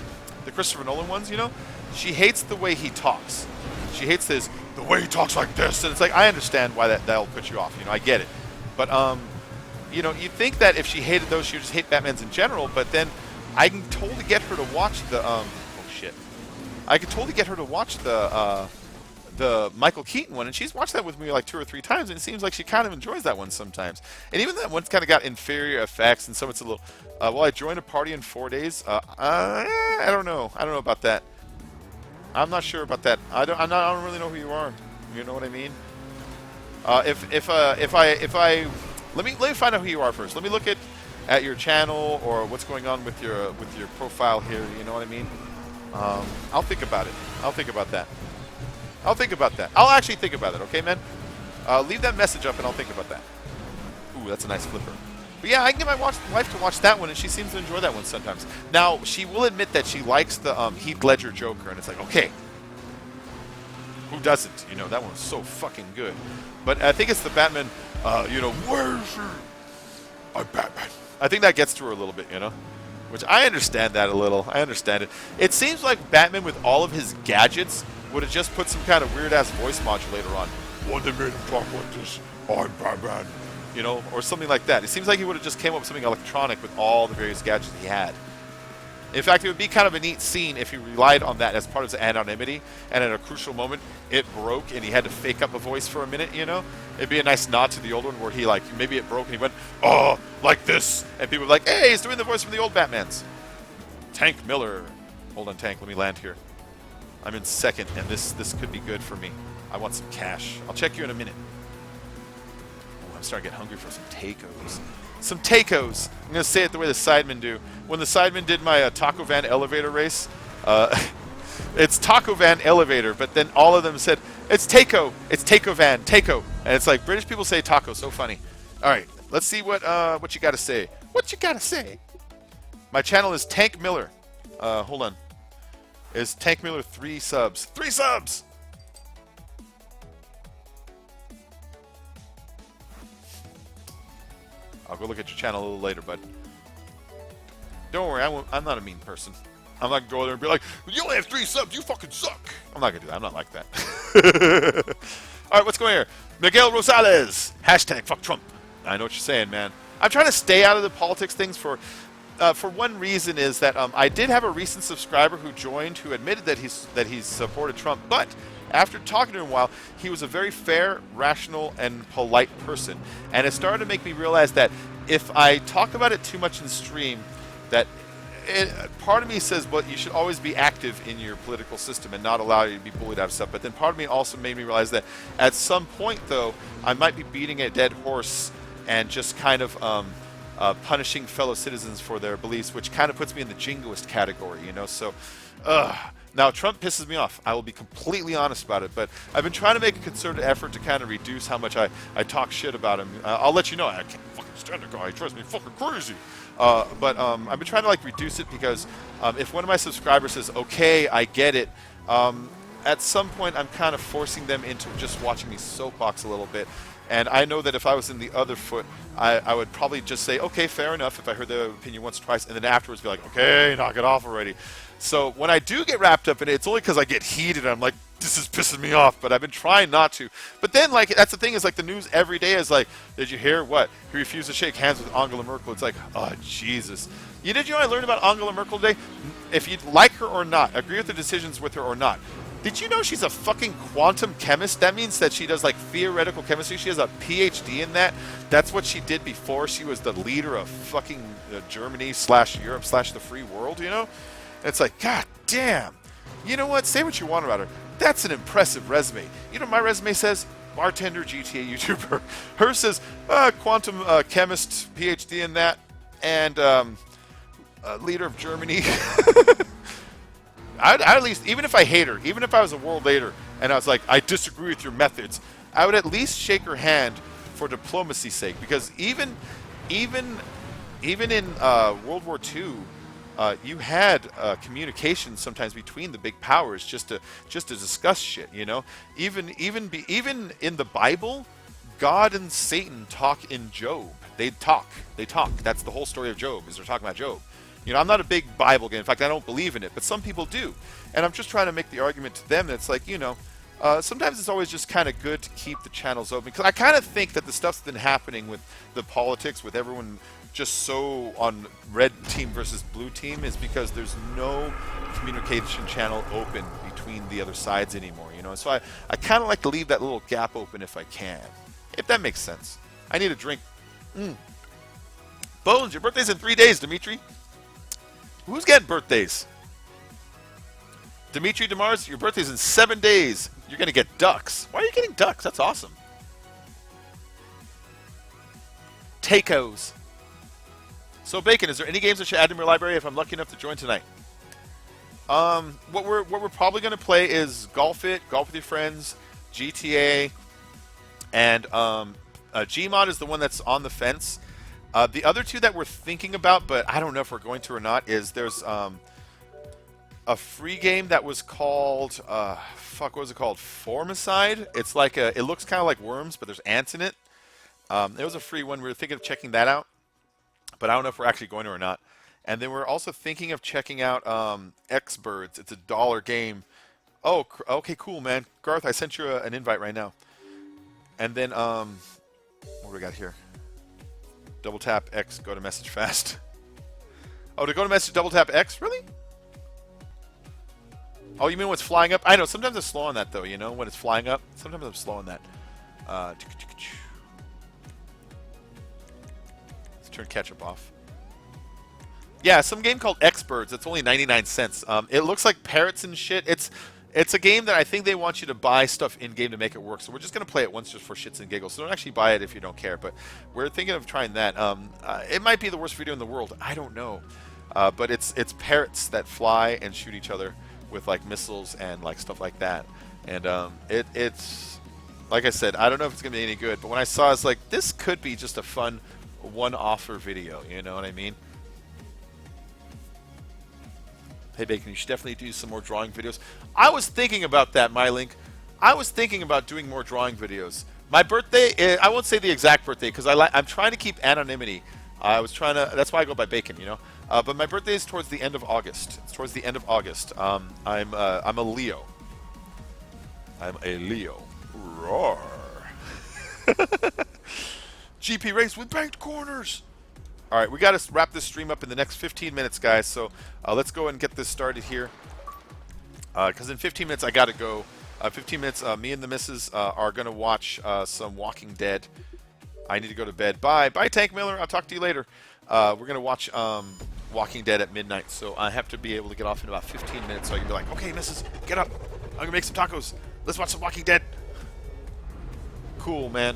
Christopher Nolan ones. You know, she hates the way he talks. She hates the way he talks like this, and it's like I understand why that'll put you off. You know, I get it, but you know, you'd think that if she hated those, she would just hate Batman's in general. But then I can totally get her to watch the oh shit, I could totally get her to watch the Michael Keaton one, and she's watched that with me like 2 or 3 times, and it seems like she kind of enjoys that one sometimes. And even that one's kind of got inferior effects, and so it's a little. Well, I joined a party in 4 days. I don't know. I don't know about that. I'm not sure about that. I don't really know who you are. You know what I mean? Let me find out who you are first. Let me look at your channel or what's going on with your profile here. You know what I mean? I'll think about it. I'll think about that. I'll think about that. I'll actually think about it, okay, man? Leave that message up and I'll think about that. Ooh, that's a nice flipper. But yeah, I can get my wife to watch that one, and she seems to enjoy that one sometimes. Now, she will admit that she likes the Heath Ledger Joker, and it's like, okay, who doesn't? You know, that one was so fucking good. But I think it's the Batman, you know, where is he? I'm Batman. I think that gets to her a little bit, you know? Which I understand that a little. I understand it. It seems like Batman, with all of his gadgets, would have just put some kind of weird-ass voice modulator on. When they made him talk like this, I'm Batman. You know, or something like that. It seems like he would have just came up with something electronic with all the various gadgets he had. In fact, it would be kind of a neat scene if he relied on that as part of his anonymity, and at a crucial moment, it broke, and he had to fake up a voice for a minute, you know? It'd be a nice nod to the old one where he, like, maybe it broke, and he went, oh, like this. And people were like, hey, he's doing the voice from the old Batmans. Tank Miller. Hold on, Tank, let me land here. I'm in second, and this could be good for me. I want some cash. I'll check you in a minute. Oh, I'm starting to get hungry for some tacos. Some tacos. I'm going to say it the way the Sidemen do. When the Sidemen did my Taco Van elevator race, it's Taco Van elevator, but then all of them said, it's Taco Van, Taco. And it's like, British people say taco, so funny. All right, let's see what you got to say. What you got to say? My channel is Tank Miller. Hold on. Is Tank Miller 3 subs? 3 subs! I'll go look at your channel a little later, bud. Don't worry, I'm not a mean person. I'm not going to go there and be like, you only have 3 subs, you fucking suck. I'm not going to do that. I'm not like that. All right, what's going here? Miguel Rosales. Hashtag fuck Trump. I know what you're saying, man. I'm trying to stay out of the politics things for one reason is that I did have a recent subscriber who joined who admitted that he's supported Trump, but after talking to him a while, he was a very fair, rational, and polite person. And it started to make me realize that if I talk about it too much in stream, that part of me says, well, you should always be active in your political system and not allow you to be bullied out of stuff. But then part of me also made me realize that at some point, though, I might be beating a dead horse and just kind of punishing fellow citizens for their beliefs, which kind of puts me in the jingoist category, you know? So, now, Trump pisses me off. I will be completely honest about it, but I've been trying to make a concerted effort to kind of reduce how much I talk shit about him. I'll let you know. I can't fucking stand the guy. He drives me fucking crazy. But I've been trying to, like, reduce it because if one of my subscribers says, okay, I get it, at some point I'm kind of forcing them into just watching me soapbox a little bit. And I know that if I was in the other foot, I would probably just say, okay, fair enough, if I heard the opinion once or twice, and then afterwards be like, okay, knock it off already. So when I do get wrapped up in it, it's only because I get heated and I'm like, this is pissing me off, but I've been trying not to. But then, like, that's the thing is, like, the news every day is like, did you hear what? He refused to shake hands with Angela Merkel. It's like, oh, Jesus. Did you know I learned about Angela Merkel today? If you like her or not, agree with the decisions with her or not, did you know she's a fucking quantum chemist? That means that she does, like, theoretical chemistry. She has a PhD in that. That's what she did before she was the leader of fucking Germany / Europe / the free world, you know? And it's like, God damn. You know what? Say what you want about her. That's an impressive resume. You know what my resume says? Bartender, GTA YouTuber. Hers says, quantum chemist, PhD in that, and leader of Germany. I'd at least, even if I hate her, even if I was a world leader, and I was like, I disagree with your methods, I would at least shake her hand for diplomacy's sake, because even in World War II, you had communication sometimes between the big powers just to discuss shit, you know. Even in the Bible, God and Satan talk in Job. They talk. That's the whole story of Job, is they're talking about Job. You know, I'm not a big Bible guy. In fact, I don't believe in it, but some people do. And I'm just trying to make the argument to them that it's like, you know, sometimes it's always just kind of good to keep the channels open. Because I kind of think that the stuff's been happening with the politics, with everyone just so on red team versus blue team, is because there's no communication channel open between the other sides anymore, you know. So I kind of like to leave that little gap open if I can, if that makes sense. I need a drink. Bones, your birthday's in 3 days, Dimitri. Who's getting birthdays? Dimitri DeMars, your birthday's in 7 days. You're going to get ducks. Why are you getting ducks? That's awesome. Tacos. So, Bacon, is there any games I should add to my library if I'm lucky enough to join tonight? What we're probably going to play is Golf It, Golf with Your Friends, GTA, and Gmod is the one that's on the fence. The other two that we're thinking about, but I don't know if we're going to or not, is there's a free game that was called, what was it called? Formicide? It's like it looks kind of like Worms, but there's ants in it. It was a free one. We were thinking of checking that out. but I don't know if we're actually going to or not. And then we're also thinking of checking out X-Birds. It's a dollar game. Oh, okay, cool, man. Garth, I sent you an invite right now. And then, what do we got here? Double tap X, go to message fast. Oh, to go to message, double tap X? Really? Oh, you mean when it's flying up? I know, sometimes I'm slow on that, though, you know, when it's flying up. Sometimes I'm slow on that. Let's turn ketchup off. Yeah, some game called X-Birds. It's only 99 cents. It looks like parrots and shit. It's a game that I think they want you to buy stuff in-game to make it work. So we're just going to play it once just for shits and giggles. So don't actually buy it if you don't care. But we're thinking of trying that. It might be the worst video in the world. I don't know. But it's parrots that fly and shoot each other with like missiles and like stuff like that. And it's like I said, I don't know if it's going to be any good. But when I saw it, I was like, this could be just a fun one-offer video. You know what I mean? Hey, Bacon, you should definitely do some more drawing videos. I was thinking about that, MyLink. I was thinking about doing more drawing videos. My birthday, I won't say the exact birthday because I'm trying to keep anonymity. That's why I go by Bacon, you know. But my birthday is towards the end of August. It's towards the end of August. I'm a Leo. I'm a Leo. Roar. GP race with banked corners. All right, we got to wrap this stream up in the next 15 minutes, guys. So let's go and get this started here. Because in 15 minutes, I got to go. 15 minutes, me and the missus are going to watch some Walking Dead. I need to go to bed. Bye. Bye, Tank Miller. I'll talk to you later. We're going to watch Walking Dead at midnight. So I have to be able to get off in about 15 minutes. So I can be like, okay, missus, get up. I'm going to make some tacos. Let's watch some Walking Dead. Cool, man.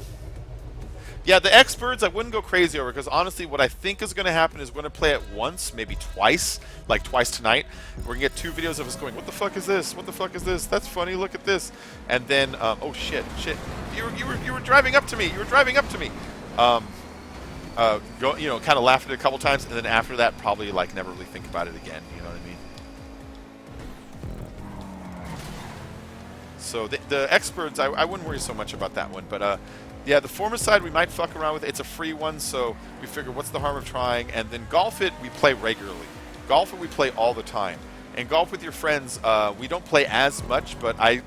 Yeah, the X-Birds I wouldn't go crazy over because honestly what I think is going to happen is we're going to play it once, maybe twice, like twice tonight. We're going to get 2 videos of us going, what the fuck is this? What the fuck is this? That's funny, look at this. And then, oh shit. You were driving up to me. You were driving up to me. Go, you know, kind of laugh at it a couple times and then after that probably like never really think about it again. You know what I mean? So the X-Birds, I wouldn't worry so much about that one, but yeah, the Forma side we might fuck around with. It's a free one, so we figure what's the harm of trying. And then Golf It, we play regularly. Golf It, we play all the time. And Golf with your friends, we don't play as much, but I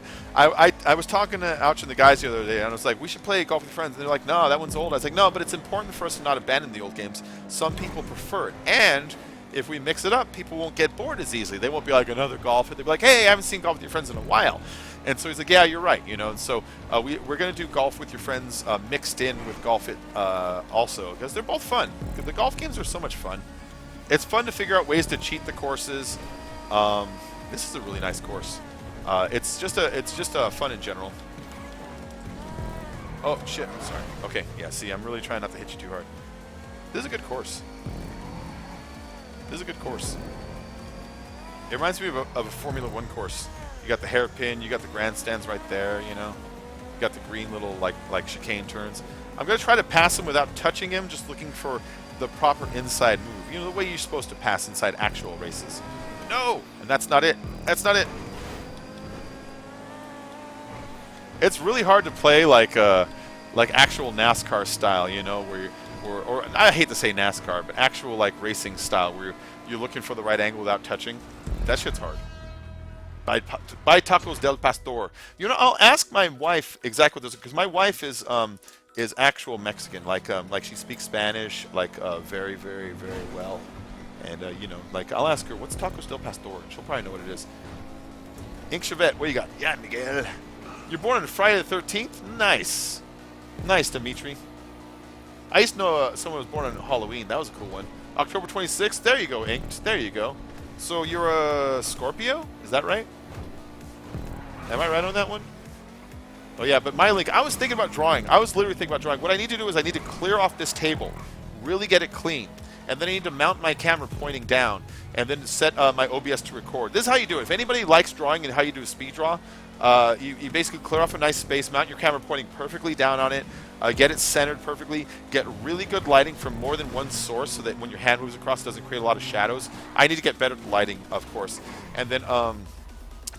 was talking to Ouch and the guys the other day, and I was like, we should play Golf with your friends. And they're like, no, that one's old. I was like, no, but it's important for us to not abandon the old games. Some people prefer it. And if we mix it up, people won't get bored as easily. They won't be like another Golf It. They'll be like, hey, I haven't seen Golf with your friends in a while. And so he's like, yeah, you're right, you know. And so we're going to do Golf with your friends mixed in with Golf It also because they're both fun. The golf games are so much fun. It's fun to figure out ways to cheat the courses. This is a really nice course. It's just fun in general. Oh shit! Sorry. Okay, yeah. See, I'm really trying not to hit you too hard. This is a good course. This is a good course. It reminds me of a Formula One course. You got the hairpin, you got the grandstands right there, you know. You got the green little like chicane turns. I'm gonna try to pass him without touching him, just looking for the proper inside move. You know, the way you're supposed to pass inside actual races. No! And that's not it. That's not it. It's really hard to play like actual NASCAR style, you know, where or I hate to say NASCAR, but actual like racing style where you're looking for the right angle without touching. That shit's hard. Buy tacos del pastor. You know, I'll ask my wife exactly what this is because my wife is actual Mexican, like she speaks Spanish like very very very well, and you know, like I'll ask her what's tacos del pastor, and she'll probably know what it is. Ink Chevette, what do you got? Yeah, Miguel. You're born on Friday the 13th. Nice, nice, Dimitri. I used to know someone was born on Halloween. That was a cool one. October 26th. There you go, Inked. There you go. So you're a Scorpio? Is that right? Am I right on that one? Oh yeah, but MyLink, I was thinking about drawing. I was literally thinking about drawing. What I need to do is I need to clear off this table, really get it clean, and then I need to mount my camera pointing down, and then set my OBS to record. This is how you do it. If anybody likes drawing and how you do a speed draw, you basically clear off a nice space, mount your camera pointing perfectly down on it, get it centered perfectly, get really good lighting from more than one source so that when your hand moves across it doesn't create a lot of shadows. I need to get better at lighting, of course. And then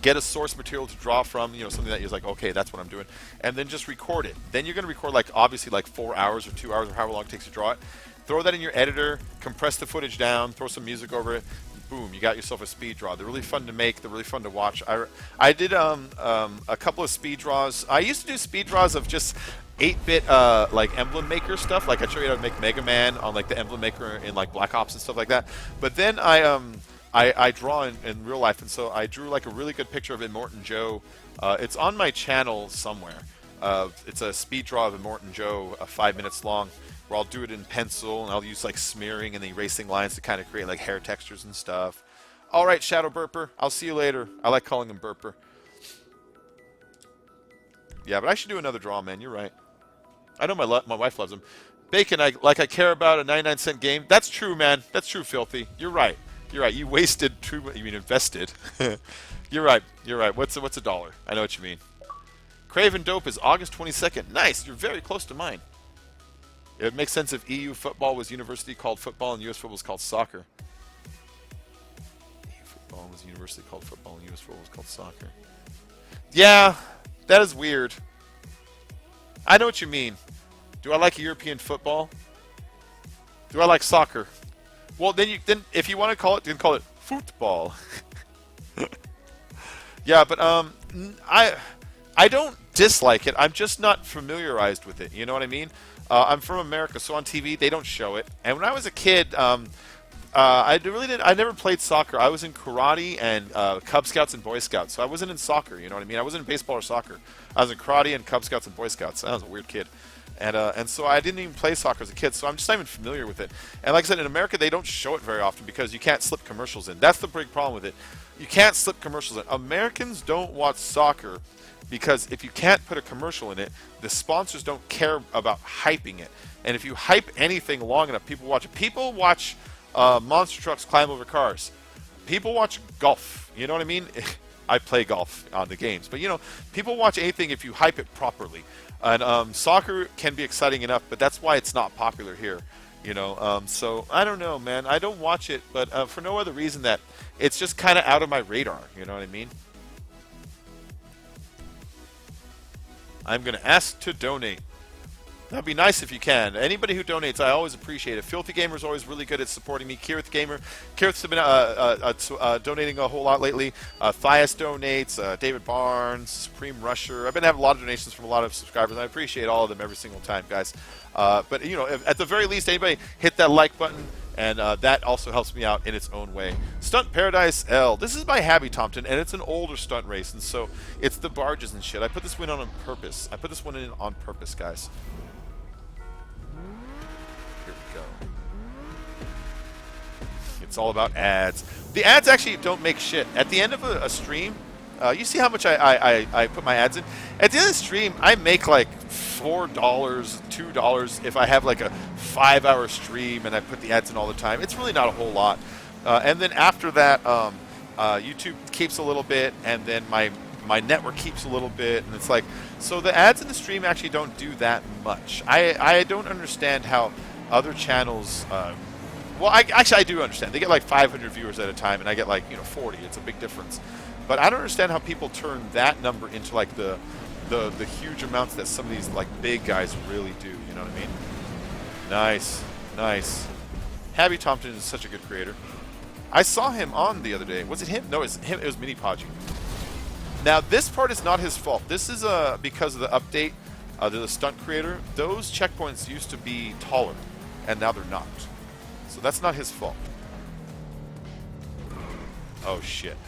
get a source material to draw from, you know, something that you're like, okay, that's what I'm doing. And then just record it. Then you're going to record, like, obviously, like 4 hours or 2 hours or however long it takes to draw it. Throw that in your editor, compress the footage down, throw some music over it. Boom, you got yourself a speed draw. They're really fun to make. They're really fun to watch. I did a couple of speed draws. I used to do speed draws of just 8-bit like emblem maker stuff. Like I showed you how to make Mega Man on like the emblem maker in like Black Ops and stuff like that. But then I draw in real life, and so I drew like a really good picture of Immortan Joe. It's on my channel somewhere. It's a speed draw of Immortan Joe, 5 minutes long, where I'll do it in pencil, and I'll use like smearing and erasing lines to kind of create like hair textures and stuff. All right, Shadow Burper, I'll see you later. I like calling him Burper. Yeah, but I should do another draw, man. You're right. I know my wife loves him. Bacon, I care about a 99-cent game. That's true, man. That's true, Filthy. You're right. You're right. You wasted true. You mean invested? You're right. You're right. What's a dollar? I know what you mean. Craven Dope is August 22nd. Nice. You're very close to mine. It would make sense if EU football was university called football and US football was called soccer. EU football was university called football and US football was called soccer. Yeah, that is weird. I know what you mean. Do I like European football? Do I like soccer? Well, then if you want to call it, you can call it football. Yeah, but I don't dislike it. I'm just not familiarized with it. You know what I mean? I'm from America, so on TV they don't show it. And when I was a kid, I never played soccer. I was in karate and Cub Scouts and Boy Scouts, so I wasn't in soccer. You know what I mean? I wasn't in baseball or soccer. I was in karate and Cub Scouts and Boy Scouts. I was a weird kid. And so I didn't even play soccer as a kid, so I'm just not even familiar with it. And like I said, in America, they don't show it very often because you can't slip commercials in. That's the big problem with it. You can't slip commercials in. Americans don't watch soccer because if you can't put a commercial in it, the sponsors don't care about hyping it. And if you hype anything long enough, people watch it. People watch monster trucks climb over cars. People watch golf. You know what I mean? I play golf on the games. But, you know, people watch anything if you hype it properly. And soccer can be exciting enough, but that's why it's not popular here. You know, so I don't know, man. I don't watch it, but for no other reason that it's just kind of out of my radar. You know what I mean? I'm going to ask to donate. That'd be nice if you can. Anybody who donates, I always appreciate it. Filthy Gamer's always really good at supporting me. Kirith Gamer. Kirith's been donating a whole lot lately. Thias donates. David Barnes. Supreme Rusher. I've been having a lot of donations from a lot of subscribers, and I appreciate all of them every single time, guys. But, you know, at the very least, anybody hit that like button, and that also helps me out in its own way. Stunt Paradise L. This is by Habby Tompton, and it's an older stunt race, and so it's the barges and shit. I put this one on purpose. I put this one in on purpose, guys. Here we go. It's all about ads. The ads actually don't make shit. At the end of a stream, you see how much I put my ads in? At the end of the stream, I make like $4, $2 if I have like a 5-hour stream and I put the ads in all the time. It's really not a whole lot. And then after that, YouTube keeps a little bit, and then my network keeps a little bit, and it's like, so the ads in the stream actually don't do that much. I don't understand how other channels, well, actually I do understand. They get like 500 viewers at a time, and I get like, you know, 40. It's a big difference. But I don't understand how people turn that number into like the huge amounts that some of these like big guys really do. You know what I mean? Nice, nice. Habby Tompton is such a good creator. I saw him on the other day. Was it him? No, it was him. It was Mini Podgy. Now this part is not his fault. This is because of the update to the stunt creator. Those checkpoints used to be taller, and now they're not. So that's not his fault. Oh shit.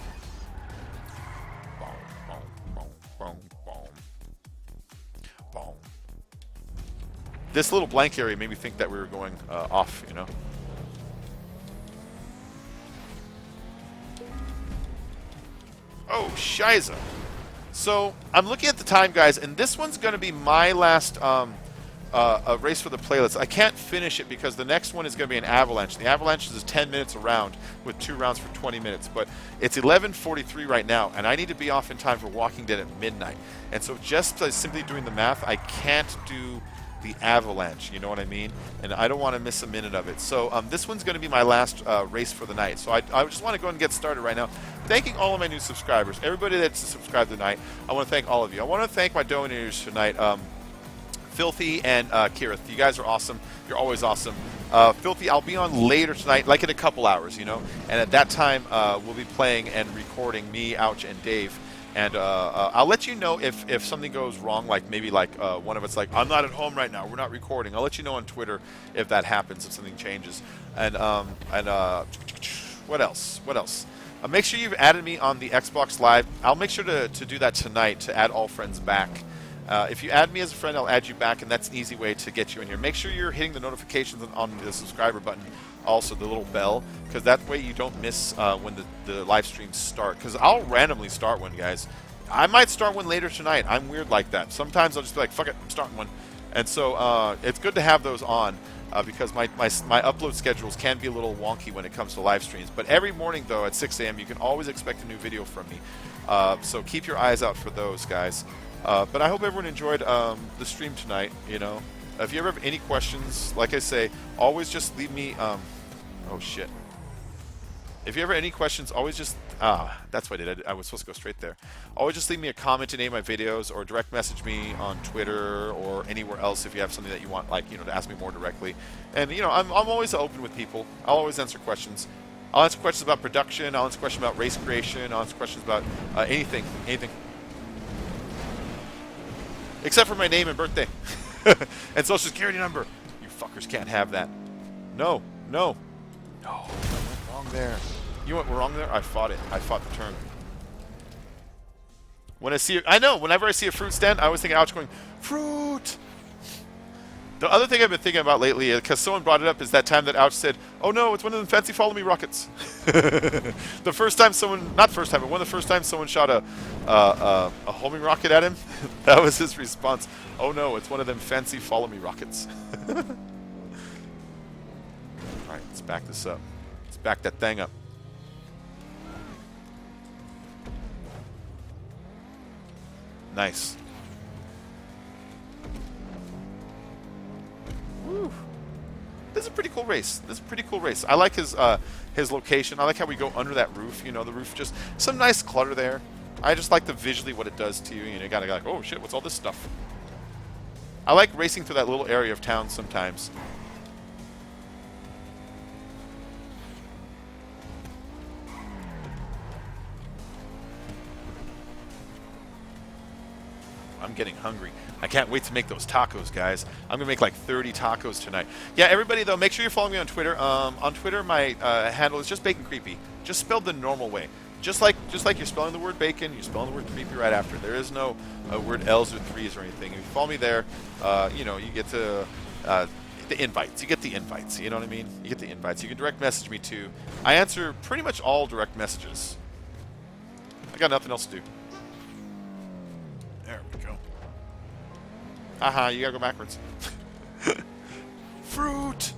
This little blank area made me think that we were going off, you know. Oh, shiza. So, I'm looking at the time, guys, and this one's going to be my last race for the playlist. I can't finish it because the next one is going to be an avalanche. The avalanche is 10 minutes a round with 2 rounds for 20 minutes. But it's 11:43 right now, and I need to be off in time for Walking Dead at midnight. And so just by simply doing the math, I can't do the avalanche, you know what I mean? And I don't want to miss a minute of it. So this one's going to be my last race for the night. So I just want to go and get started right now. Thanking all of my new subscribers, everybody that's subscribed tonight. I want to thank all of you. I want to thank my donators tonight, Filthy and Kirith. You guys are awesome. You're always awesome. Filthy, I'll be on later tonight, like in a couple hours, you know. And at that time, we'll be playing and recording me, Ouch, and Dave. And I'll let you know if something goes wrong, like maybe like one of us like, I'm not at home right now, we're not recording. I'll let you know on Twitter if that happens, if something changes. And what else? What else? Make sure you've added me on the Xbox Live. I'll make sure to do that tonight to add all friends back. If you add me as a friend, I'll add you back, and that's an easy way to get you in here. Make sure you're hitting the notifications on the subscriber button, also the little bell, because that way you don't miss when the live streams start. Because I'll randomly start one, guys. I might start one later tonight. I'm weird like that. Sometimes I'll just be like, fuck it, I'm starting one. And so it's good to have those on because my upload schedules can be a little wonky when it comes to live streams. But every morning, though, at 6 a.m., you can always expect a new video from me. So keep your eyes out for those, guys. But I hope everyone enjoyed the stream tonight, you know. If you ever have any questions, like I say, always just leave me... oh, shit. If you ever have any questions, always just... that's what I did. I was supposed to go straight there. Always just leave me a comment in any of my videos or direct message me on Twitter or anywhere else if you have something that you want, like, you know, to ask me more directly. And, you know, I'm always open with people. I'll always answer questions. I'll answer questions about production. I'll answer questions about race creation. I'll answer questions about anything. Except for my name and birthday. And social security number. You fuckers can't have that. No. I went wrong there. You went wrong there? I fought it. I fought the turn. When I see it, I know, whenever I see a fruit stand, I always think Ouch going, fruit! The other thing I've been thinking about lately, because someone brought it up, is that time that Ouch said, oh no, it's one of them fancy follow me rockets. The first time someone, not first time, but one of the first times someone shot a homing rocket at him, that was his response. Oh no, it's one of them fancy follow me rockets. Alright, let's back this up. Let's back that thing up. Nice. Woo. This is a pretty cool race. I like his location. I like how we go under that roof. You know, the roof, just some nice clutter there. I just like the visually what it does to you. You know, you gotta go like, oh shit, what's all this stuff? I like racing through that little area of town sometimes. I'm getting hungry. I can't wait to make those tacos, guys. I'm gonna make like 30 tacos tonight. Yeah, everybody though, make sure you follow me on Twitter. On Twitter, my handle is just Bacon Creepy, just spelled the normal way. Just like you're spelling the word bacon, you're spelling the word creepy right after. There is no word L's or 3's or anything. If you follow me there, you know, you get to the invites. You get the invites. You know what I mean? You get the invites. You can direct message me too. I answer pretty much all direct messages. I got nothing else to do. There we go. Haha, you gotta go backwards. Fruit!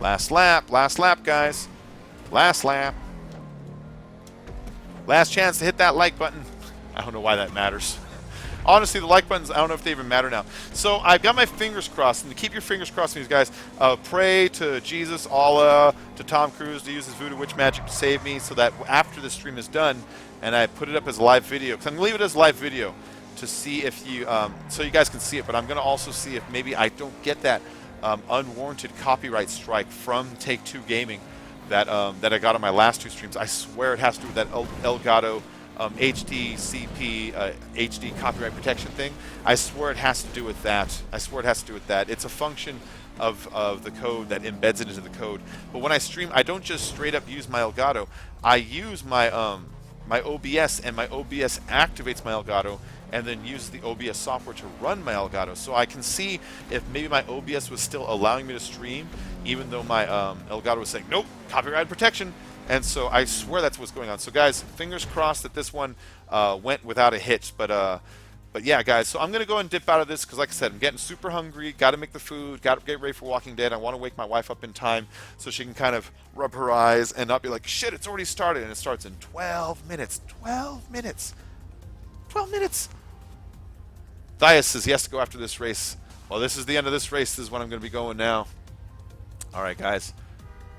Last lap, guys. Last lap. Last chance to hit that like button. I don't know why that matters. Honestly, the like buttons, I don't know if they even matter now. So I've got my fingers crossed, and to keep your fingers crossed, these guys, pray to Jesus, Allah, to Tom Cruise to use his voodoo witch magic to save me, so that after the stream is done, and I put it up as a live video, because I'm gonna leave it as a live video to see if you, so you guys can see it. But I'm gonna also see if maybe I don't get that unwarranted copyright strike from Take-Two Gaming that that I got on my last two streams. I swear it has to do with that Elgato HDCP HD copyright protection thing. I swear it has to do with that. It's a function of the code that embeds it into the code. But when I stream, I don't just straight up use my Elgato. I use my my OBS, and my OBS activates my Elgato and then uses the OBS software to run my Elgato. So I can see if maybe my OBS was still allowing me to stream, even though my Elgato was saying, nope, copyright protection. And so I swear that's what's going on. So guys, fingers crossed that this one went without a hitch. But yeah, guys, so I'm going to go and dip out of this because, like I said, I'm getting super hungry. Got to make the food. Got to get ready for Walking Dead. I want to wake my wife up in time so she can kind of rub her eyes and not be like, shit, it's already started. And it starts in 12 minutes. 12 minutes. 12 minutes. Thias says he has to go after this race. Well, this is the end of this race. This is when I'm going to be going now. All right, guys.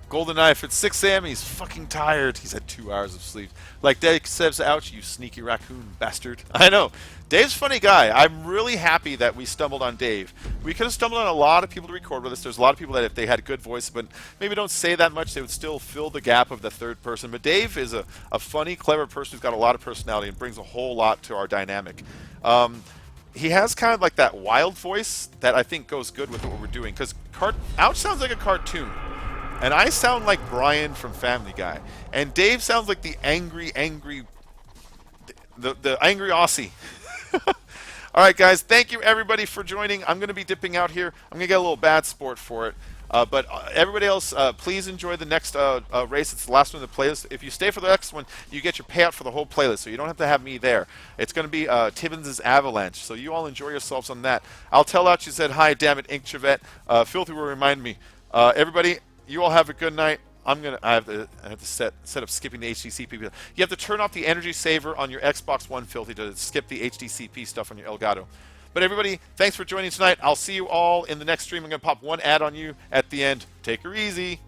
Golden Knife, it's 6 a.m. He's fucking tired. He's had 2 hours of sleep. Like Dave says, ouch, you sneaky raccoon bastard. I know. Dave's a funny guy. I'm really happy that we stumbled on Dave. We could have stumbled on a lot of people to record with us. There's a lot of people that if they had a good voice, but maybe don't say that much, they would still fill the gap of the third person. But Dave is a funny, clever person who's got a lot of personality and brings a whole lot to our dynamic. He has kind of like that wild voice that I think goes good with what we're doing. Because Ouch sounds like a cartoon. And I sound like Brian from Family Guy. And Dave sounds like the angry Aussie. All right, guys. Thank you, everybody, for joining. I'm going to be dipping out here. I'm going to get a little bad sport for it. But everybody else, please enjoy the next race. It's the last one in the playlist. If you stay for the next one, you get your payout for the whole playlist, so you don't have to have me there. It's going to be Tibbins' Avalanche, so you all enjoy yourselves on that. I'll tell out you said hi, damn it, Ink Chevette. Filthy will remind me. Everybody, you all have a good night. I have to set up skipping the HDCP. You have to turn off the energy saver on your Xbox One, Filthy, to skip the HDCP stuff on your Elgato. But everybody, thanks for joining tonight. I'll see you all in the next stream. I'm going to pop one ad on you at the end. Take her easy.